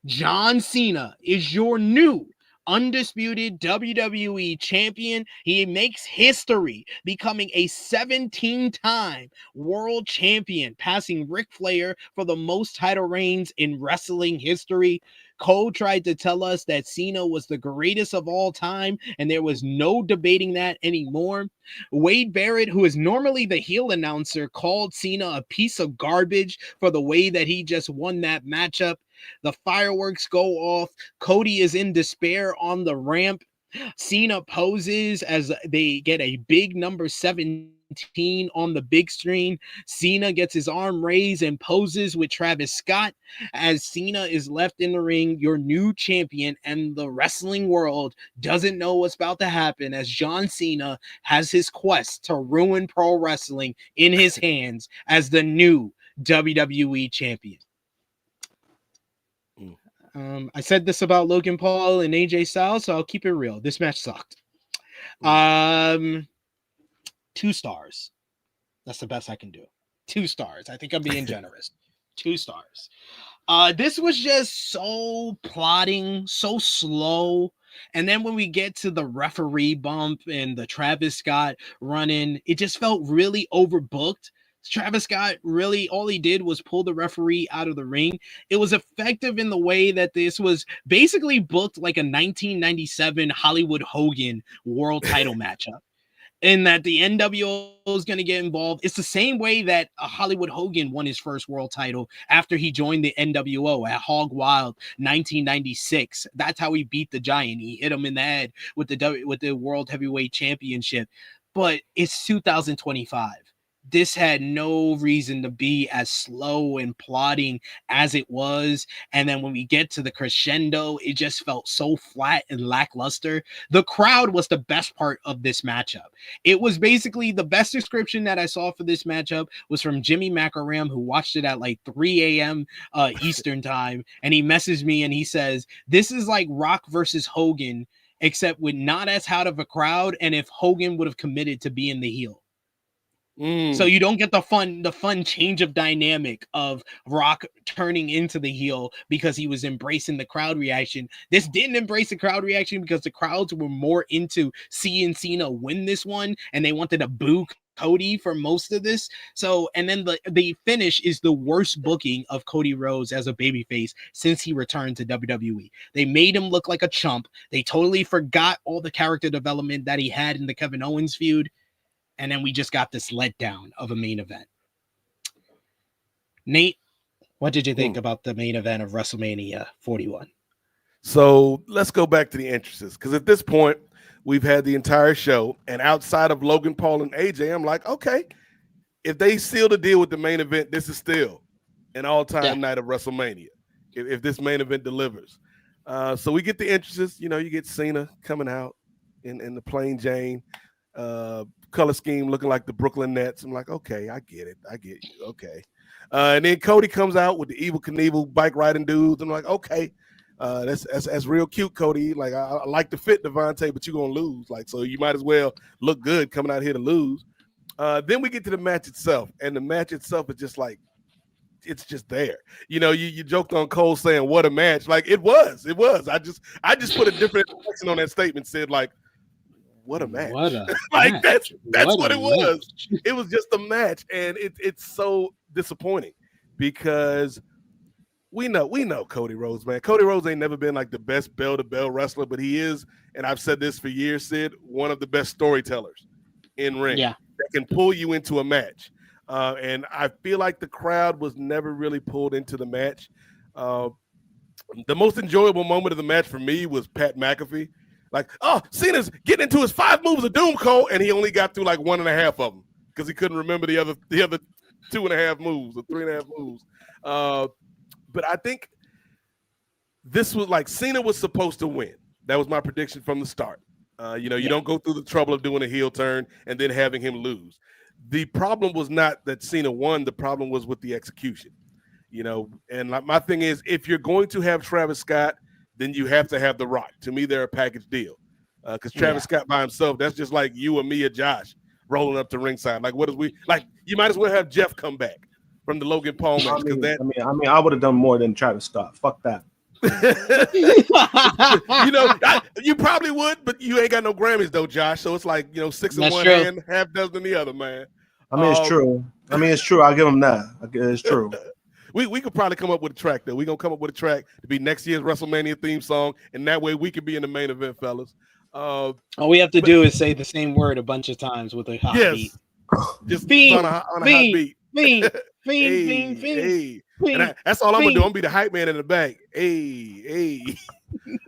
John Cena is your new undisputed WWE champion. He makes history, becoming a 17-time world champion, passing Ric Flair for the most title reigns in wrestling history. Cole tried to tell us that Cena was the greatest of all time, and there was no debating that anymore. Wade Barrett, who is normally the heel announcer, called Cena a piece of garbage for the way that he just won that matchup. The fireworks go off. Cody is in despair on the ramp. Cena poses as they get a big number 17 on the big screen. Cena gets his arm raised and poses with Travis Scott as Cena is left in the ring, your new champion, and the wrestling world doesn't know what's about to happen as John Cena has his quest to ruin pro wrestling in his hands as the new WWE champion. I said this about Logan Paul and AJ Styles, so I'll keep it real. This match sucked. 2 stars. That's the best I can do. 2 stars. I think I'm being generous. 2 stars. This was just so plodding, so slow. And then when we get to the referee bump and the Travis Scott run-in, it just felt really overbooked. Travis Scott really, all he did was pull the referee out of the ring. It was effective in the way that this was basically booked like a 1997 Hollywood Hogan world title matchup. And that the N.W.A is going to get involved. It's the same way that Hollywood Hogan won his first world title after he joined the N.W.A at Hog Wild 1996. That's how he beat the Giant. He hit him in the head with the World Heavyweight Championship. But it's 2025. this had no reason to be as slow and plodding as it was. And then when we get to the crescendo, it just felt so flat and lackluster. The crowd was the best part of this matchup. It was basically the best description that I saw for this matchup was from Jimmy Macaram, who watched it at like 3 a.m. Eastern time. And he messaged me and he says, this is like Rock versus Hogan, except with not as hot of a crowd. And if Hogan would have committed to being the heel. So you don't get the fun change of dynamic of Rock turning into the heel because he was embracing the crowd reaction. This didn't embrace the crowd reaction because the crowds were more into seeing Cena win this one, and they wanted to boo Cody for most of this. So, and then the finish is the worst booking of Cody Rhodes as a babyface since he returned to WWE. They made him look like a chump. They totally forgot all the character development that he had in the Kevin Owens feud. And then we just got this letdown of a main event. Nate, what did you think about the main event of WrestleMania 41? So let's go back to the entrances, because at this point, we've had the entire show, and outside of Logan Paul and AJ, I'm like, okay, if they seal the deal with the main event, this is still an all-time night of WrestleMania, if this main event delivers. So we get the entrances. You know, you get Cena coming out in the plain Jane, color scheme looking like the Brooklyn Nets. I'm like, okay, I get it. I get you. Okay. And then Cody comes out with the Evel Knievel bike riding dudes. I'm like, okay, that's real cute, Cody. Like, I like the fit, Devontae, but you're going to lose. Like, so you might as well look good coming out here to lose. Then we get to the match itself, and the match itself is just like, it's just there. You know, you joked on Cole saying, what a match. Like, it was. I just put a different inflection on that statement, said like, what a match. Like, that's what it was. It was just a match, and it's so disappointing because we know Cody Rhodes, man. Cody Rhodes ain't never been like the best bell-to-bell wrestler, but he is, and I've said this for years, Sid, one of the best storytellers in ring that can pull you into a match. And I feel like the crowd was never really pulled into the match. The most enjoyable moment of the match for me was Pat McAfee. Like, oh, Cena's getting into his 5 moves of doom, Cole, and he only got through like 1.5 of them because he couldn't remember the other 2.5 moves or 3.5 moves. But I think this was like Cena was supposed to win. That was my prediction from the start. You don't go through the trouble of doing a heel turn and then having him lose. The problem was not that Cena won. The problem was with the execution. You know, and like my thing is, if you're going to have Travis Scott, then you have to have The Rock. To me, they're a package deal. Because Travis Scott by himself, that's just like you or me or Josh rolling up to ringside. Like, what is we like? You might as well have Jeff come back from the Logan Paul match. I would have done more than Travis Scott. Fuck that. You probably would, but you ain't got no Grammys though, Josh. So it's like 6 in one hand, half dozen in the other, man. It's true. It's true. I'll give him that. It's true. We could probably come up with a track though. We're gonna come up with a track to be next year's WrestleMania theme song, and that way we could be in the main event, fellas. All we have to do is say the same word a bunch of times with a hot beat. Just on a hot beat. Fiend. And that's all I'm gonna do. I'm gonna be the hype man in the back. Hey.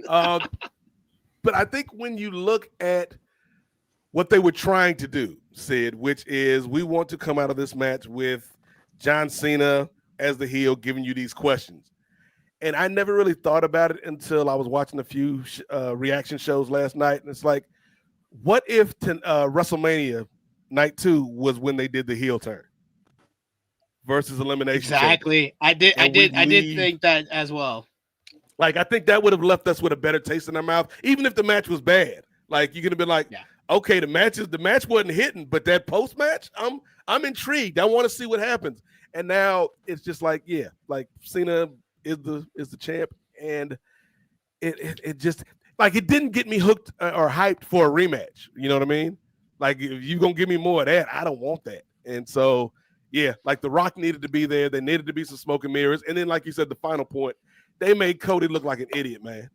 But I think when you look at what they were trying to do, Sid, which is we want to come out of this match with John Cena as the heel giving you these questions. And I never really thought about it until I was watching a few reaction shows last night. And it's like, what if WrestleMania Night 2 was when they did the heel turn versus elimination? Exactly. I did think that as well. Like, I think that would have left us with a better taste in our mouth, even if the match was bad. Like, you could have been like, okay, the match wasn't hitting, but that post match, I'm intrigued. I want to see what happens. And now it's just like, like Cena is the champ, and it just like it didn't get me hooked or hyped for a rematch. You know what I mean? Like, if you're gonna give me more of that, I don't want that. And so, like The Rock needed to be there. There needed to be some smoke and mirrors. And then, like you said, the final point, they made Cody look like an idiot, man.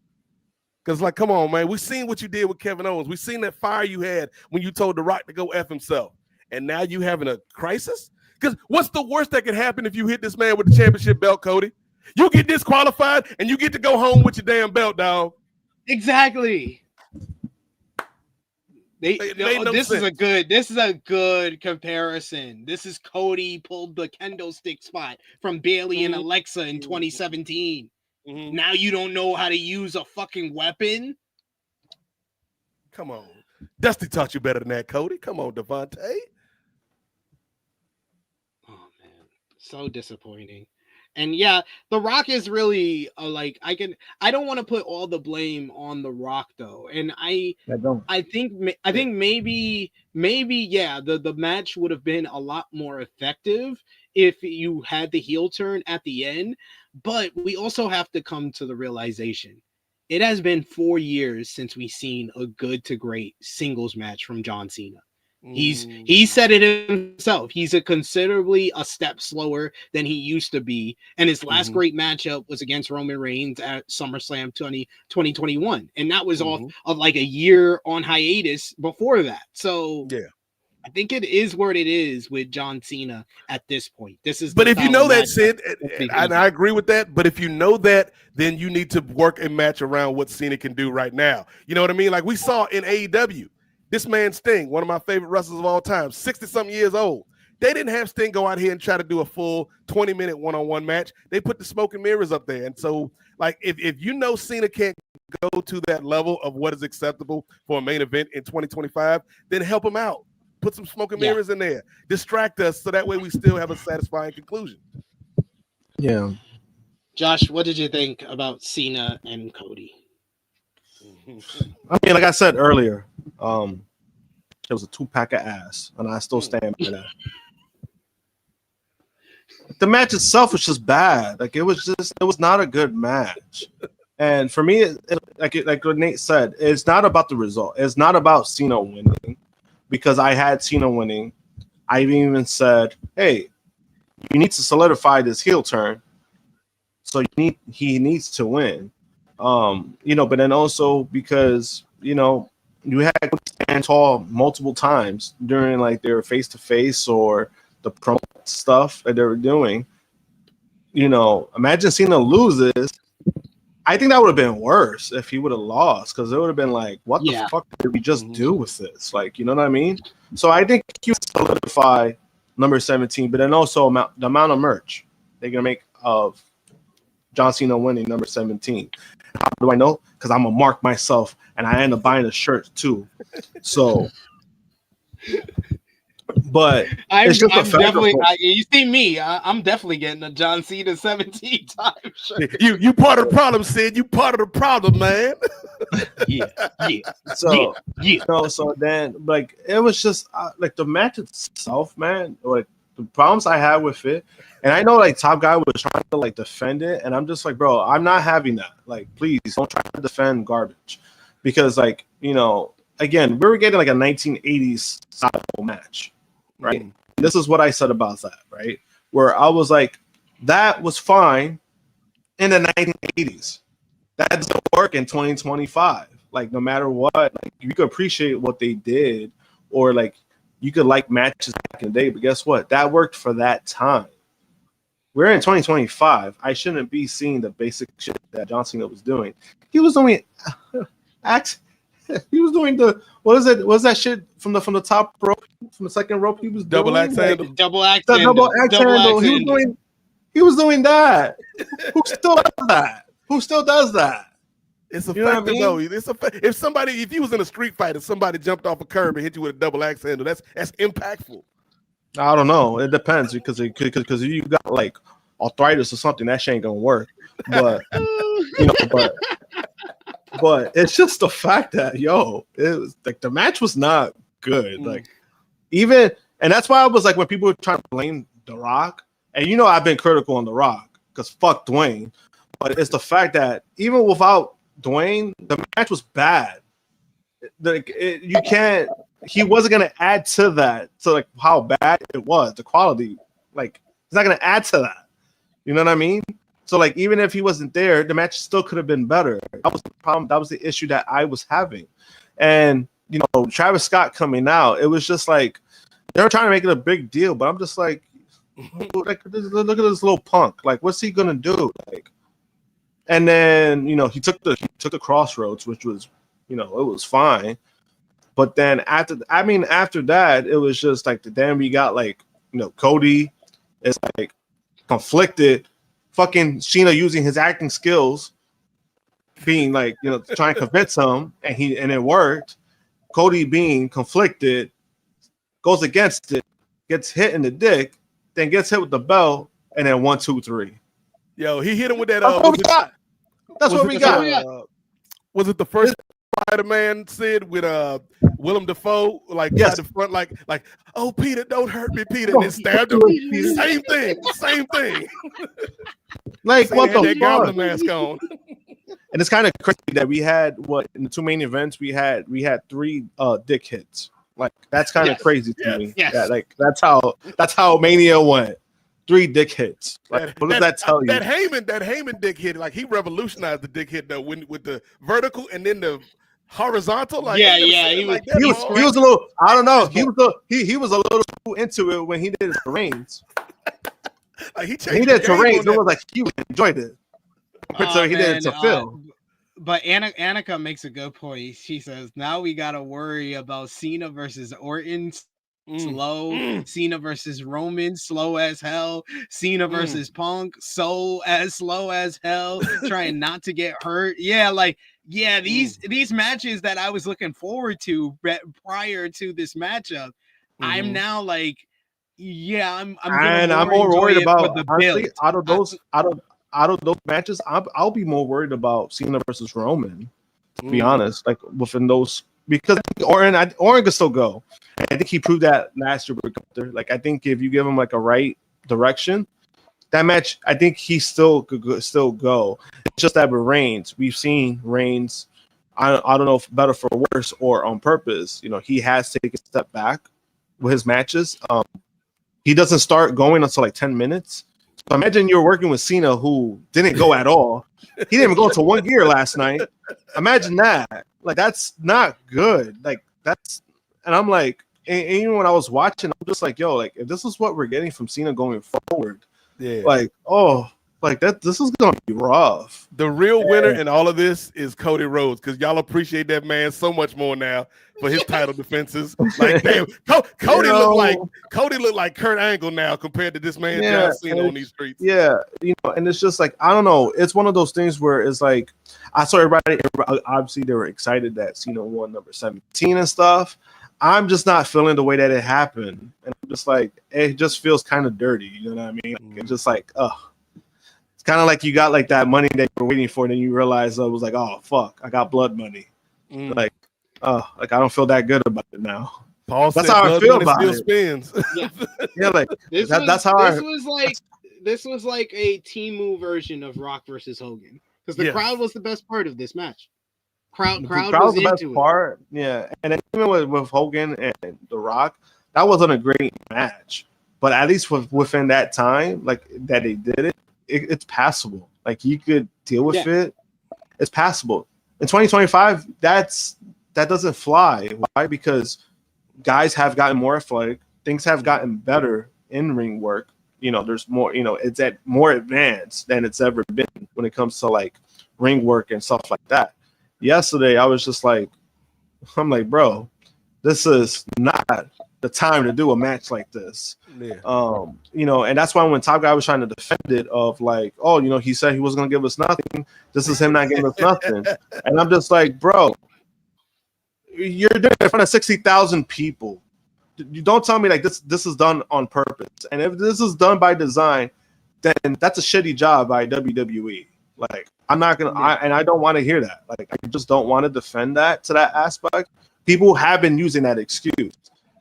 Because, like, come on, man. We seen what you did with Kevin Owens. We seen that fire you had when you told The Rock to go F himself. And now you having a crisis? Because what's the worst that could happen if you hit this man with the championship belt, Cody? You get disqualified and you get to go home with your damn belt, dog. Exactly. It made no this sense. is a good comparison. This is Cody pulled the kendo stick spot from Bailey and Alexa in 2017. Now you don't know how to use a fucking weapon. Come on, Dusty taught you better than that, Cody. Come on, Devontae. Oh man, so disappointing. And yeah, The Rock is really like I don't want to put all the blame on The Rock though. And I think maybe yeah, the match would have been a lot more effective if you had the heel turn at the end, but we also have to come to the realization it has been 4 years since we've seen a good to great singles match from John Cena. He said it himself. He's considerably a step slower than he used to be. And his last great matchup was against Roman Reigns at SummerSlam 2021. And that was off of like a year on hiatus before that. So yeah, I think it is what it is with John Cena at this point. This is, but if you know that, Sid, and I agree with that. But if you know that, then you need to work and match around what Cena can do right now. You know what I mean? Like we saw in AEW. This man Sting, one of my favorite wrestlers of all time, 60-something years old. They didn't have Sting go out here and try to do a full 20-minute one-on-one match. They put the smoke and mirrors up there. And so, like, if you know Cena can't go to that level of what is acceptable for a main event in 2025, then help him out. Put some smoke and mirrors in there. Distract us so that way we still have a satisfying conclusion. Yeah. Josh, what did you think about Cena and Cody? I mean, like I said earlier, it was a 2-pack of ass, and I still stand by that. The match itself was just bad. Like it was not a good match. And for me, like what Nate said, it's not about the result. It's not about Cena winning, because I had Cena winning. I even said, hey, you need to solidify this heel turn. So he needs to win. But then also because, you had to stand tall multiple times during like their face-to-face or the promo stuff that they were doing. Imagine Cena loses. I think that would have been worse if he would have lost, because it would have been like, what the fuck did we just do with this? Like, you know what I mean? So I think he would solidify number 17, but then also the amount of merch they're going to make of John Cena winning number 17. How do I know? Because I'm going to mark myself, and I end up buying a shirt too. So, but it's just you see me, I'm definitely getting a John Cena 17 time shirt. You part of the problem, Sid. You part of the problem, man. Yeah. So, so then, like, it was just like the match itself, man. Like the problems I had with it, and I know like Top Guy was trying to like defend it, and I'm just like, bro, I'm not having that. Like, please don't try to defend garbage, because like, again, we were getting like a 1980s style match, right? Mm. This is what I said about that, right? Where I was like, that was fine in the 1980s. That doesn't work in 2025. Like, no matter what, like you could appreciate what they did, or like you could like matches back in the day, but guess what? That worked for that time. We're in 2025. I shouldn't be seeing the basic shit that John Cena was doing. He was doing he was doing the what is that shit from the top rope, from the second rope? He was double axe handle. Double axe handle. He was doing that. Who still does that? It's effective though. If you was in a street fight and somebody jumped off a curb and hit you with a double axe handle, that's impactful. I don't know. It depends, because you got like arthritis or something, that shit ain't gonna work. But but it's just the fact that it was like the match was not good. Like even, and that's why I was like, when people were trying to blame The Rock, and I've been critical on The Rock because fuck Dwayne, but it's the fact that even without Dwayne, the match was bad. You can't. He wasn't gonna add to that, to like how bad it was, the quality. Like he's not gonna add to that. You know what I mean? So like even if he wasn't there, the match still could have been better. That was the problem. That was the issue that I was having. And Travis Scott coming out, it was just like they were trying to make it a big deal, but I'm just like look at this little punk. Like, what's he gonna do? Like, and then he took the crossroads, which was it was fine. But then after that, it was just like then we got like, you know, Cody is like conflicted, fucking Cena using his acting skills, being like, you know, trying to convince him, and it worked. Cody being conflicted, goes against it, gets hit in the dick, then gets hit with the belt, and then 1, 2, 3. Yo, he hit him with that. That's what we got. That's what we got. Was it the first Spider-Man Sid with Willem Dafoe, like yes, the front, like, oh Peter, don't hurt me, Peter, and then stabbed him. Same thing. Like what the that fuck? Goblin mask on. And it's kind of crazy that we had in the two main events we had 3 dick hits. Like that's kind of crazy to me. Yes. Yeah, like that's how Mania went. 3 dick hits. Like, what does that tell you? That Heyman dick hit, like he revolutionized the dick hit though, with the vertical and then the horizontal. Like he was a little. I don't know. He was a little too into it when he did his terrains. Like he did terrains. It was like he enjoyed it. So he did it to Phil. But Annika makes a good point. She says, now we got to worry about Cena versus Orton, slow. Cena versus Roman, slow as hell. Cena versus Punk, slow as hell, trying not to get hurt. Yeah, like, yeah, these matches that I was looking forward to prior to this matchup, I'm now like, yeah, I'm more worried about the honestly, build. Out of those matches, I'll be more worried about Cena versus Roman, to be honest. Like within those, because Orton could still go. And I think he proved that last year with Gunther. Like I think if you give him like a right direction, that match, I think he still could go. It's just that with Reigns, we've seen Reigns. I don't know if better for worse or on purpose. You know, he has taken a step back with his matches. He doesn't start going until like 10 minutes. So imagine you're working with Cena, who didn't go at all. He didn't even go to 1 gear last night. Imagine that. Like, that's not good. Like, that's, and I'm like, and even when I was watching, I'm just like, yo, like, if this is what we're getting from Cena going forward, like, oh, like that, this is gonna be rough. The real winner in all of this is Cody Rhodes, because y'all appreciate that man so much more now for his title defenses. Like, damn, Cody looked like Kurt Angle now compared to this man John Cena on these streets. Yeah, you know, and it's just like, I don't know. It's one of those things where it's like, I saw everybody obviously they were excited that Cena won number 17 and stuff. I'm just not feeling the way that it happened, and I'm just like, it just feels kind of dirty. You know what I mean? Like, it's just like, kind of like you got like that money that you were waiting for, and then you realize it was like, oh fuck, I got blood money. Like I don't feel that good about it now. Paul that's how I feel about it. Spins. Yeah, like that's how this was like a Temu version of Rock versus Hogan, because the crowd was the best part of this match. Crowd was the best part. Yeah, and then even with Hogan and The Rock, that wasn't a great match, but at least within that time, like that they did it. It's passable. Like you could deal with it. It's passable. In 2025, that doesn't fly. Why? Because guys have gotten more athletic. Things have gotten better in ring work. You know, there's more. You know, it's at more advanced than it's ever been when it comes to like ring work and stuff like that. Yesterday, I was just like, I'm like, bro, this is not the time to do a match like this. You know, and that's why when Top Guy was trying to defend it of like, oh, you know, he said he wasn't gonna give us nothing. This is him not giving us nothing. And I'm just like, bro, you're doing it in front of 60,000 people. You don't tell me like this is done on purpose. And if this is done by design, then that's a shitty job by WWE. Like, I'm not gonna I don't want to hear that. Like, I just don't want to defend that to that aspect. People have been using that excuse.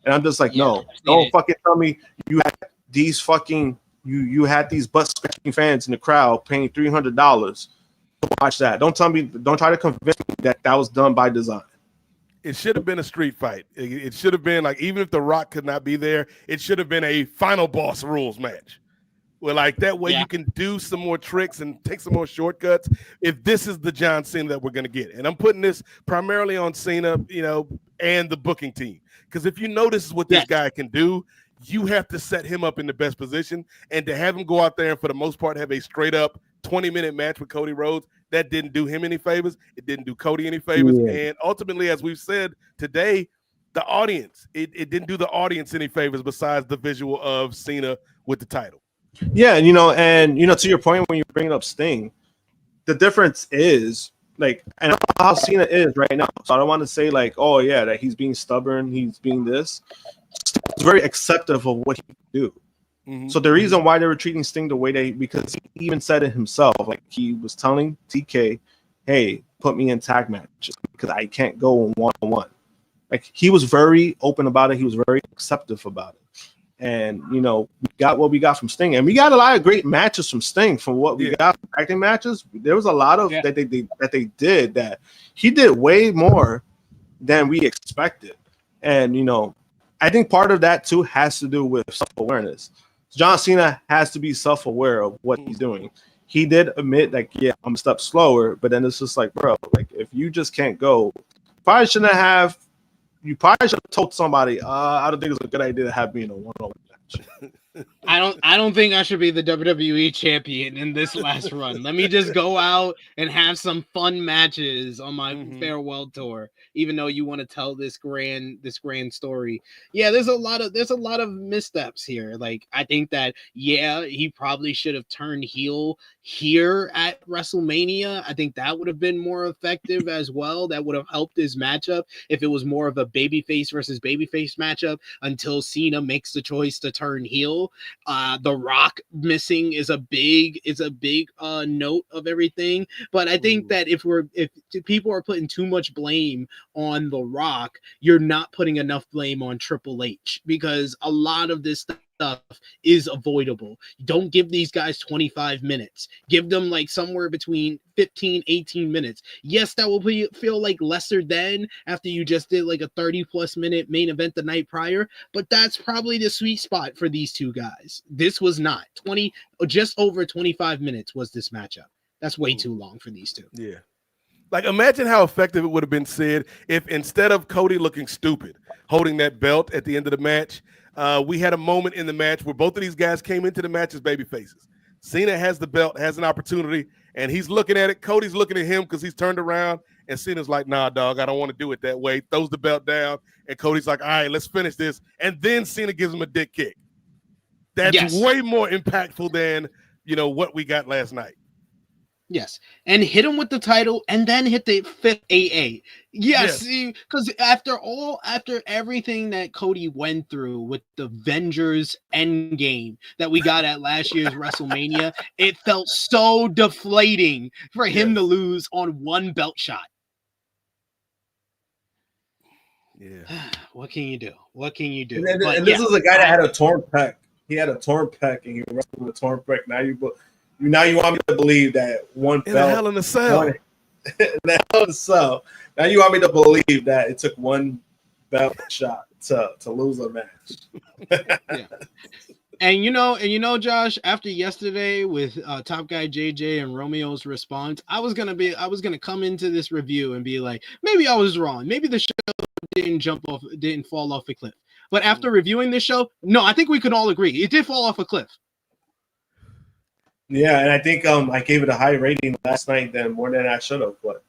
And I'm just like, no, don't fucking tell me you had these fucking you had these butt scratching fans in the crowd paying $300 to watch that. Don't tell me, don't try to convince me that was done by design. It should have been a street fight. It should have been like, even if The Rock could not be there, it should have been a final boss rules match. Where like that way you can do some more tricks and take some more shortcuts. If this is the John Cena that we're gonna get, and I'm putting this primarily on Cena, you know, and the booking team. Because if you know this is what this guy can do, you have to set him up in the best position. And to have him go out there and for the most part have a straight up 20-minute match with Cody Rhodes, that didn't do him any favors. It didn't do Cody any favors. And ultimately, as we've said today, the audience. It didn't do the audience any favors besides the visual of Cena with the title. Yeah, and to your point when you bring up Sting, the difference is like, and I don't know how Cena is right now, so I don't want to say like, oh yeah, that he's being stubborn, he's being this. He's very acceptive of what he can do. Mm-hmm. So the reason why they were treating Sting the way because he even said it himself, like he was telling TK, hey, put me in tag matches because I can't go one-on-one. Like he was very open about it. He was very acceptive about it. And we got what we got from Sting, and we got a lot of great matches from Sting. From what we got from acting matches, there was a lot of that they did that he did way more than we expected. And I think part of that too has to do with self-awareness. John Cena has to be self-aware of what he's doing. He did admit like, yeah, I'm a step slower, but then it's just like, bro, like if you just can't go, you probably should have told somebody, I don't think it's a good idea to have me in a one-on-one match. I don't think I should be the WWE champion in this last run. Let me just go out and have some fun matches on my farewell tour. Even though you want to tell this grand story, yeah, there's a lot of missteps here. Like I think that he probably should have turned heel here at WrestleMania. I think that would have been more effective as well. That would have helped his matchup if it was more of a babyface versus babyface matchup until Cena makes the choice to turn heel. The Rock missing is a big note of everything. But I think that if people are putting too much blame on The Rock, you're not putting enough blame on Triple H, because a lot of this stuff is avoidable. Don't give these guys 25 minutes. Give them like somewhere between 15-18 minutes. Yes, that will feel like lesser than after you just did like a 30+ minute main event the night prior, but that's probably the sweet spot for these two guys. This was not just over 25 minutes was this matchup. That's way too long for these two. Yeah. Like, imagine how effective it would have been, Sid, if instead of Cody looking stupid, holding that belt at the end of the match, we had a moment in the match where both of these guys came into the match as baby faces. Cena has the belt, has an opportunity, and he's looking at it. Cody's looking at him because he's turned around, and Cena's like, nah, dog, I don't want to do it that way. Throws the belt down, and Cody's like, all right, let's finish this. And then Cena gives him a dick kick. That's way more impactful than, what we got last night. Yes, and hit him with the title, and then hit the 5th AA. Yes, because after everything that Cody went through with the Avengers Endgame that we got at last year's WrestleMania, it felt so deflating for him to lose on one belt shot. Yeah. What can you do? And this is a guy that had a torn pec. He had a torn pec, and he wrestled with a torn pec. Now you want me to believe that one belt. In a Hell in a Cell. Now you want me to believe that it took one belt shot to lose a match. Yeah. And Josh, after yesterday with Top Guy JJ and Romeo's response, I was gonna come into this review and be like, maybe I was wrong. Maybe the show didn't fall off a cliff. But after reviewing this show, no, I think we can all agree it did fall off a cliff. Yeah, and I think I gave it a high rating last night more than I should have. But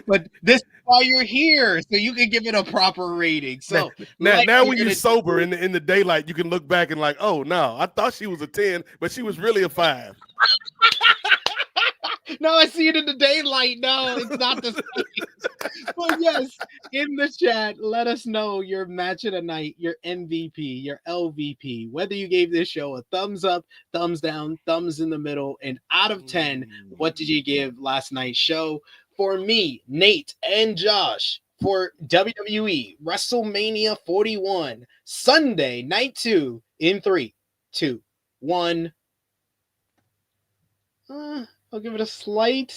but this is why you're here, so you can give it a proper rating. So now when you're sober in the daylight, you can look back and like, oh no, I thought she was a 10, but she was really a 5. No, I see it in the daylight. No, it's not the same. But yes, in the chat, let us know your match of the night, your MVP, your LVP, whether you gave this show a thumbs up, thumbs down, thumbs in the middle, and out of 10, what did you give last night's show? For me, Nate and Josh, for WWE WrestleMania 41, Sunday, night 2, in 3, 2, 1. I'll give it a slight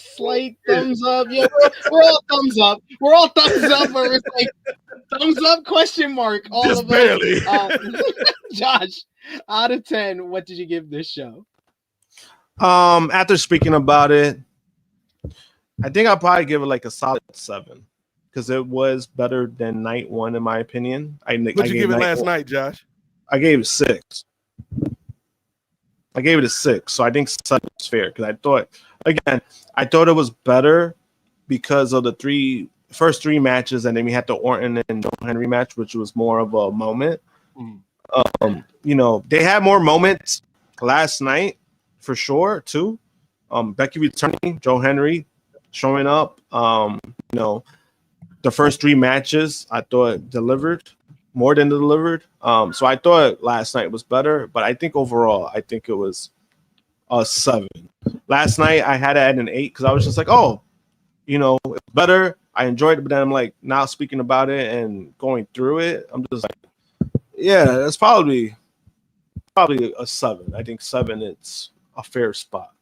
thumbs up. Yeah, we're all thumbs up. We're all thumbs up. Where it's like thumbs up question mark. All just of barely. Us. Josh, out of 10, what did you give this show? After speaking about it, I think I'll probably give it like a solid 7 because it was better than night 1 in my opinion. What'd you give it last night, Josh? I gave it 6. I gave it a 6, so I think 7 is fair because I thought it was better because of the 3 first 3 matches, and then we had the Orton and Joe Hendry match, which was more of a moment. You know, they had more moments last night for sure too. Becky returning, Joe Hendry showing up. You know, the first 3 matches I thought delivered more than delivered. So I thought last night was better, but I think overall, I think it was a 7. Last night I had it at an 8 because I was just like, oh, you know, it's better. I enjoyed it, but then I'm like, now speaking about it and going through it, I'm just like, yeah, that's probably a 7. I think 7, it's a fair spot.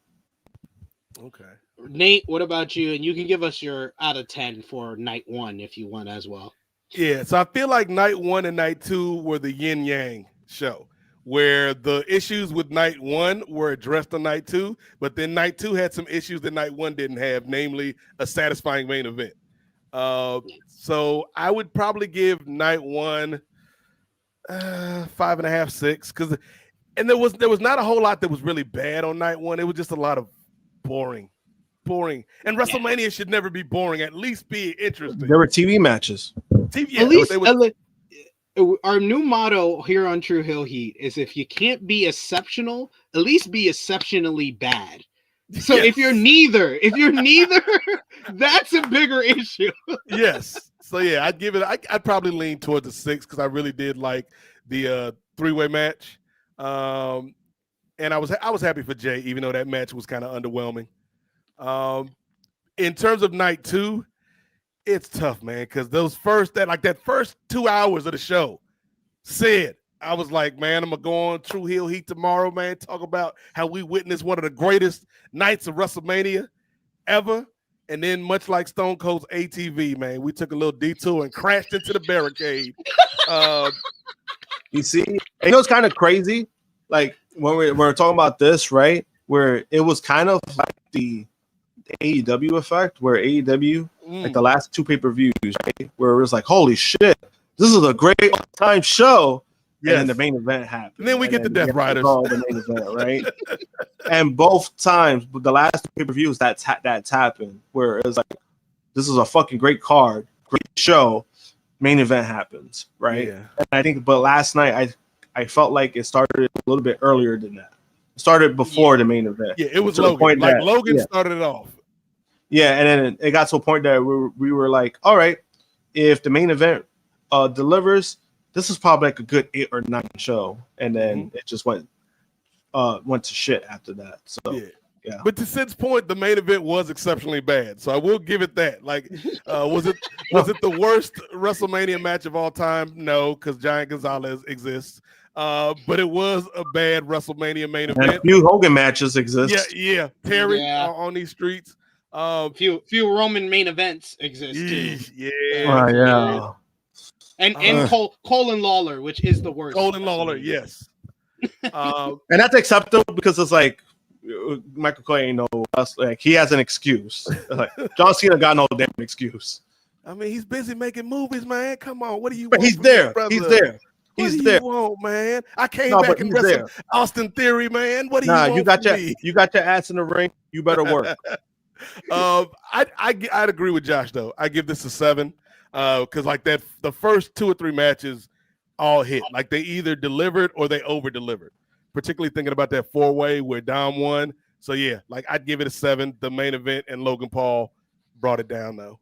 Okay. Nate, what about you? And you can give us your out of 10 for night 1 if you want as well. Yeah, so I feel like night 1 and night 2 were the yin yang show, where the issues with night 1 were addressed on night 2, but then night 2 had some issues that night 1 didn't have, namely a satisfying main event. So I would probably give night 1 5.5, 6, because there was not a whole lot that was really bad on night 1. It was just a lot of boring. And WrestleMania should never be boring. At least be interesting. There were TV matches. At least our new motto here on True Hill Heat is if you can't be exceptional, at least be exceptionally bad. So if you're neither, that's a bigger issue. Yes. So yeah, I'd give it. I'd probably lean towards a 6 because I really did like the 3-way match, and I was happy for Jay, even though that match was kind of underwhelming. In terms of night 2, it's tough, man, because that first 2 hours of the show, I was like, man, I'm gonna go on True Hill Heat tomorrow, man. Talk about how we witnessed one of the greatest nights of WrestleMania ever. And then, much like Stone Cold's ATV, man, we took a little detour and crashed into the barricade. You see, you know, it's kind of crazy. Like when we're talking about this, right? Where it was kind of like the AEW effect, where AEW, like the last 2 pay-per-views, right? Where it was like, holy shit, this is a great all-time show. Yes. And then the main event happened. And then we get the Death Riders. The main event, right? And both times, the last 2 pay-per-views, that's happened, where it was like, this is a fucking great card, great show, main event happens, right? Yeah. And I think, but last night, I felt like it started a little bit earlier than that. It started before the main event. Yeah, it was Logan. Logan started it off. Yeah, and then it got to a point that we were like, all right, if the main event delivers, this is probably like a good 8 or 9 show, and then it just went to shit after that. So yeah. But to Sid's point, the main event was exceptionally bad, so I will give it that. Like, was it the worst WrestleMania match of all time? No, because Giant Gonzalez exists. But it was a bad WrestleMania main event. And a few Hogan matches exist. Yeah. Terry on these streets. Few Roman main events exist too. Yeah. And Cole and Lawler, which is the worst. Cole and Lawler, yes. And that's acceptable because it's like Michael Cole ain't no like he has an excuse. Like John Cena got no damn excuse. I mean, he's busy making movies, man. Come on, what do you want? But he's there. He's there. What do you want, man? I came back and wrestled Austin Theory, man. What do you want? You got your ass in the ring. You better work. I'd agree with Josh though. I give this a 7 because like that the first 2 or 3 matches all hit. Like they either delivered or they over delivered. Particularly thinking about that 4-way where Dom won. So yeah, like I'd give it a 7. The main event and Logan Paul brought it down though.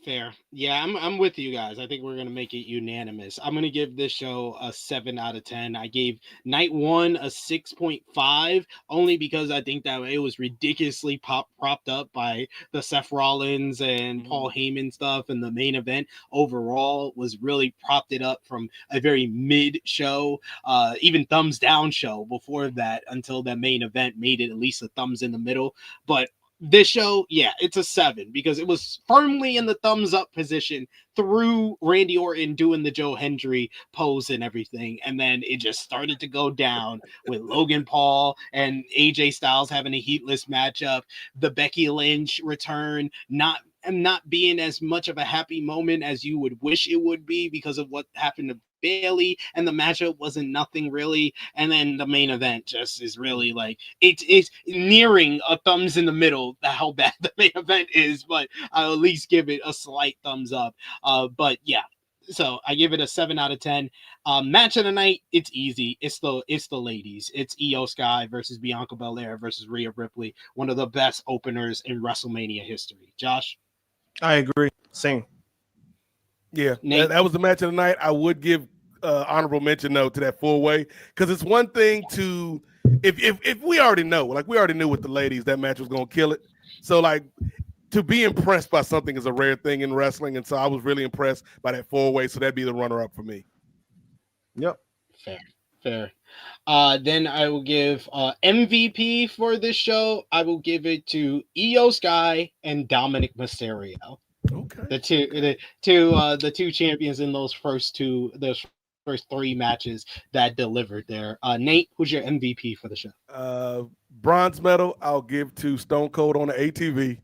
Fair. Yeah, I'm with you guys. I think we're going to make it unanimous. I'm going to give this show a 7 out of 10. I gave night 1 a 6.5 only because I think that it was ridiculously propped up by the Seth Rollins and Paul Heyman stuff, and the main event overall was really propped it up from a very mid show, even thumbs down show before that, until that main event made it at least a thumbs in the middle. But this show, yeah, it's a 7 because it was firmly in the thumbs up position through Randy Orton doing the Joe Hendry pose and everything. And then it just started to go down with Logan Paul and AJ Styles having a heatless matchup, the Becky Lynch return, not being as much of a happy moment as you would wish it would be because of what happened to Bayley, and the matchup wasn't nothing really. And then the main event just is really like it's nearing a thumbs in the middle how bad the main event is, but I'll at least give it a slight thumbs up. But yeah. So I give it a 7 out of 10. Match of the night, it's easy. It's the ladies. It's Io Sky versus Bianca Belair versus Rhea Ripley. One of the best openers in WrestleMania history. Josh? I agree. Same. Yeah, that was the match of the night. I would give honorable mention though to that 4-way, because it's one thing to if we already know, like we already knew with the ladies that match was gonna kill it. So like to be impressed by something is a rare thing in wrestling, and so I was really impressed by that 4-way. So that'd be the runner-up for me. Yep. Fair. Then I will give MVP for this show. I will give it to Io Sky and Dominic Mysterio. Okay. The two champions in those first 3 matches that delivered there. Nate, who's your MVP for the show? Bronze medal I'll give to Stone Cold on the ATV,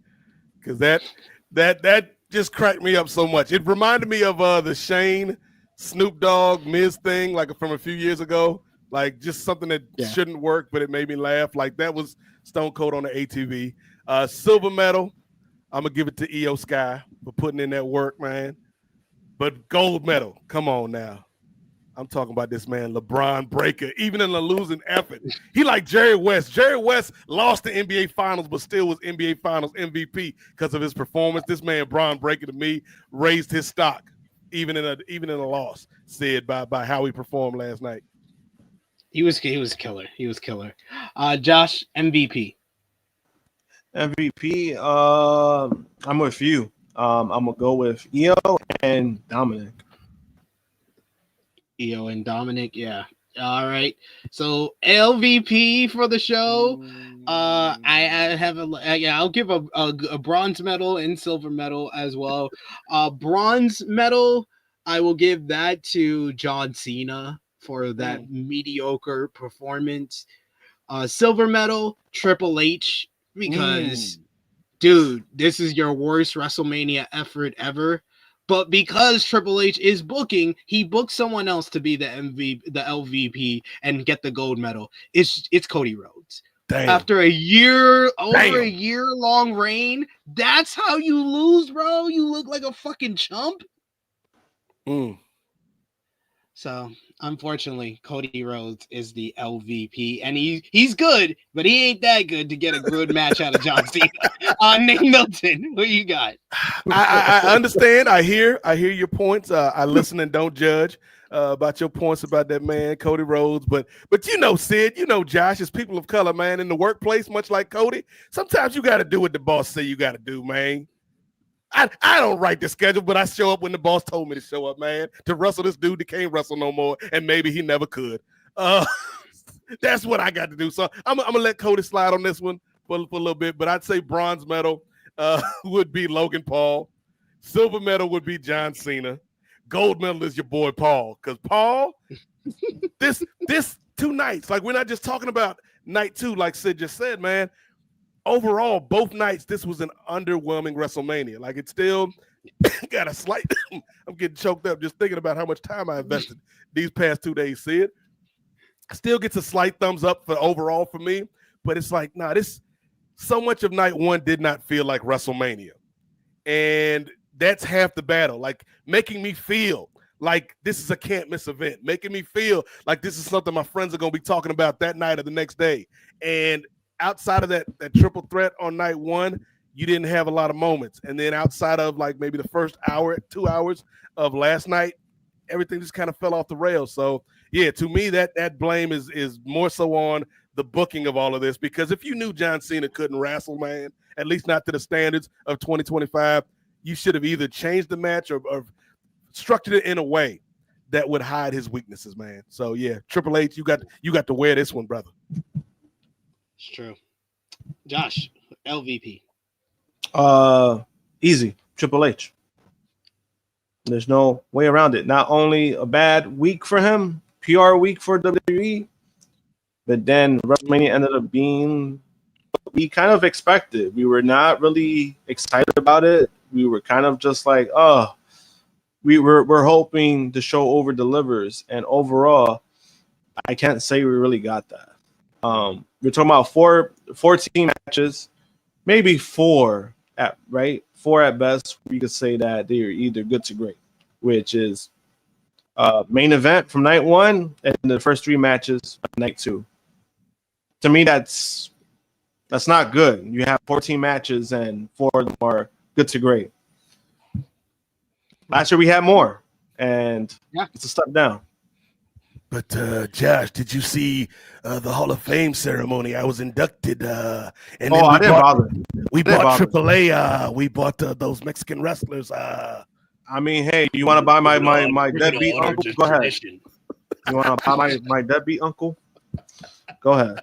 because that just cracked me up so much. It reminded me of the Shane Snoop Dogg Miz thing, like from a few years ago, like just something that shouldn't work, but it made me laugh. Like that was Stone Cold on the ATV. Silver medal, I'm gonna give it to Io Sky for putting in that work, man. But gold medal, come on now. I'm talking about this man, LeBron Breaker, even in a losing effort. He like Jerry West. Jerry West lost the NBA Finals, but still was NBA Finals MVP because of his performance. This man, Bron Breaker, to me, raised his stock, even in a loss, said by how he performed last night. He was killer. He was killer. Josh, MVP. MVP, I'm with you. I'm gonna go with Io and Dominic. Io and Dominic, yeah. All right. So LVP for the show. I have I'll give a bronze medal and silver medal as well. Bronze medal, I will give that to John Cena for that mediocre performance. Silver medal, Triple H, because dude, this is your worst WrestleMania effort ever. But because Triple H is booking, he booked someone else to be the LVP and get the gold medal. It's Cody Rhodes. Damn. After a year long reign, that's how you lose, bro. You look like a fucking chump. So unfortunately, Cody Rhodes is the LVP, and he's good, but he ain't that good to get a good match out of John Cena. Nate Milton, what you got? I understand. I hear your points. I listen and don't judge about your points about that man, Cody Rhodes. But you know, Sid, you know, Josh, as people of color, man, in the workplace, much like Cody, sometimes you got to do what the boss say you got to do, man. I don't write the schedule, but I show up when the boss told me to show up, man, to wrestle this dude that can't wrestle no more, and maybe he never could. That's what I got to do. So I'm gonna let Cody slide on this one for a little bit, but I'd say bronze medal would be Logan Paul. Silver medal would be John Cena. Gold medal is your boy Paul, because Paul, this 2 nights, like we're not just talking about night 2, like Sid just said, man. Overall, both nights, this was an underwhelming WrestleMania. Like, it still got a slight – I'm getting choked up just thinking about how much time I invested these past 2 days, Sid. Still gets a slight thumbs up for overall for me, but it's like, nah, this – so much of night 1 did not feel like WrestleMania. And that's half the battle, like making me feel like this is a can't-miss event, making me feel like this is something my friends are going to be talking about that night or the next day. And – outside of that triple threat on night 1, you didn't have a lot of moments. And then outside of like maybe the first 2 hours of last night, everything just kind of fell off the rails. So yeah, to me, that blame is more so on the booking of all of this, because if you knew John Cena couldn't wrestle, man, at least not to the standards of 2025, you should have either changed the match or structured it in a way that would hide his weaknesses, man. So yeah, Triple H, you got to wear this one, brother. It's true. Josh, LVP. Easy. Triple H. There's no way around it. Not only a bad week for him, PR week for WWE, but then WrestleMania ended up being what we kind of expected. We were not really excited about it. We were kind of just like, oh, we're hoping the show over delivers, and overall, I can't say we really got that. We're talking about 14 matches, maybe four at best. We could say that they're either good to great, which is main event from night one and the first 3 matches of night 2. To me, that's not good. You have 14 matches and 4 of them are good to great. Last year we had more, and it's a step down. But Josh, did you see the Hall of Fame ceremony? I was inducted, and then I didn't bother. We bought AAA. We bought those Mexican wrestlers. I mean, hey, you want to buy my deadbeat uncle? Go ahead. You want to buy my deadbeat uncle? Go ahead.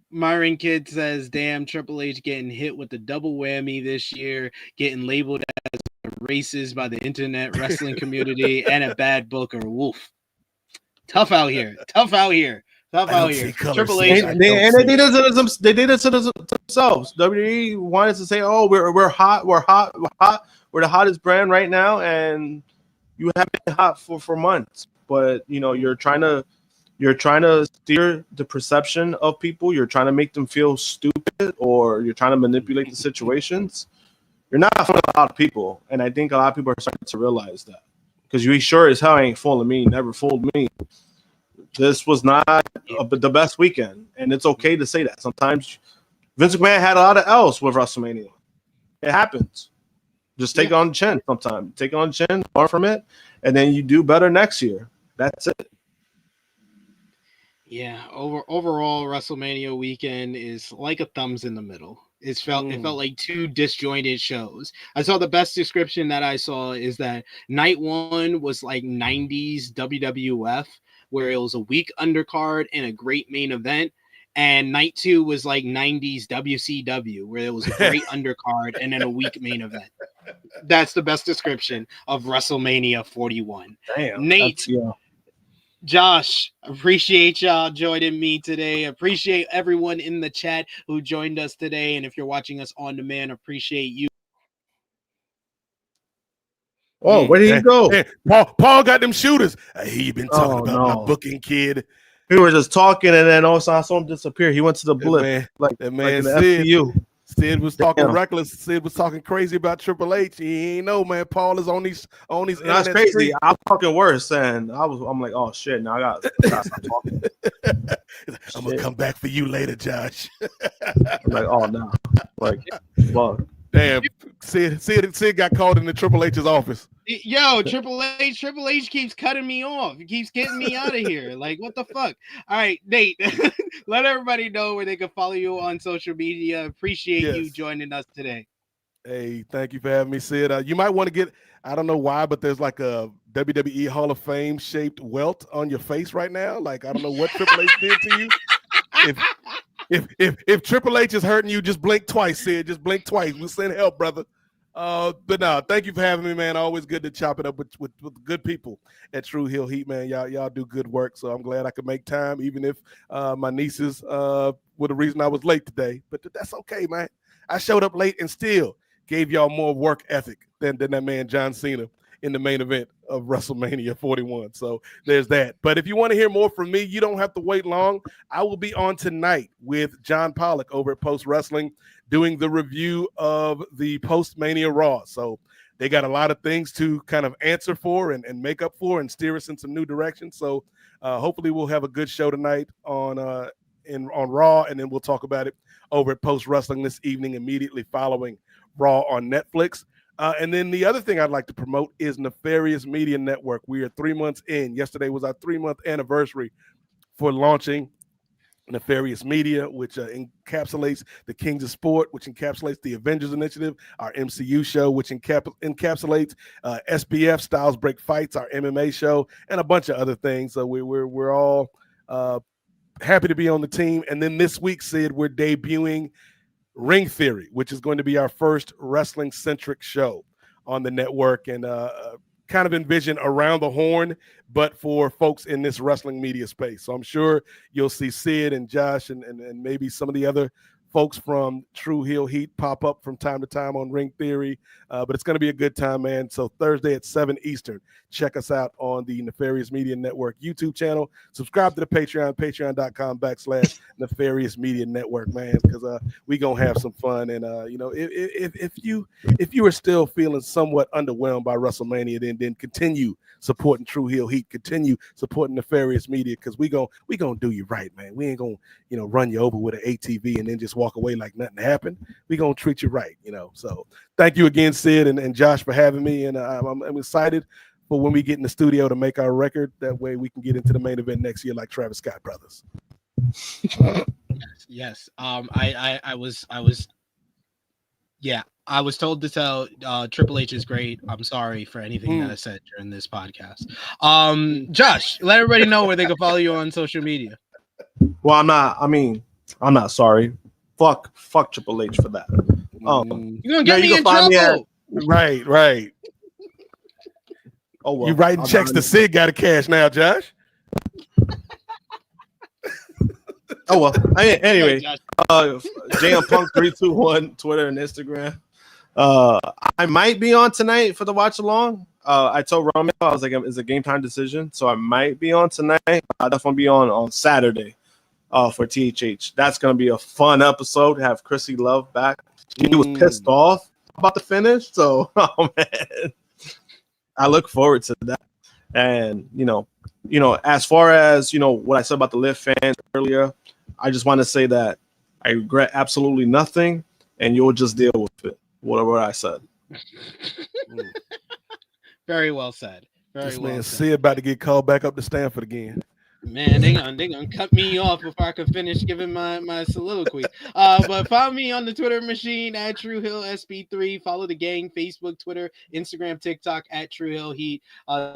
Myron Kid says, "Damn, Triple H getting hit with the double whammy this year, getting labeled as racist by the internet wrestling community and a bad booker. Woof. Tough out here. Triple H, they did it to themselves. WWE wanted to say, "Oh, we're hot, we're the hottest brand right now," and you have been hot for months. But you're trying to steer the perception of people. You're trying to make them feel stupid, or you're trying to manipulate the situations. You're not fooling a lot of people, and I think a lot of people are starting to realize that. Because you sure as hell ain't fooling me. Never fooled me. This was not the best weekend, and it's okay to say that. Sometimes Vince McMahon had a lot of L's with WrestleMania. It happens. Just take it on the chin sometimes. Take it on the chin, learn from it, and then you do better next year. That's it. Yeah, overall WrestleMania weekend is like a thumbs in the middle. It felt like 2 disjointed shows. I saw the best description that I saw is that night 1 was like 90s WWF, where it was a weak undercard and a great main event, and night 2 was like 90s WCW, where there was a great undercard and then a weak main event. That's the best description of WrestleMania 41. Damn, Nate. Josh, appreciate y'all joining me today. Appreciate everyone in the chat who joined us today. And if you're watching us on demand, appreciate you. Oh, where did he go? Hey, Paul got them shooters. I hear you been talking about my booking, kid. We were just talking, and then also I saw him disappear. He went to the blip. That man Sid was talking reckless. Sid was talking crazy about Triple H. He ain't know, man. Paul is on these. That's crazy. Streets. I'm talking worse, and I'm like, oh shit. Now I got to stop talking. I'm gonna come back for you later, Josh. I'm like, oh no, like, well, damn. Sid got called into Triple H's office. Yo, Triple H keeps cutting me off. He keeps getting me out of here. Like, what the fuck? All right, Nate, let everybody know where they can follow you on social media. Appreciate you joining us today. Hey, thank you for having me, Sid. You might want to get, I don't know why, but there's like a WWE Hall of Fame shaped welt on your face right now. Like, I don't know what Triple H did to you. If Triple H is hurting you, just blink twice, Sid. Just blink twice. We'll send help, brother. But no, thank you for having me, man. Always good to chop it up with good people at Tru Heel Heat, man. Y'all do good work, so I'm glad I could make time, even if my nieces were the reason I was late today. But that's okay, man. I showed up late and still gave y'all more work ethic than that man John Cena in the main event of WrestleMania 41. So there's that. But if you want to hear more from me, you don't have to wait long. I will be on tonight with John Pollock over at Post Wrestling doing the review of the Post-Mania Raw. So they got a lot of things to kind of answer for and make up for and steer us in some new directions. So hopefully we'll have a good show tonight on Raw, and then we'll talk about it over at Post Wrestling this evening immediately following Raw on Netflix. And then the other thing I'd like to promote is Nefarious Media Network. We are 3 months in. Yesterday was our 3-month anniversary for launching Nefarious Media, which encapsulates the Kings of Sport, which encapsulates the Avengers Initiative, our MCU show, which encapsulates SBF, Styles Break Fights, our MMA show, and a bunch of other things. So we're all happy to be on the team. And then this week, Sid, we're debuting Ring Theory, which is going to be our first wrestling-centric show on the network, and kind of envision Around the Horn, but for folks in this wrestling media space. So I'm sure you'll see Sid and Josh and maybe some of the other folks from Tru Heel Heat pop up from time to time on Ring Theory. But it's going to be a good time, man. So Thursday at 7 Eastern, check us out on the Nefarious Media Network YouTube channel. Subscribe to the Patreon, patreon.com/Nefarious Media Network, man, because we going to have some fun. And, if you are still feeling somewhat underwhelmed by WrestleMania, then continue supporting Tru Heel Heat, continue supporting Nefarious Media, because we gonna do you right, man. We ain't gonna run you over with an ATV and then just walk away like nothing happened. We gonna treat you right, So thank you again, Sid and Josh, for having me, and I'm excited for when we get in the studio to make our record. That way we can get into the main event next year like Travis Scott brothers. Yes. I was told to tell Triple H is great. I'm sorry for anything that I said during this podcast. Josh, let everybody know where they can follow you on social media. Well, I'm not sorry. Fuck Triple H for that. You're gonna get me in trouble. Right. Oh well. You writing checks to Sid got to cash now, Josh. Oh well. Anyway, JM Punk 321 Twitter and Instagram. I might be on tonight for the watch along. I told Romeo, I was like, it's a game time decision, so I might be on tonight. I'll definitely be on Saturday for THH. That's gonna be a fun episode. Have Chrissy Love back. She was pissed off about the finish, so oh man, I look forward to that. And as far as what I said about the Liv fans earlier, I just want to say that I regret absolutely nothing, and you'll just deal with it. Whatever I said. Very well said. This man Sid about to get called back up to Stanford again. Man, they gonna cut me off before I can finish giving my soliloquy. But follow me on the Twitter machine at TrueHillSP3. Follow the gang, Facebook, Twitter, Instagram, TikTok at Tru Heel Heat.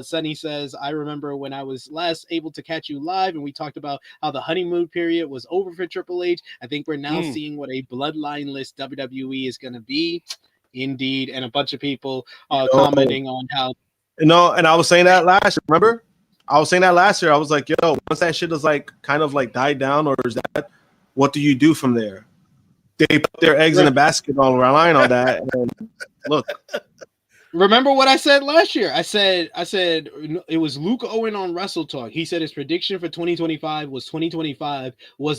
Sunny says, I remember when I was last able to catch you live and we talked about how the honeymoon period was over for Triple H. I think we're now seeing what a bloodline-less WWE is going to be. Indeed. And a bunch of people commenting on how. And I was saying that last year, remember? I was saying that last year. I was like, yo, once that shit is kind of died down, or is that, what do you do from there? They put their eggs in a basket on relying on that. And look. Remember what I said last year? I said it was Luke Owen on Wrestle Talk. He said his prediction for 2025 was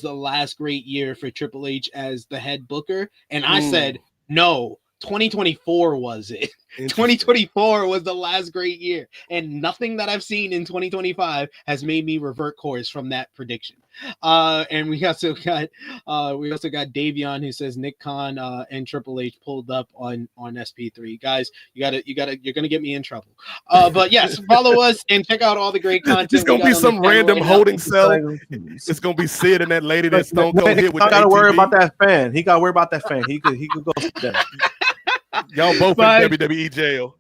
the last great year for Triple H as the head booker. And I said, no, 2024 was it. 2024 was the last great year, and nothing that I've seen in 2025 has made me revert course from that prediction. And we also got Davion, who says Nick Khan and Triple H pulled up on SP3. Guys, you're gonna get me in trouble. But yes, follow us and check out all the great content. It's gonna be some random holding cell. It's gonna be Sid and that lady that's Stone Cold hit with. I gotta worry about that fan. He gotta worry about that fan. He could go there. Y'all both in WWE jail.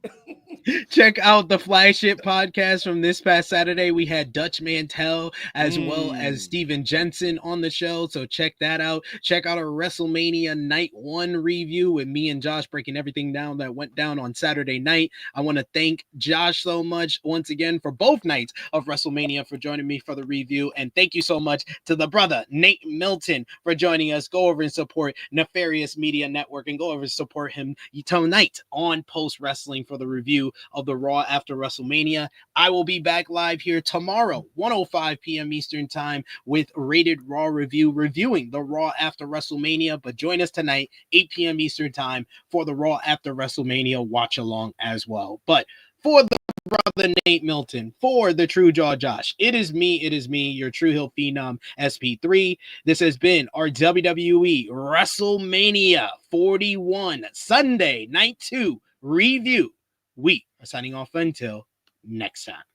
Check out the flagship podcast from this past Saturday. We had Dutch Mantel as well as Steven Jensen on the show, so check that out. Check out our WrestleMania Night 1 review with me and Josh breaking everything down that went down on Saturday night. I want to thank Josh so much once again for both nights of WrestleMania for joining me for the review, and thank you so much to the brother Nate Milton for joining us. Go over and support Nefarious Media Network and go over and support him tonight on Post Wrestling for the review of the Raw after WrestleMania. I will be back live here tomorrow, 1:05 p.m. Eastern time, with Rated Raw Review, reviewing the Raw after WrestleMania. But join us tonight, 8 p.m. Eastern time, for the Raw after WrestleMania watch along as well. But for the brother Nate Milton, for the Tru Draw Josh, it is me, your Tru Heel Phenom SP3. This has been our WWE WrestleMania 41 Sunday Night 2 review. We are signing off until next time.